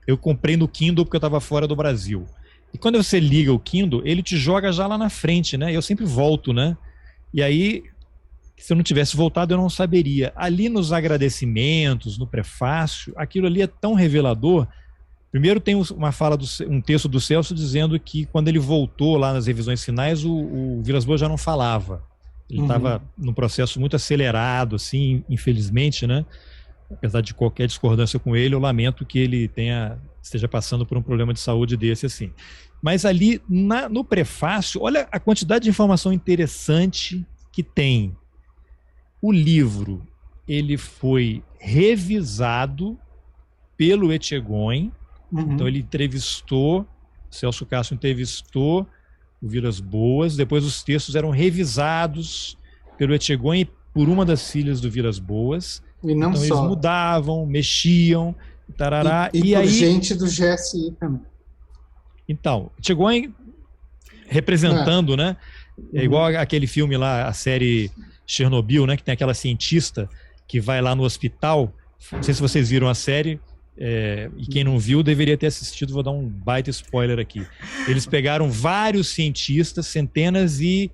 eu comprei no Kindle porque eu estava fora do Brasil. E quando você liga o Kindle, ele te joga já lá na frente, né? Eu sempre volto, né? E aí, se eu não tivesse voltado, eu não saberia. Ali nos agradecimentos, no prefácio, aquilo ali é tão revelador. Primeiro tem uma fala, um texto do Celso dizendo que quando ele voltou lá nas revisões finais, o Vilas Boas já não falava. Ele estava num processo muito acelerado, assim, infelizmente, né? Apesar de qualquer discordância com ele, eu lamento que ele esteja passando por um problema de saúde desse, assim. Mas ali, no prefácio, olha a quantidade de informação interessante que tem. O livro, ele foi revisado pelo Etchegóin, então ele entrevistou, Celso Castro entrevistou o Vilas Boas, depois os textos eram revisados pelo Etchegóin e por uma das filhas do Vilas Boas. E não então só. Eles mudavam, mexiam, tarará. E por aí, gente do GSI também. Então, Etchegóin representando, né? É igual aquele filme lá, a série Chernobyl, né? Que tem aquela cientista que vai lá no hospital. Não sei se vocês viram a série. E quem não viu deveria ter assistido, vou dar um baita spoiler aqui. Eles pegaram vários cientistas, centenas, e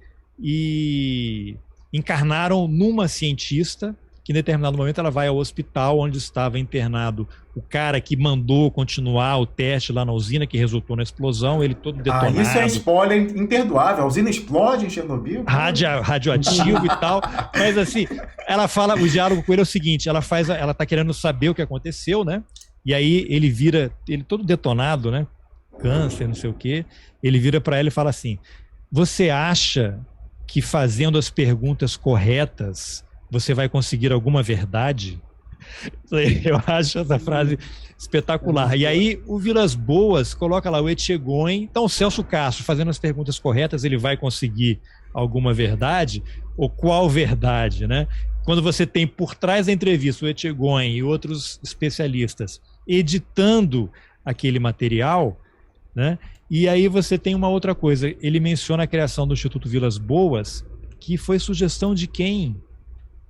encarnaram numa cientista que em determinado momento ela vai ao hospital onde estava internado o cara que mandou continuar o teste lá na usina que resultou na explosão, ele todo detonado. Isso é spoiler imperdoável, a usina explode em Chernobyl? Radioativo e tal, mas assim, ela fala, o diálogo com ele é o seguinte, ela tá querendo saber o que aconteceu, né? E aí ele todo detonado, né? Câncer, não sei o quê, ele vira para ela e fala assim, você acha que fazendo as perguntas corretas você vai conseguir alguma verdade? Eu acho essa frase espetacular. E aí o Vilas Boas coloca lá o Etchegóin. Então o Celso Castro, fazendo as perguntas corretas, ele vai conseguir alguma verdade? Ou qual verdade, né? Quando você tem por trás da entrevista o Etchegóin e outros especialistas editando aquele material, né? E aí você tem uma outra coisa. Ele menciona a criação do Instituto Vilas Boas, que foi sugestão de quem?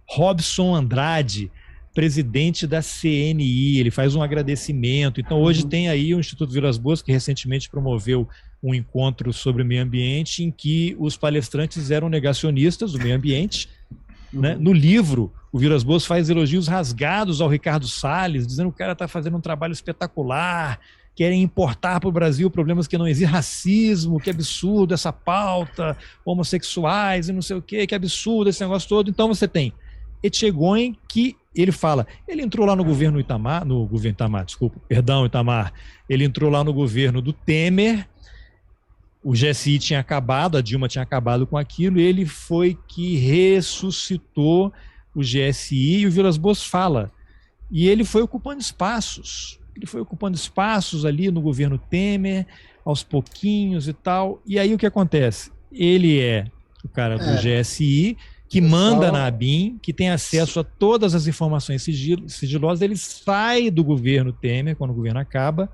Robson Andrade, presidente da CNI. Ele faz um agradecimento. Então hoje tem aí o Instituto Vilas Boas, que recentemente promoveu um encontro sobre meio ambiente, em que os palestrantes eram negacionistas do meio ambiente, né? No livro, o Vilas Boas faz elogios rasgados ao Ricardo Salles, dizendo que o cara está fazendo um trabalho espetacular, querem importar para o Brasil problemas que não existem, racismo, que absurdo essa pauta, homossexuais e não sei o quê, que absurdo esse negócio todo. Então você tem Etchegóin, que ele fala, ele entrou lá no governo Itamar, Itamar, ele entrou lá no governo do Temer, o GSI tinha acabado, a Dilma tinha acabado com aquilo, e ele foi que ressuscitou o GSI, e o Vilas Boas fala, e ele foi ocupando espaços ali no governo Temer, aos pouquinhos e tal, e aí o que acontece? Ele é o cara do GSI, que manda na ABIN, que tem acesso a todas as informações sigilosas, ele sai do governo Temer, quando o governo acaba,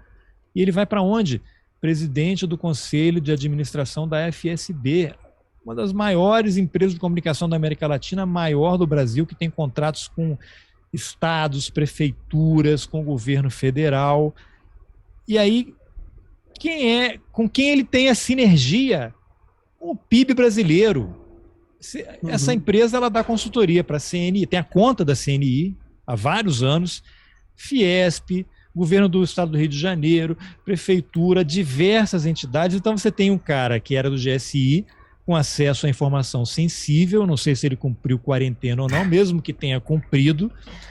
e ele vai para onde? Presidente do Conselho de Administração da FSB, uma das maiores empresas de comunicação da América Latina, maior do Brasil, que tem contratos com estados, prefeituras, com o governo federal. E aí, com quem ele tem a sinergia? Com o PIB brasileiro. Essa empresa, ela dá consultoria para a CNI, tem a conta da CNI há vários anos, Fiesp, governo do estado do Rio de Janeiro, prefeitura, diversas entidades. Então você tem um cara que era do GSI, com acesso à informação sensível, não sei se ele cumpriu quarentena ou não, mesmo que tenha cumprido,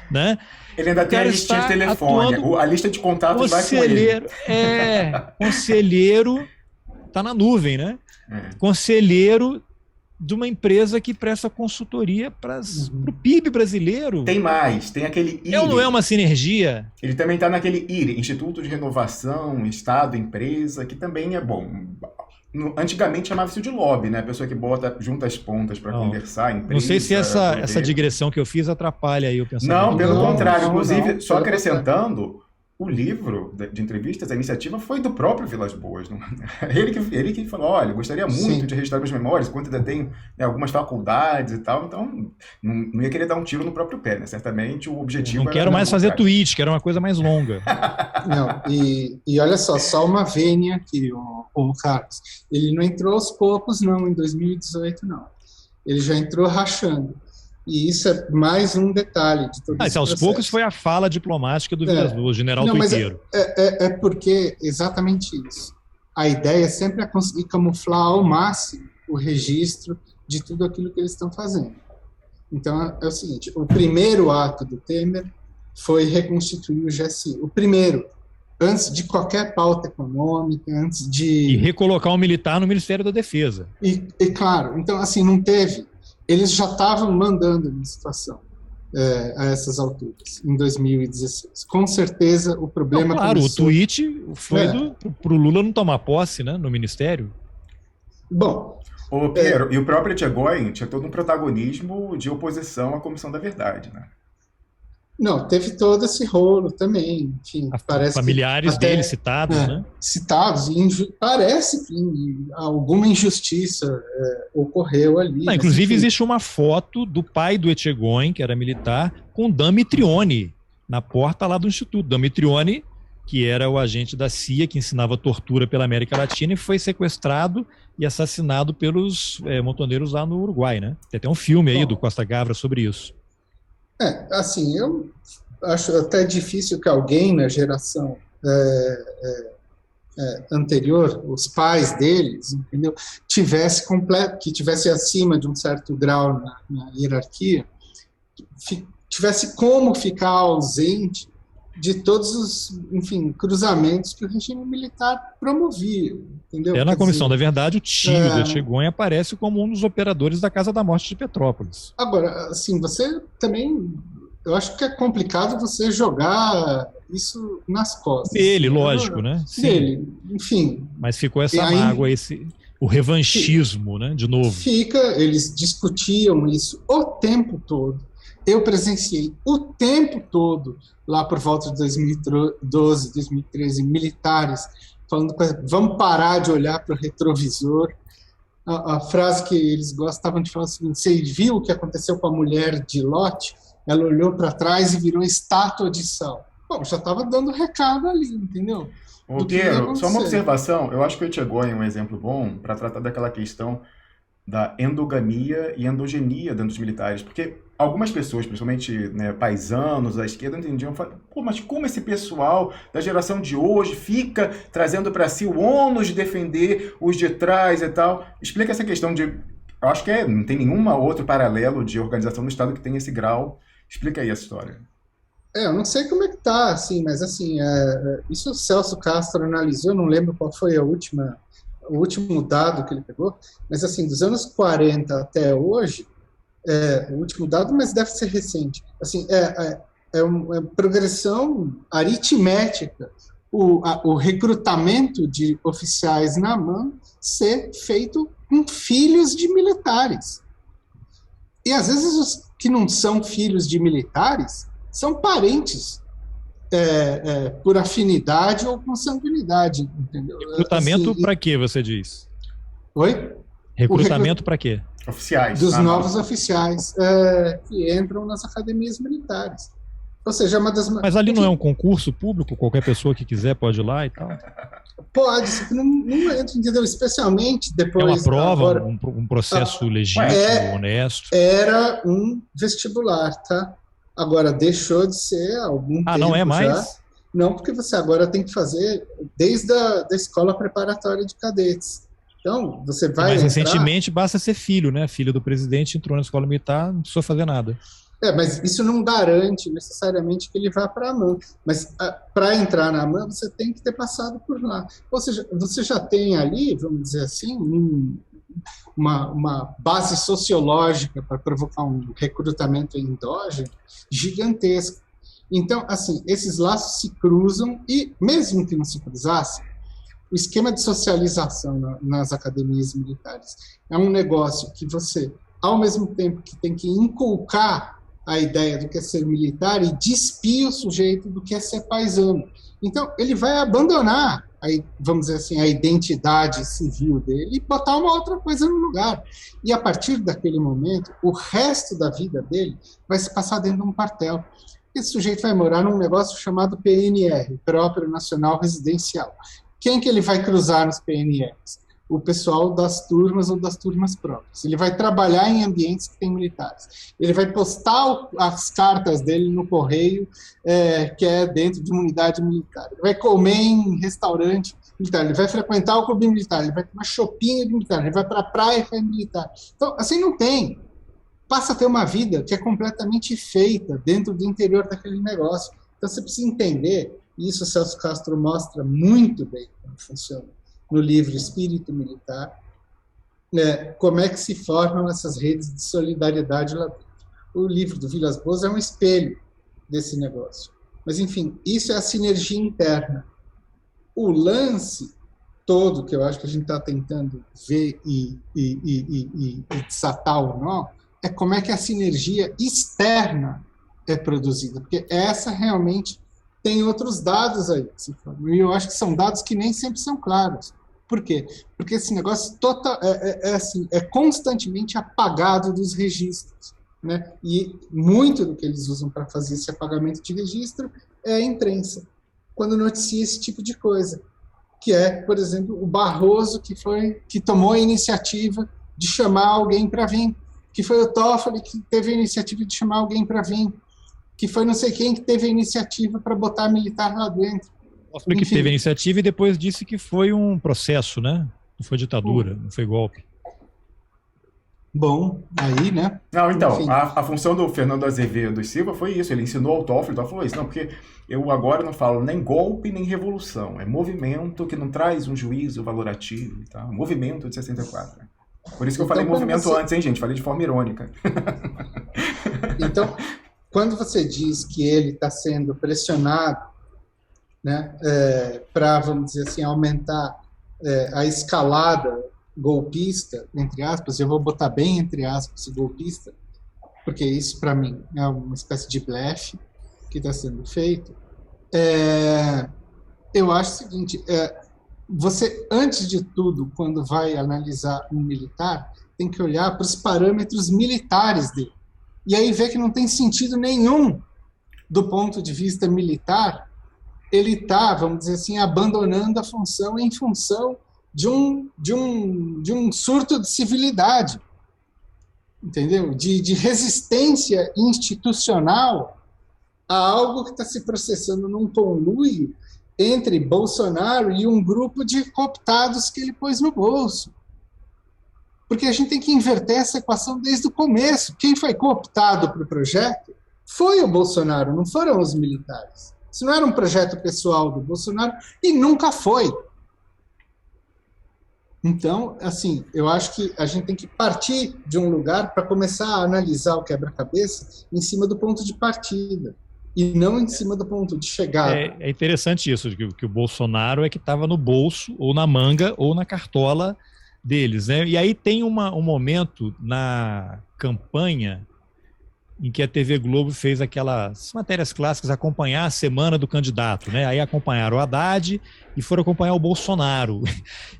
né? Ele ainda tem a listinha de telefone, a lista de contatos vai com ele. Conselheiro, tá na nuvem, né? Conselheiro de uma empresa que presta consultoria para o PIB brasileiro. Tem mais, tem aquele IRE. Não é uma sinergia? Ele também está naquele IRE, Instituto de Renovação, Estado, Empresa, que também é bom. Antigamente chamava-se de lobby, né? A pessoa que junta as pontas para conversar, empresa... Não sei se essa digressão que eu fiz atrapalha aí o pensamento. Não, pelo contrário. Inclusive, só acrescentando... O livro de entrevistas, a iniciativa foi do próprio Vilas Boas. Não? Ele que falou, olha, gostaria muito de registrar minhas memórias, enquanto ainda tem algumas faculdades e tal, então não ia querer dar um tiro no próprio pé, né? Certamente o objetivo não quero mais fazer tweet, quero uma coisa mais longa. Não, e olha só uma vênia aqui, o Carlos. Ele não entrou aos poucos, não, em 2018, não. Ele já entrou rachando. E isso é mais um detalhe de todo esse aos processo. poucos foi a fala diplomática do Vilas Boas, general tuiteiro. É porque exatamente isso. A ideia sempre é conseguir camuflar ao máximo o registro de tudo aquilo que eles estão fazendo. Então é o seguinte, o primeiro ato do Temer foi reconstituir o GSI. O primeiro, antes de qualquer pauta econômica, antes de... E recolocar um militar no Ministério da Defesa. E claro, então assim, não teve... Eles já estavam mandando na situação a essas alturas, em 2016. Com certeza, o problema... Claro, começou... o tweet foi para o Lula não tomar posse, né, no Ministério. Bom... Ô, Piero, e o próprio Etchegóin tinha todo um protagonismo de oposição à Comissão da Verdade, né? Não, teve todo esse rolo também, enfim, parece familiares dele citados, né? Citados, e parece que alguma injustiça ocorreu ali. Não, inclusive existe uma foto do pai do Etchegóin, que era militar, com Damitrione, na porta lá do Instituto. Damitrione, que era o agente da CIA, que ensinava tortura pela América Latina, e foi sequestrado e assassinado pelos montoneiros lá no Uruguai, né? Tem até um filme aí do Costa Gavra sobre isso. Assim, eu acho até difícil que alguém na geração anterior, os pais deles, entendeu, que tivesse acima de um certo grau na hierarquia, tivesse como ficar ausente de todos os, enfim, cruzamentos que o regime militar promovia, entendeu? Na Comissão da Verdade, o tio do Etchegóin aparece como um dos operadores da Casa da Morte de Petrópolis. Agora, assim, você também eu acho que é complicado você jogar isso nas costas. Dele, lógico, né? Sim. Dele, enfim. Mas ficou essa mágoa, o revanchismo, né? De novo. Eles discutiam isso o tempo todo. Eu presenciei o tempo todo, lá por volta de 2012, 2013, militares falando, vamos parar de olhar para o retrovisor. A frase que eles gostavam de falar é o seguinte: você viu o que aconteceu com a mulher de Lot? Ela olhou para trás e virou estátua de sal. Bom, já estava dando recado ali, entendeu? Piero, só uma observação. Eu acho que o Etchegóin é um exemplo bom para tratar daquela questão da endogamia e endogenia dentro dos militares. Porque algumas pessoas, principalmente, né, paisanos da esquerda, não entendiam. Pô, mas como esse pessoal da geração de hoje fica trazendo para si o ônus de defender os de trás e tal? Explica essa questão de... Eu acho que não tem nenhum outro paralelo de organização no Estado que tenha esse grau. Explica aí essa história. Eu não sei como é que tá, assim, mas assim, isso o Celso Castro analisou, eu não lembro qual foi o último dado que ele pegou, mas assim, dos anos 40 até hoje, o último dado, mas deve ser recente, assim, é uma progressão aritmética, o recrutamento de oficiais na mão ser feito com filhos de militares. E às vezes os que não são filhos de militares são parentes por afinidade ou consanguinidade, entendeu? Recrutamento assim, para quê, você diz? Oi? Recrutamento para quê? Oficiais. Dos novos oficiais que entram nas academias militares. Ou seja, uma das... Mas ali não é um concurso público? Qualquer pessoa que quiser pode ir lá e tal? Pode, só que não entra, entendeu? Especialmente depois... É uma prova, agora, um processo legítimo, honesto? Era um vestibular, tá? Agora, deixou de ser há algum tempo não é mais? já. Não, porque você agora tem que fazer desde a da escola preparatória de cadetes. Então, você vai Mas entrar... recentemente basta ser filho, né? Filho do presidente, entrou na escola militar, não precisou fazer nada. Mas isso não garante necessariamente que ele vá para a AMAN. Mas para entrar na AMAN, você tem que ter passado por lá. Ou seja, você já tem ali, vamos dizer assim, uma base sociológica para provocar um recrutamento endógeno gigantesco. Então, assim, esses laços se cruzam e, mesmo que não se cruzassem, o esquema de socialização nas academias militares é um negócio que você, ao mesmo tempo que tem que inculcar a ideia do que é ser militar e despir o sujeito do que é ser paisano. Então, ele vai abandonar, vamos dizer assim, a identidade civil dele e botar uma outra coisa no lugar. E, a partir daquele momento, o resto da vida dele vai se passar dentro de um quartel. Esse sujeito vai morar num negócio chamado PNR, Próprio Nacional Residencial. Quem que ele vai cruzar nos PNRs? O pessoal das turmas ou das turmas próprias. Ele vai trabalhar em ambientes que tem militares. Ele vai postar as cartas dele no correio, que é dentro de uma unidade militar. Ele vai comer em restaurante militar. Ele vai frequentar o clube militar. Ele vai tomar chopinho militar. Ele vai para a praia militar. Então, assim não tem. Passa a ter uma vida que é completamente feita dentro do interior daquele negócio. Então, você precisa entender, e isso o Celso Castro mostra muito bem como funciona no livro Espírito Militar, como é que se formam essas redes de solidariedade lá dentro. O livro do Vilas Boas é um espelho desse negócio. Mas, enfim, isso é a sinergia interna. O lance todo que eu acho que a gente está tentando ver e desatar ou não, é como é que a sinergia externa é produzida, porque essa realmente tem outros dados aí, e eu acho que são dados que nem sempre são claros. Por quê? Porque esse negócio é constantemente apagado dos registros, né? E muito do que eles usam para fazer esse apagamento de registro é a imprensa, quando noticia esse tipo de coisa, que é, por exemplo, o Barroso que tomou a iniciativa de chamar alguém para vir, que foi o Toffoli que teve a iniciativa de chamar alguém para vir, que foi não sei quem que teve a iniciativa para botar militar lá dentro. Toffoli que teve a iniciativa e depois disse que foi um processo, né? Não foi ditadura, não foi golpe. Bom, aí, né? Não, então, a função do Fernando Azevedo e Silva foi isso, ele ensinou ao Toffoli, o Toffoli falou isso, não, porque eu agora não falo nem golpe nem revolução, é movimento que não traz um juízo valorativo, tá? Movimento de 64. Por isso que eu falei movimento antes, hein, gente? Falei de forma irônica. Então, quando você diz que ele está sendo pressionado, né, para, vamos dizer assim, aumentar a escalada golpista, entre aspas, eu vou botar bem entre aspas golpista, porque isso, para mim, é uma espécie de blefe que está sendo feito. Eu acho o seguinte, você, antes de tudo, quando vai analisar um militar, tem que olhar para os parâmetros militares dele. E aí ver que não tem sentido nenhum, do ponto de vista militar, ele está, vamos dizer assim, abandonando a função em função de um surto de civilidade, entendeu? De resistência institucional a algo que está se processando num conluio entre Bolsonaro e um grupo de cooptados que ele pôs no bolso. Porque a gente tem que inverter essa equação desde o começo. Quem foi cooptado para o projeto foi o Bolsonaro, não foram os militares. Isso não era um projeto pessoal do Bolsonaro e nunca foi. Então, assim, eu acho que a gente tem que partir de um lugar para começar a analisar o quebra-cabeça em cima do ponto de partida e não em cima do ponto de chegada. É interessante isso, que o Bolsonaro é que estava no bolso, ou na manga, ou na cartola deles, né? E aí tem um momento na campanha em que a TV Globo fez aquelas matérias clássicas, acompanhar a semana do candidato, né? Aí acompanharam o Haddad e foram acompanhar o Bolsonaro.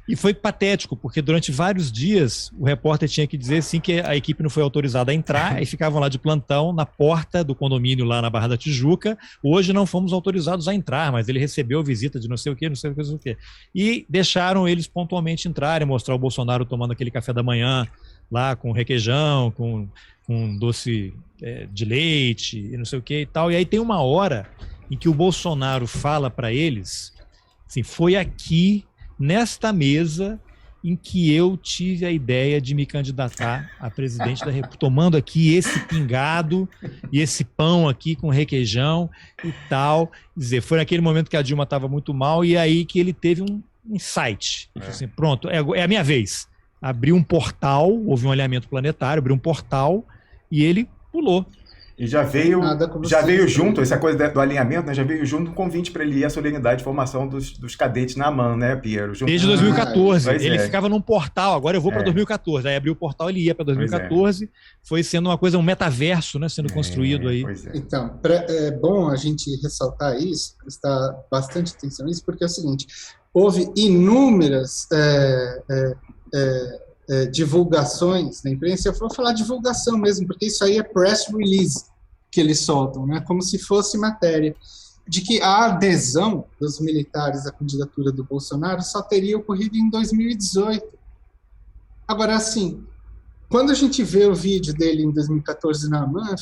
E foi patético, porque durante vários dias o repórter tinha que dizer assim que a equipe não foi autorizada a entrar e ficavam lá de plantão na porta do condomínio lá na Barra da Tijuca. Hoje não fomos autorizados a entrar, mas ele recebeu visita de não sei o quê, não sei o quê. E deixaram eles pontualmente entrarem, mostrar o Bolsonaro tomando aquele café da manhã lá com requeijão, com doce de leite e não sei o que e tal. E aí tem uma hora em que o Bolsonaro fala para eles assim, foi aqui, nesta mesa, em que eu tive a ideia de me candidatar a presidente da República, tomando aqui esse pingado e esse pão aqui com requeijão e tal. Quer dizer, foi naquele momento que a Dilma estava muito mal e aí que ele teve um insight. Ele falou assim, pronto, é a minha vez. Abriu um portal, houve um alinhamento planetário, abriu um portal e ele pulou. E já veio junto, essa coisa do alinhamento, né? Já veio junto um convite para ele ir à solenidade de formação dos cadetes na AMAN, né, Piero? Desde 2014. Ele ficava num portal, agora eu vou para 2014. Aí abriu o portal, ele ia para 2014. Foi sendo uma coisa, um metaverso, né, sendo construído aí. Então, é bom a gente ressaltar isso, prestar bastante atenção nisso, porque é o seguinte, houve inúmeras divulgações na imprensa. Eu vou falar divulgação mesmo, porque isso aí é press release que eles soltam, né? Como se fosse matéria, de que a adesão dos militares à candidatura do Bolsonaro só teria ocorrido em 2018. Agora, assim, quando a gente vê o vídeo dele em 2014 na AMAN,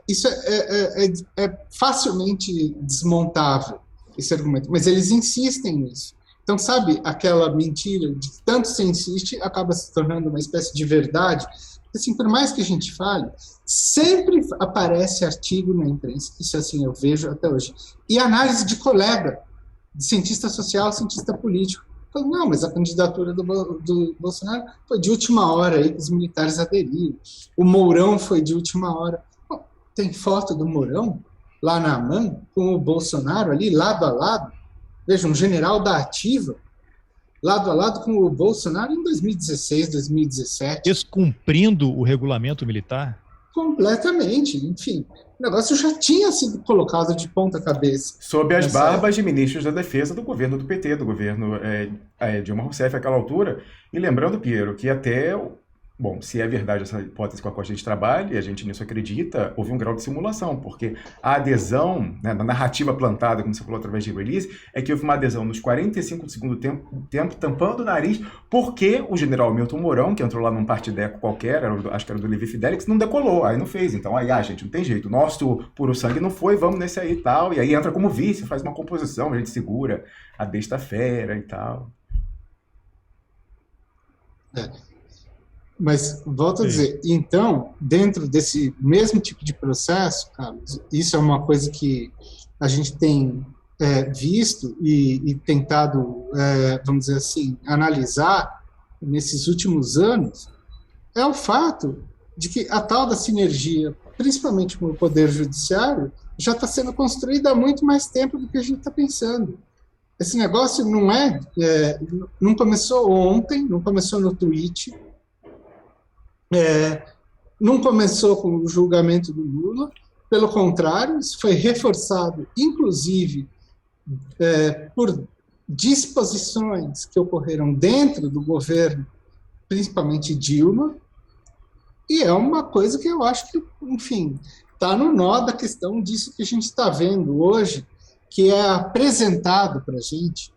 isso é facilmente desmontável, esse argumento, mas eles insistem nisso. Então, sabe, aquela mentira de que tanto se insiste, acaba se tornando uma espécie de verdade. Assim, por mais que a gente fale, sempre aparece artigo na imprensa, isso assim eu vejo até hoje, e análise de colega, de cientista social, cientista político. Então, não, mas a candidatura do Bolsonaro foi de última hora, aí que os militares aderiram. O Mourão foi de última hora. Bom, tem foto do Mourão lá na AMAN, com o Bolsonaro ali, lado a lado. Veja, um general da ativa, lado a lado com o Bolsonaro em 2016, 2017. Descumprindo o regulamento militar? Completamente, enfim. O negócio já tinha sido colocado de ponta cabeça. Sob as barbas de ministros da defesa do governo do PT, do governo Dilma Rousseff àquela altura. E lembrando, Piero, que até... Bom, se é verdade essa hipótese com a Costa de Trabalho, e a gente nisso acredita, houve um grau de simulação, porque a adesão, né, na narrativa plantada, como você falou, através de release, é que houve uma adesão nos 45 do segundo tempo, tampando o nariz, porque o general Milton Mourão, que entrou lá num partideco qualquer, acho que era do Levi Fidelix, não decolou, aí não fez. Então, gente, não tem jeito, o nosso puro sangue não foi, vamos nesse aí e tal, e aí entra como vice, faz uma composição, a gente segura a besta fera e tal. Mas, volto a dizer, então, dentro desse mesmo tipo de processo, Carlos, isso é uma coisa que a gente tem visto e tentado, vamos dizer assim, analisar nesses últimos anos, é o fato de que a tal da sinergia principalmente no Poder Judiciário, já está sendo construída há muito mais tempo do que a gente está pensando. Esse negócio não começou ontem, não começou no tweet, não começou com o julgamento do Lula, pelo contrário, isso foi reforçado, inclusive, por disposições que ocorreram dentro do governo, principalmente Dilma, e é uma coisa que eu acho que, enfim, está no nó da questão disso que a gente está vendo hoje, que é apresentado para a gente,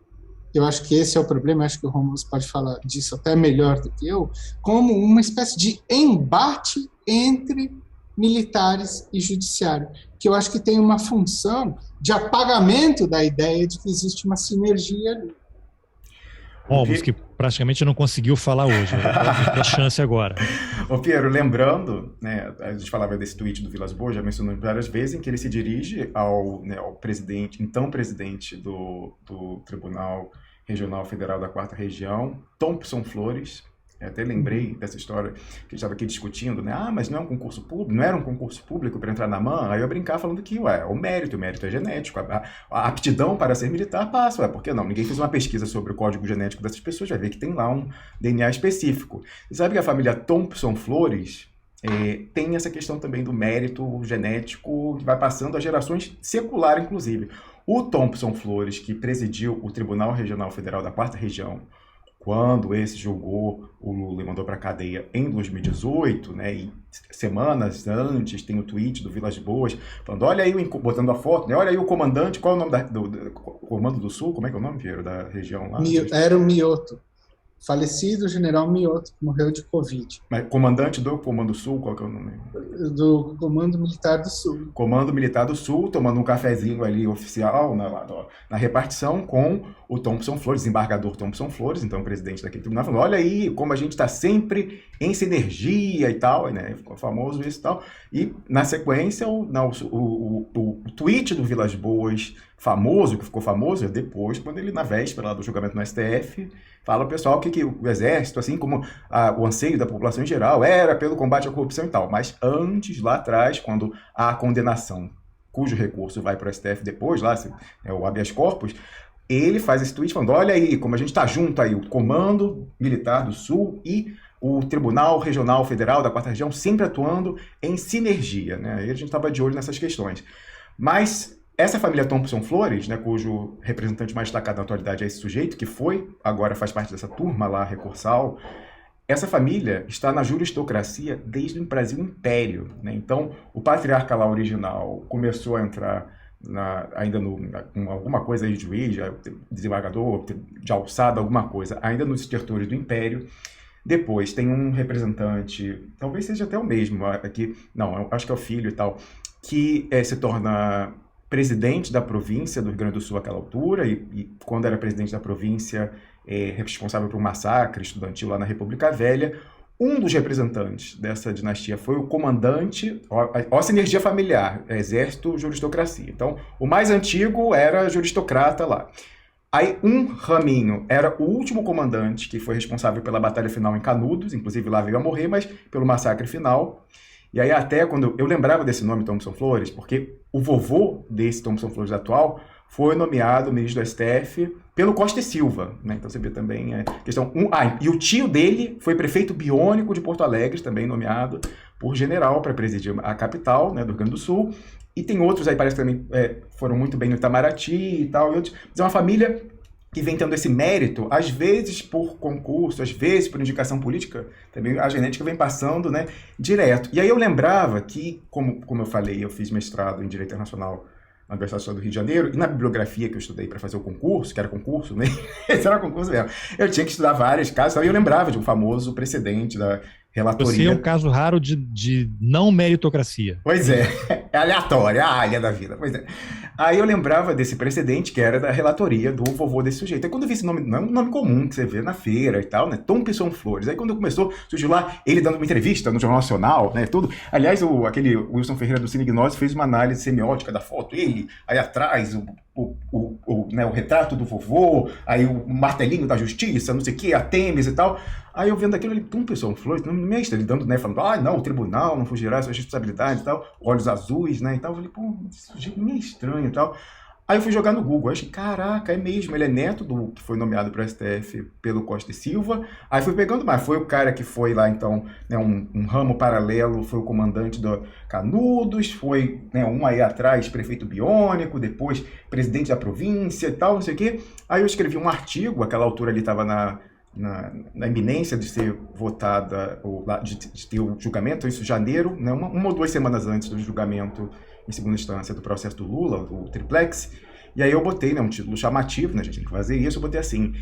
eu acho que esse é o problema, acho que o Romulo pode falar disso até melhor do que eu, como uma espécie de embate entre militares e judiciário, que eu acho que tem uma função de apagamento da ideia de que existe uma sinergia ali. Romos, que praticamente não conseguiu falar hoje, vai ter chance agora. Ô Piero, lembrando, né, a gente falava desse tweet do Vilas Boas, já mencionou várias vezes, em que ele se dirige ao presidente, então presidente do Tribunal Regional Federal da 4ª Região, Thompson Flores. Eu até lembrei dessa história que a gente estava aqui discutindo, né? Mas não é um concurso público, não era um concurso público para entrar na MAN. Aí eu brincar falando que, o mérito é genético, a aptidão para ser militar passa, por que não? Ninguém fez uma pesquisa sobre o código genético dessas pessoas, vai ver que tem lá um DNA específico. Você sabe que a família Thompson Flores tem essa questão também do mérito genético que vai passando a gerações secular, inclusive. O Thompson Flores, que presidiu o Tribunal Regional Federal da 4ª Região, quando esse julgou o Lula e mandou para a cadeia em 2018, né, e semanas antes tem o tweet do Vilas Boas, falando, olha aí, botando a foto, né, olha aí o comandante, qual é o nome do Comando do Sul, como é que é o nome, Piero, da região lá? Era o Mioto, falecido general Mioto, que morreu de Covid. Mas comandante do Comando Sul, qual que é o nome? Do Comando Militar do Sul. Comando Militar do Sul, tomando um cafezinho ali oficial na repartição com o Thompson Flores, desembargador Thompson Flores, então presidente daquele tribunal, falando, olha aí como a gente está sempre em sinergia e tal, né? Ficou famoso isso e tal. E na sequência o tweet do Vilas Boas, famoso, que ficou famoso, depois, quando ele, na véspera lá do julgamento no STF, fala ao pessoal que o Exército, assim como o anseio da população em geral, era pelo combate à corrupção e tal. Mas antes, lá atrás, quando há a condenação, cujo recurso vai para o STF depois, lá, o habeas corpus, ele faz esse tweet falando, olha aí, como a gente está junto aí, o Comando Militar do Sul e o Tribunal Regional Federal da 4ª Região sempre atuando em sinergia, né? Aí a gente estava de olho nessas questões. Mas essa família Thompson Flores, né, cujo representante mais destacado na atualidade é esse sujeito, que agora faz parte dessa turma lá, recursal, essa família está na juristocracia desde o Brasil Império, né? Então, o patriarca lá original começou a entrar com alguma coisa aí de juiz, desembargador, de alçada, alguma coisa, ainda nos estertores do Império. Depois tem um representante, talvez seja até o mesmo, aqui, não, acho que é o filho e tal, que se torna presidente da província do Rio Grande do Sul àquela altura, e quando era presidente da província, responsável por um massacre estudantil lá na República Velha. Um dos representantes dessa dinastia foi o comandante, ó, sinergia familiar, exército, juristocracia. Então, o mais antigo era juristocrata lá. Aí, um raminho era o último comandante que foi responsável pela batalha final em Canudos, inclusive lá veio a morrer, mas pelo massacre final. E aí até quando eu lembrava desse nome, Thompson Flores, porque o vovô desse Thompson Flores atual foi nomeado ministro do STF pelo Costa e Silva, né? Então você vê também a questão... e o tio dele foi prefeito biônico de Porto Alegre, também nomeado por general para presidir a capital, né, do Rio Grande do Sul. E tem outros aí, parece que também foram muito bem no Itamaraty e tal. Mas é uma família que vem tendo esse mérito, às vezes por concurso, às vezes por indicação política, também a genética vem passando, né, direto. E aí eu lembrava que, como eu falei, eu fiz mestrado em Direito Internacional na Universidade Estadual do Rio de Janeiro, e na bibliografia que eu estudei para fazer o concurso, que era concurso, né? Esse era concurso mesmo. Eu tinha que estudar vários casos, e eu lembrava de um famoso precedente da relatoria. Você é um caso raro de não meritocracia. Pois é. É aleatório, é a alha da vida. Pois é. Aí eu lembrava desse precedente, que era da relatoria do vovô desse sujeito. Aí quando eu vi esse nome, não é um nome comum que você vê na feira e tal, né? Thompson Flores. Aí quando começou, surgiu lá ele dando uma entrevista no Jornal Nacional, né? Tudo. Aliás, aquele Wilson Ferreira do Cine Gnose fez uma análise semiótica da foto. Ele, aí atrás, né, o retrato do vovô, aí o martelinho da justiça, não sei o que, a Temis e tal. Aí eu vendo aquilo, ele, Thompson Flores, não me ele dando, né, falando, não, o tribunal não fugirá sua responsabilidade e tal, olhos azuis, né, e tal. Eu falei, pô, esse sujeito meio estranho e tal. Aí eu fui jogar no Google, eu achei, caraca, é mesmo, ele é neto do que foi nomeado para o STF pelo Costa e Silva. Aí fui pegando mais, foi o cara que foi lá, então, né, um ramo paralelo, foi o comandante do Canudos, foi, né, um aí atrás, prefeito biônico, depois presidente da província e tal, não sei o quê. Aí eu escrevi um artigo, aquela altura ali estava na iminência de ser votada, ou de ter o julgamento, isso em janeiro, né, uma ou 2 semanas antes do julgamento em segunda instância do processo do Lula, o triplex, e aí eu botei, né, um título chamativo, né, a gente tem que fazer isso, eu botei assim,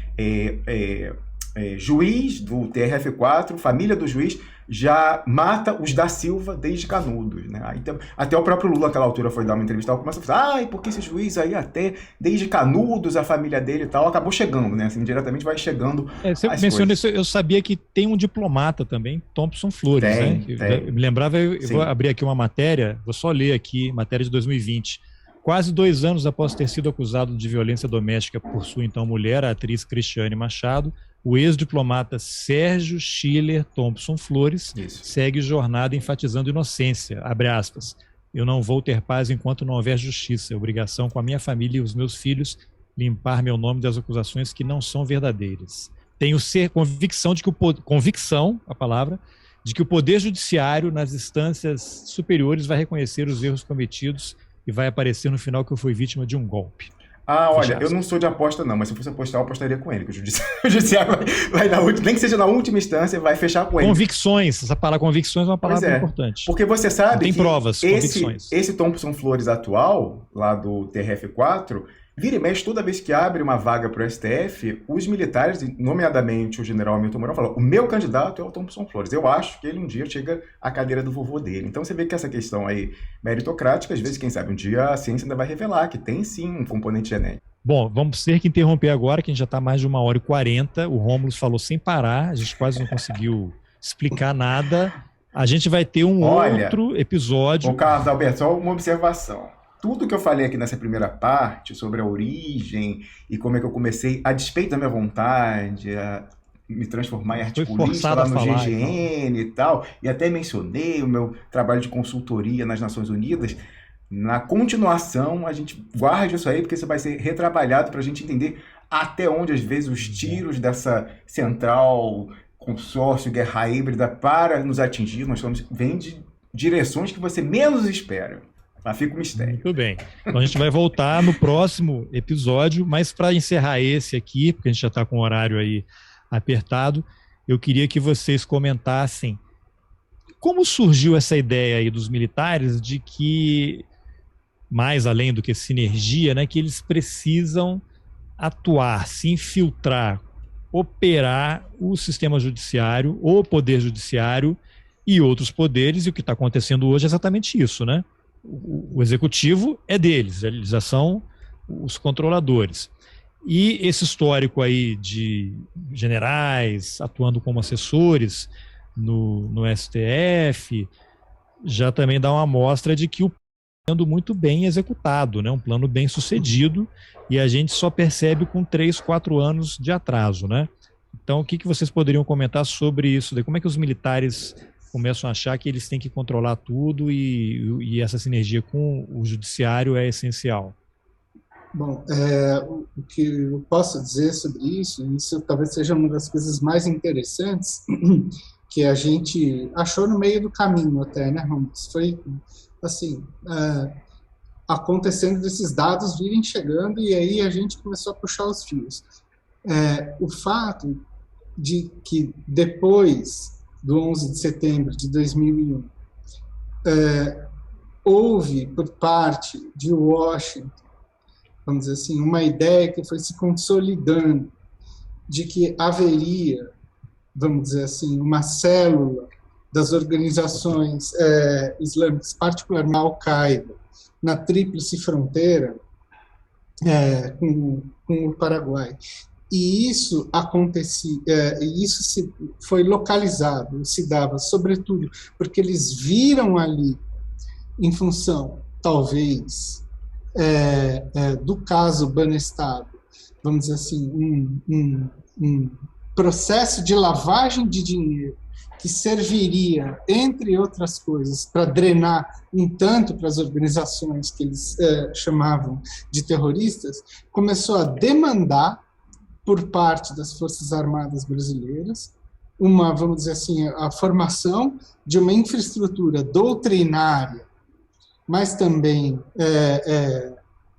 juiz do TRF4, família do juiz, já mata os da Silva desde Canudos, né? Aí, até o próprio Lula, naquela altura, foi dar uma entrevista e começou a falar, porque esse juiz aí até desde Canudos, a família dele e tal, acabou chegando, né? Assim, diretamente vai chegando. Você mencionou isso, eu sabia que tem um diplomata também, Thompson Flores, né? Eu me lembrava, eu vou abrir aqui uma matéria, vou só ler aqui, matéria de 2020. Quase 2 anos após ter sido acusado de violência doméstica por sua então mulher, a atriz Cristiane Machado, o ex-diplomata Sérgio Schiller Thompson Flores segue jornada enfatizando inocência, abre aspas, eu não vou ter paz enquanto não houver justiça, é obrigação com a minha família e os meus filhos limpar meu nome das acusações que não são verdadeiras. Tenho convicção de que a palavra, de que o poder judiciário nas instâncias superiores vai reconhecer os erros cometidos e vai aparecer no final que eu fui vítima de um golpe. Olha, eu não sou de aposta não, mas se eu fosse apostar, eu apostaria com ele, que o judiciário vai na última, nem que seja na última instância, vai fechar com ele. Convicções, essa palavra convicções é uma palavra importante. Porque você sabe tem provas, convicções. Esse Thompson Flores atual, lá do TRF4, vira e mexe, toda vez que abre uma vaga para o STF, os militares, nomeadamente o general Hamilton Mourão, falam, o meu candidato é o Thompson Flores. Eu acho que ele um dia chega à cadeira do vovô dele. Então você vê que essa questão aí meritocrática, às vezes, quem sabe, um dia a ciência ainda vai revelar que tem sim um componente genético. Bom, vamos ter que interromper agora, que a gente já está mais de 1h40. O Rômulo falou sem parar, a gente quase não conseguiu explicar nada. A gente vai ter outro episódio. Ô Carlos Alberto, só uma observação. Tudo que eu falei aqui nessa primeira parte sobre a origem e como é que eu comecei, a despeito da minha vontade, a me transformar em articulista lá no GGN e tal, e até mencionei o meu trabalho de consultoria nas Nações Unidas, na continuação a gente guarde isso aí, porque isso vai ser retrabalhado para a gente entender até onde, às vezes, os tiros dessa central, consórcio, guerra híbrida para nos atingir, vêm de direções que você menos espera. Mas fica um mistério. Muito bem. Então a gente vai voltar no próximo episódio, mas para encerrar esse aqui, porque a gente já está com o horário aí apertado, eu queria que vocês comentassem como surgiu essa ideia aí dos militares de que, mais além do que sinergia, né, que eles precisam atuar, se infiltrar, operar o sistema judiciário, o poder judiciário e outros poderes, e o que está acontecendo hoje é exatamente isso, né? O executivo é deles, eles já são os controladores. E esse histórico aí de generais atuando como assessores no STF já também dá uma amostra de que o plano está sendo muito bem executado, né? Um plano bem sucedido, e a gente só percebe com 3, 4 anos de atraso, né? Então, o que vocês poderiam comentar sobre isso? Como é que os militares começam a achar que eles têm que controlar tudo e essa sinergia com o judiciário é essencial? Bom, o que eu posso dizer sobre isso talvez seja uma das coisas mais interessantes que a gente achou no meio do caminho até, né, Ramos? Foi, assim, acontecendo desses dados virem chegando e aí a gente começou a puxar os fios. O fato de que depois do 11 de setembro de 2001, houve, por parte de Washington, vamos dizer assim, uma ideia que foi se consolidando de que haveria, vamos dizer assim, uma célula das organizações islâmicas, particularmente a Al-Qaeda, na Tríplice Fronteira com o Paraguai. E isso acontecia, foi localizado, se dava, sobretudo, porque eles viram ali, em função, talvez, do caso Banestado, vamos dizer assim, um processo de lavagem de dinheiro que serviria, entre outras coisas, para drenar um tanto para as organizações que eles chamavam de terroristas, começou a demandar, por parte das Forças Armadas brasileiras, vamos dizer assim, a formação de uma infraestrutura doutrinária, mas também,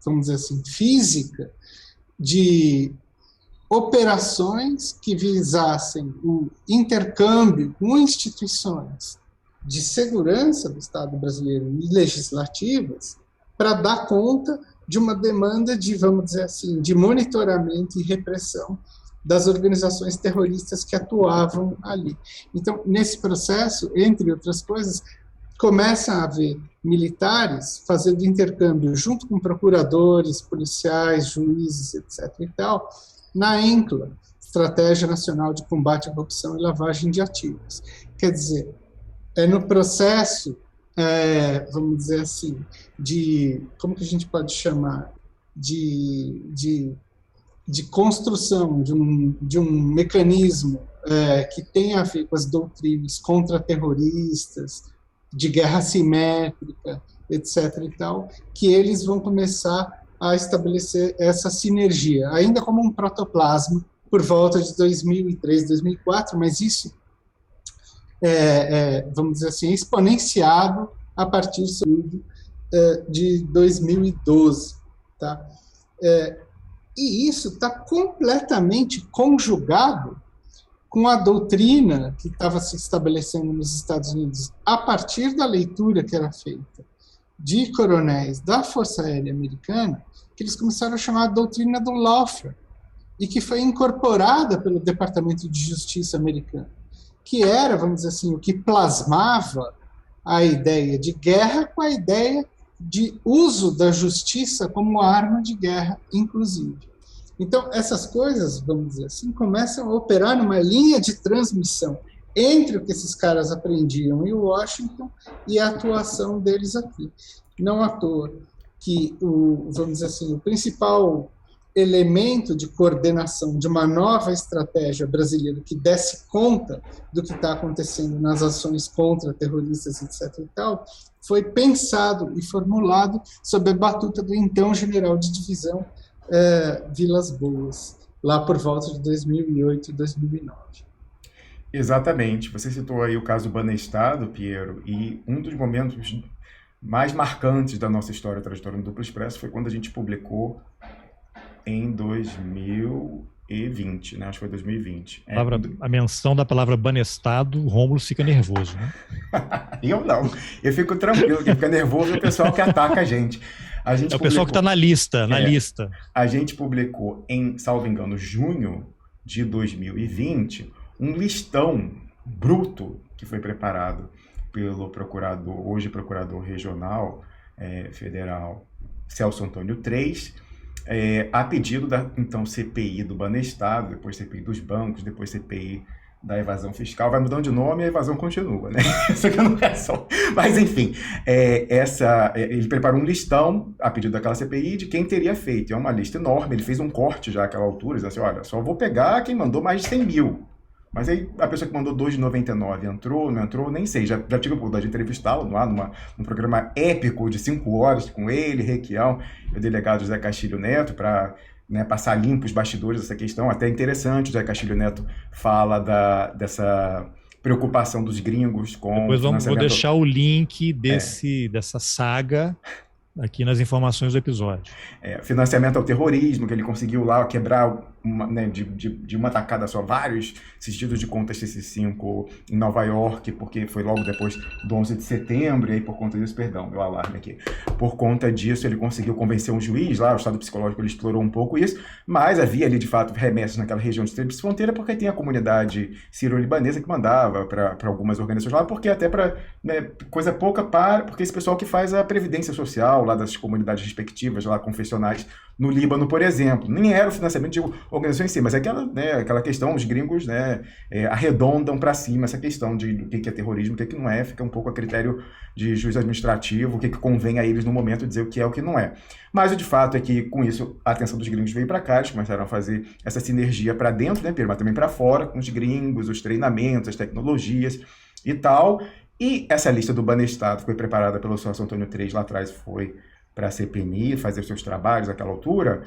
vamos dizer assim, física, de operações que visassem o intercâmbio com instituições de segurança do Estado brasileiro e legislativas para dar conta de uma demanda de, vamos dizer assim, de monitoramento e repressão das organizações terroristas que atuavam ali. Então, nesse processo, entre outras coisas, começa a haver militares fazendo intercâmbio junto com procuradores, policiais, juízes, etc. e tal, na ENCLA, Estratégia Nacional de Combate à Corrupção e Lavagem de Ativos. Quer dizer, no processo, vamos dizer assim, como que a gente pode chamar, de construção de um mecanismo que tem a ver com as doutrinas contra-terroristas, de guerra assimétrica, etc. e tal, que eles vão começar a estabelecer essa sinergia, ainda como um protoplasma, por volta de 2003, 2004, mas isso vamos dizer assim, exponenciado a partir de 2012. Tá? E isso está completamente conjugado com a doutrina que estava se estabelecendo nos Estados Unidos, a partir da leitura que era feita de coronéis da Força Aérea Americana, que eles começaram a chamar a doutrina do lawfare, e que foi incorporada pelo Departamento de Justiça americano, que era, vamos dizer assim, o que plasmava a ideia de guerra com a ideia de uso da justiça como arma de guerra, inclusive. Então, essas coisas, vamos dizer assim, começam a operar numa linha de transmissão entre o que esses caras aprendiam em Washington e a atuação deles aqui. Não à toa que, vamos dizer assim, o principal elemento de coordenação de uma nova estratégia brasileira que desse conta do que está acontecendo nas ações contra terroristas, etc. e tal, foi pensado e formulado sob a batuta do então general de divisão Vilas Boas, lá por volta de 2008 e 2009. Exatamente. Você citou aí o caso Banestado, Piero, e um dos momentos mais marcantes da nossa história, trajetória no Duplo Expresso, foi quando a gente publicou em 2020, né? Acho que foi 2020. A menção da palavra Banestado, o Rômulo fica nervoso, né? Eu não. Eu fico tranquilo. Quem fica nervoso é o pessoal que ataca a gente. O pessoal que está na lista, lista. A gente publicou em, salvo engano, junho de 2020, um listão bruto que foi preparado pelo procurador, hoje procurador regional federal, Celso Antônio Três, a pedido da, então, CPI do Banestado, depois CPI dos bancos, depois CPI da evasão fiscal. Vai mudando de nome e a evasão continua, né? Isso aqui não é só... Mas, enfim, ele preparou um listão, a pedido daquela CPI, de quem teria feito. É uma lista enorme, ele fez um corte já àquela altura, disse assim, olha, só vou pegar quem mandou mais de 100 mil. Mas aí a pessoa que mandou 2,99 entrou, não entrou, nem sei. Já tive a oportunidade de entrevistá-lo lá num programa épico de 5 horas com ele, Requião, e o delegado José Castilho Neto, para passar limpo os bastidores dessa questão. Até interessante, o José Castilho Neto fala dessa preocupação dos gringos com... Depois vou deixar o link dessa saga aqui nas informações do episódio. Financiamento ao terrorismo, que ele conseguiu lá quebrar né, de uma tacada só, vários sigilos de contas CC5 em Nova York, porque foi logo depois do 11 de setembro, e aí por conta disso, perdão, meu alarme aqui, por conta disso ele conseguiu convencer um juiz lá, o estado psicológico ele explorou um pouco isso, mas havia ali de fato remessas naquela região de tríplice fronteira, porque tem a comunidade sírio-libanesa que mandava para algumas organizações lá, porque até para, né, coisa pouca para, porque esse pessoal que faz a previdência social lá das comunidades respectivas, lá confessionais no Líbano, por exemplo, nem era o financiamento de organização em si, mas é aquela, né, aquela questão, os gringos, né, arredondam para cima essa questão de o que é terrorismo, o que não é, fica um pouco a critério de juiz administrativo, o que convém a eles no momento dizer o que é o que não é. Mas o de fato é que, com isso, a atenção dos gringos veio para cá, eles começaram a fazer essa sinergia para dentro, né, mas também para fora, com os gringos, os treinamentos, as tecnologias e tal. E essa lista do Banestado foi preparada pelo Celso Antônio 3 lá atrás, foi para a CPMI fazer os seus trabalhos naquela altura.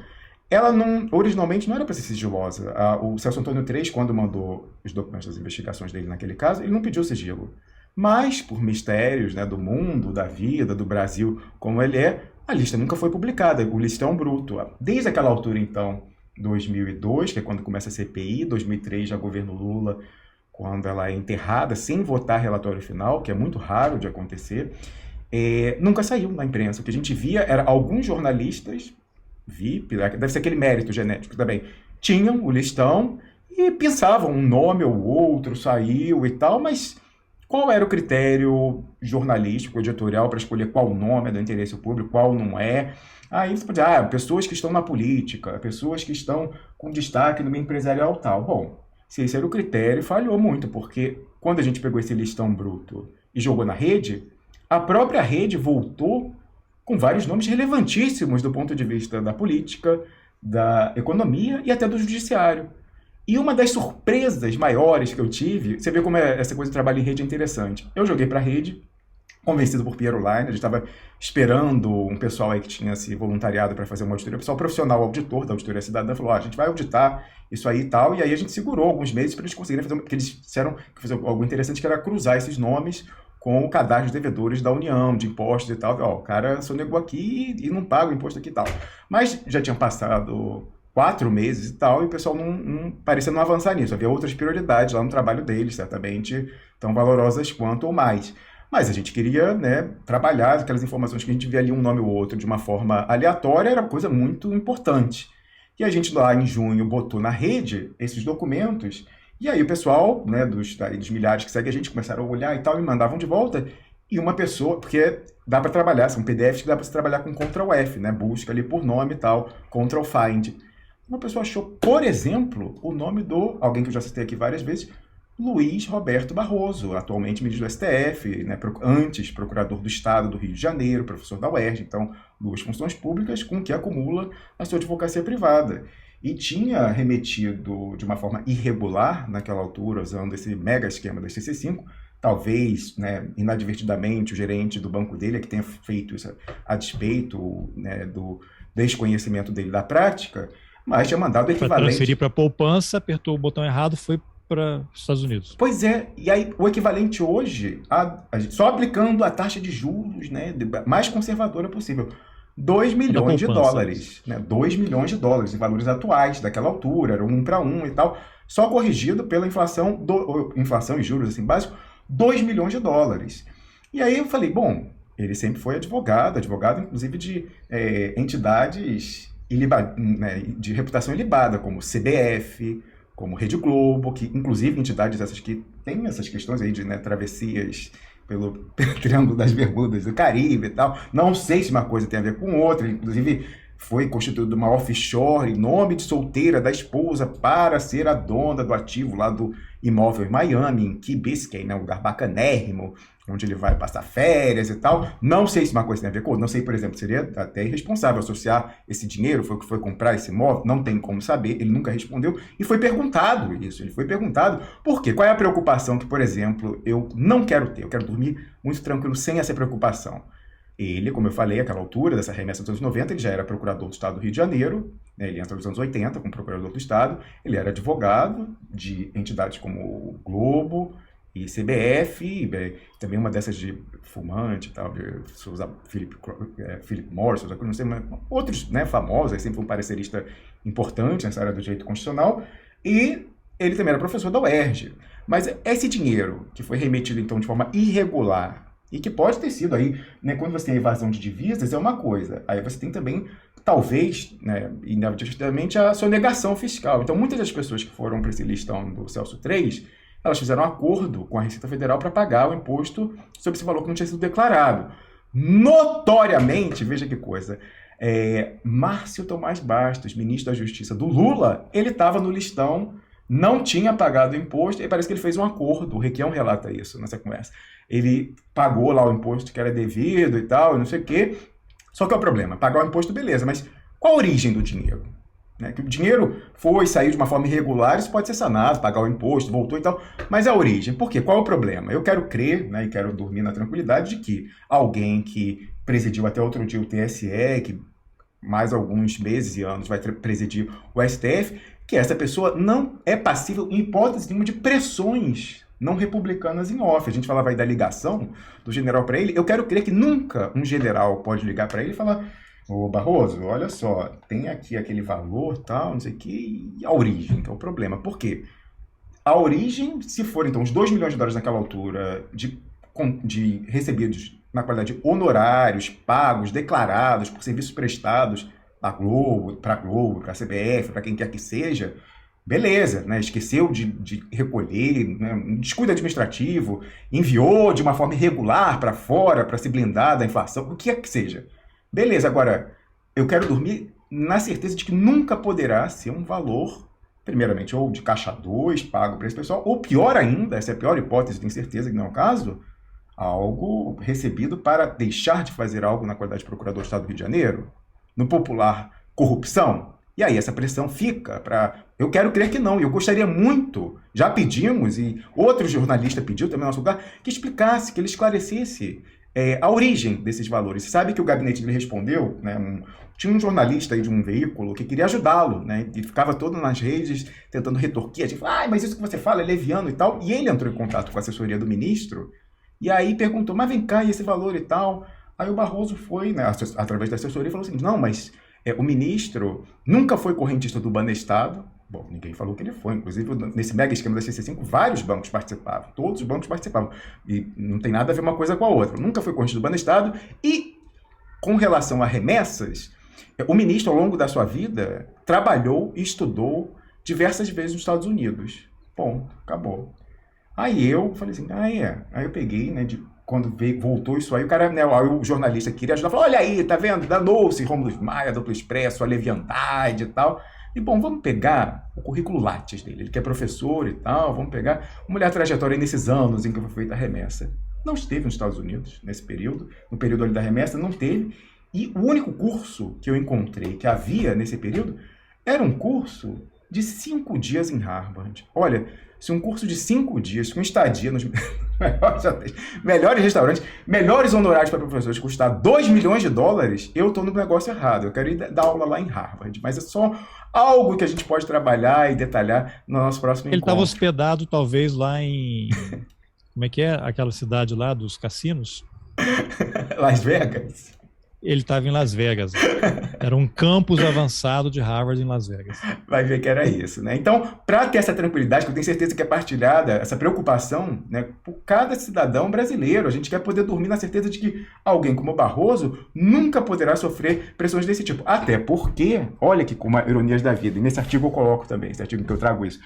Ela originalmente não era para ser sigilosa. O Celso Antônio 3, quando mandou os documentos das investigações dele naquele caso, ele não pediu sigilo. Mas, por mistérios, né, do mundo, da vida, do Brasil, como ele é, a lista nunca foi publicada, o listão bruto. Desde aquela altura, então, 2002, que é quando começa a CPI, 2003 já governo Lula, quando ela é enterrada sem votar relatório final, que é muito raro de acontecer, nunca saiu na imprensa. O que a gente via era alguns jornalistas, VIP, deve ser aquele mérito genético também, tinham o listão e pensavam um nome ou outro, saiu e tal, mas qual era o critério jornalístico, editorial, para escolher qual nome é do interesse público, qual não é? Aí você pode dizer, pessoas que estão na política, pessoas que estão com destaque no meio empresarial tal. Bom, se esse era o critério, falhou muito, porque quando a gente pegou esse listão bruto e jogou na rede, a própria rede voltou com vários nomes relevantíssimos do ponto de vista da política, da economia e até do judiciário. E uma das surpresas maiores que eu tive, você vê como essa coisa de trabalho em rede é interessante. Eu joguei para a rede, convencido por Piero Line, a gente estava esperando um pessoal aí que tinha se voluntariado para fazer uma auditoria, o pessoal profissional auditor da Auditoria Cidadã falou, a gente vai auditar isso aí e tal, e aí a gente segurou alguns meses para eles conseguirem fazer, porque eles disseram que fazer algo interessante, que era cruzar esses nomes com o cadastro de devedores da União, de impostos e tal. O cara sonegou aqui e não paga o imposto aqui e tal. Mas já tinham passado 4 meses e tal, e o pessoal não parecia não avançar nisso. Havia outras prioridades lá no trabalho deles, certamente tão valorosas quanto ou mais. Mas a gente queria, né, trabalhar aquelas informações que a gente via ali um nome ou outro de uma forma aleatória, era uma coisa muito importante. E a gente lá em junho botou na rede esses documentos. E aí o pessoal, né, dos milhares que seguem a gente, começaram a olhar e tal, e mandavam de volta. E uma pessoa, porque dá para trabalhar, são PDFs que dá para você trabalhar com Ctrl+F, né, busca ali por nome e tal, Ctrl+Find. Uma pessoa achou, por exemplo, o nome alguém que eu já citei aqui várias vezes, Luiz Roberto Barroso, atualmente ministro do STF, né, antes procurador do Estado do Rio de Janeiro, professor da UERJ, então 2 funções públicas com que acumula a sua advocacia privada. E tinha remetido de uma forma irregular, naquela altura, usando esse mega esquema da CC5, talvez, né, inadvertidamente, o gerente do banco dele que tenha feito isso a despeito, né, do desconhecimento dele da prática, mas tinha mandado o equivalente... Para transferir para a poupança, apertou o botão errado, foi para os Estados Unidos. Pois é, e aí o equivalente hoje, só aplicando a taxa de juros, né, mais conservadora possível, 2 milhões de dólares, né? 2 milhões de dólares em valores atuais daquela altura, era 1 para 1 e tal, só corrigido pela inflação, inflação e juros assim, básico, 2 milhões de dólares. E aí eu falei, bom, ele sempre foi advogado inclusive de entidades né, de reputação ilibada, como CBF, como Rede Globo, que inclusive entidades essas que têm essas questões aí de, né, travessias pelo Triângulo das Bermudas do Caribe e tal. Não sei se uma coisa tem a ver com outra, inclusive foi constituída uma offshore em nome de solteira da esposa para ser a dona do ativo lá do imóvel em Miami, em Key Biscayne, né, um lugar bacanérrimo, onde ele vai passar férias e tal. Não sei se uma coisa tem a ver com outra. Não sei, por exemplo, seria até irresponsável associar esse dinheiro, foi o que foi comprar esse imóvel, não tem como saber, ele nunca respondeu. E foi perguntado isso, ele foi perguntado por quê? Qual é a preocupação que, por exemplo, eu não quero ter? Eu quero dormir muito tranquilo sem essa preocupação. Ele, como eu falei, àquela altura dessa remessa dos anos 90, ele já era procurador do Estado do Rio de Janeiro, né, ele entra nos anos 80 como procurador do Estado, ele era advogado de entidades como o Globo, E CBF, também uma dessas de fumante e tal, de Philip Morris, não sei, mas outros, né, famosos, sempre foi um parecerista importante nessa área do direito constitucional, e ele também era professor da UERJ. Mas esse dinheiro que foi remetido, então, de forma irregular, e que pode ter sido aí, né, quando você tem evasão de divisas, é uma coisa. Aí você tem também, talvez, né, inevitavelmente, a sonegação fiscal. Então, muitas das pessoas que foram para esse listão do Celso III, elas fizeram um acordo com a Receita Federal para pagar o imposto sobre esse valor que não tinha sido declarado. Notoriamente, veja que coisa, Márcio Tomás Bastos, ministro da Justiça do Lula, ele estava no listão, não tinha pagado o imposto, e parece que ele fez um acordo, o Requião relata isso nessa conversa. Ele pagou lá o imposto que era devido e tal, não sei o quê. Só que é o problema, pagar o imposto, beleza, mas qual a origem do dinheiro? Né? Que o dinheiro saiu de uma forma irregular, isso pode ser sanado, pagar o imposto, voltou e tal, mas a origem, por quê? Qual é o problema? Eu quero crer, né, e quero dormir na tranquilidade de que alguém que presidiu até outro dia o TSE, que mais alguns meses e anos vai presidir o STF, que essa pessoa não é passível, em hipótese nenhuma, de pressões não republicanas em off. A gente falava aí da ligação do general para ele. Eu quero crer que nunca um general pode ligar para ele e falar: ô Barroso, olha só, tem aqui aquele valor, tal, não sei o que, e a origem, que é o problema. Por quê? A origem, se for, então, os $2 milhões naquela altura de recebidos na qualidade de honorários, pagos, declarados por serviços prestados à Globo, para a CBF, para quem quer que seja, beleza, né? Esqueceu de recolher, né? Um descuido administrativo, enviou de uma forma irregular para fora, para se blindar da inflação, o que é que seja. Beleza, agora, eu quero dormir na certeza de que nunca poderá ser um valor, primeiramente, ou de caixa 2, pago para esse pessoal, ou pior ainda, essa é a pior hipótese, tenho certeza que não é o caso, algo recebido para deixar de fazer algo na qualidade de procurador do Estado do Rio de Janeiro, no popular corrupção. E aí essa pressão fica para... Eu quero crer que não, e eu gostaria muito, já pedimos, e outro jornalista pediu também no nosso lugar, que explicasse, que ele esclarecesse a origem desses valores. Você sabe que o gabinete dele respondeu, né, tinha um jornalista aí de um veículo que queria ajudá-lo, né, e ficava todo nas redes tentando retorquir, a gente fala, mas isso que você fala é leviano e tal, e ele entrou em contato com a assessoria do ministro, e aí perguntou, mas vem cá, e esse valor e tal? Aí o Barroso foi, né, através da assessoria, falou assim, não, mas o ministro nunca foi correntista do Banestado. Bom, ninguém falou que ele foi. Inclusive, nesse mega esquema da CC5, vários bancos participavam. Todos os bancos participavam. E não tem nada a ver uma coisa com a outra. Nunca foi correntista do Banestado. E, com relação a remessas, o ministro, ao longo da sua vida, trabalhou e estudou diversas vezes nos Estados Unidos. Bom, acabou. Aí eu falei assim, Aí eu peguei, né, quando voltou isso aí, o cara, né, aí o jornalista queria ajudar, falou, olha aí, tá vendo? Danou-se Rômulo Maia, Duplo Expresso, a leviandade e tal. E, bom, vamos pegar o currículo Lattes dele, ele que é professor e tal, vamos pegar uma olhar a trajetória nesses anos em que foi feita a remessa. Não esteve nos Estados Unidos nesse período, no período ali da remessa, não teve. E o único curso que eu encontrei que havia nesse período era um curso de 5 dias em Harvard. Olha, se um curso de 5 dias, com estadia nos melhores restaurantes, melhores honorários para professores, custar $2 milhões, eu estou no negócio errado. Eu quero ir dar aula lá em Harvard. Mas é só algo que a gente pode trabalhar e detalhar no nosso próximo encontro. Ele estava hospedado, talvez, lá em... Como é que é? Aquela cidade lá dos cassinos? Las Vegas? Ele estava em Las Vegas. Era um campus avançado de Harvard em Las Vegas. Vai ver que era isso, né? Então, para ter essa tranquilidade, que eu tenho certeza que é partilhada, essa preocupação, né, por cada cidadão brasileiro, a gente quer poder dormir na certeza de que alguém como Barroso nunca poderá sofrer pressões desse tipo. Até porque, olha que como ironias da vida, e nesse artigo eu coloco também, esse artigo que eu trago isso,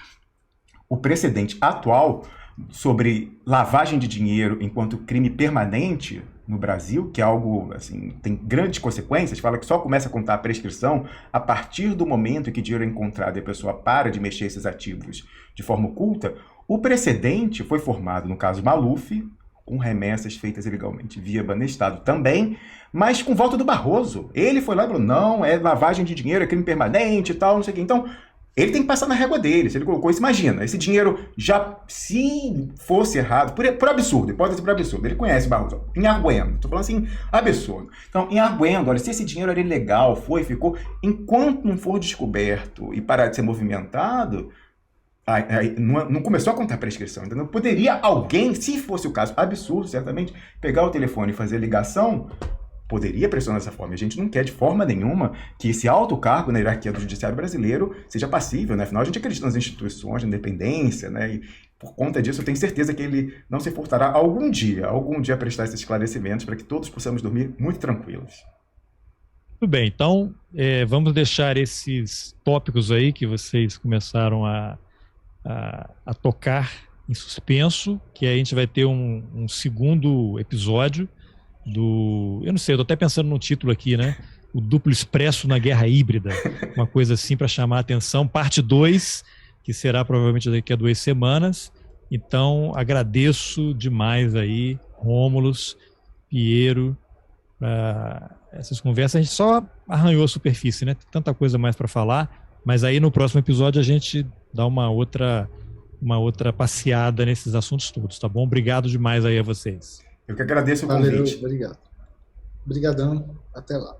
o precedente atual sobre lavagem de dinheiro enquanto crime permanente no Brasil, que é algo, assim, tem grandes consequências, fala que só começa a contar a prescrição a partir do momento em que dinheiro é encontrado e a pessoa para de mexer esses ativos de forma oculta. O precedente foi formado no caso Maluf, com remessas feitas ilegalmente via Banestado também, mas com volta do Barroso. Ele foi lá e falou, não, é lavagem de dinheiro, é crime permanente e tal, não sei o quê. Então, ele tem que passar na régua dele. Se ele colocou isso, imagina, esse dinheiro já, se fosse errado, por absurdo, hipótese por absurdo, ele conhece Barroso, em Argüendo, estou falando assim, absurdo. Então, em Argüendo, olha, se esse dinheiro era ilegal, ficou, enquanto não for descoberto e parar de ser movimentado, não começou a contar prescrição, entendeu? Poderia alguém, se fosse o caso absurdo, certamente, pegar o telefone e fazer a ligação, poderia pressionar dessa forma. A gente não quer de forma nenhuma que esse alto cargo na hierarquia do judiciário brasileiro seja passível, né? Afinal, a gente acredita nas instituições, na independência, né? E por conta disso, eu tenho certeza que ele não se furtará algum dia a prestar esses esclarecimentos para que todos possamos dormir muito tranquilos. Tudo bem, então vamos deixar esses tópicos aí que vocês começaram a tocar em suspenso, que a gente vai ter um segundo episódio eu não sei, eu tô até pensando no título aqui, né? O Duplo Expresso na Guerra Híbrida, uma coisa assim para chamar a atenção, parte 2, que será provavelmente daqui a 2 semanas. Então, agradeço demais aí, Rômulus, Piero, essas conversas. A gente só arranhou a superfície, né? Tem tanta coisa mais para falar, mas aí no próximo episódio a gente dá uma outra passeada nesses assuntos todos, tá bom? Obrigado demais aí a vocês. Eu que agradeço o convite. Valeu, obrigado. Obrigadão, até lá.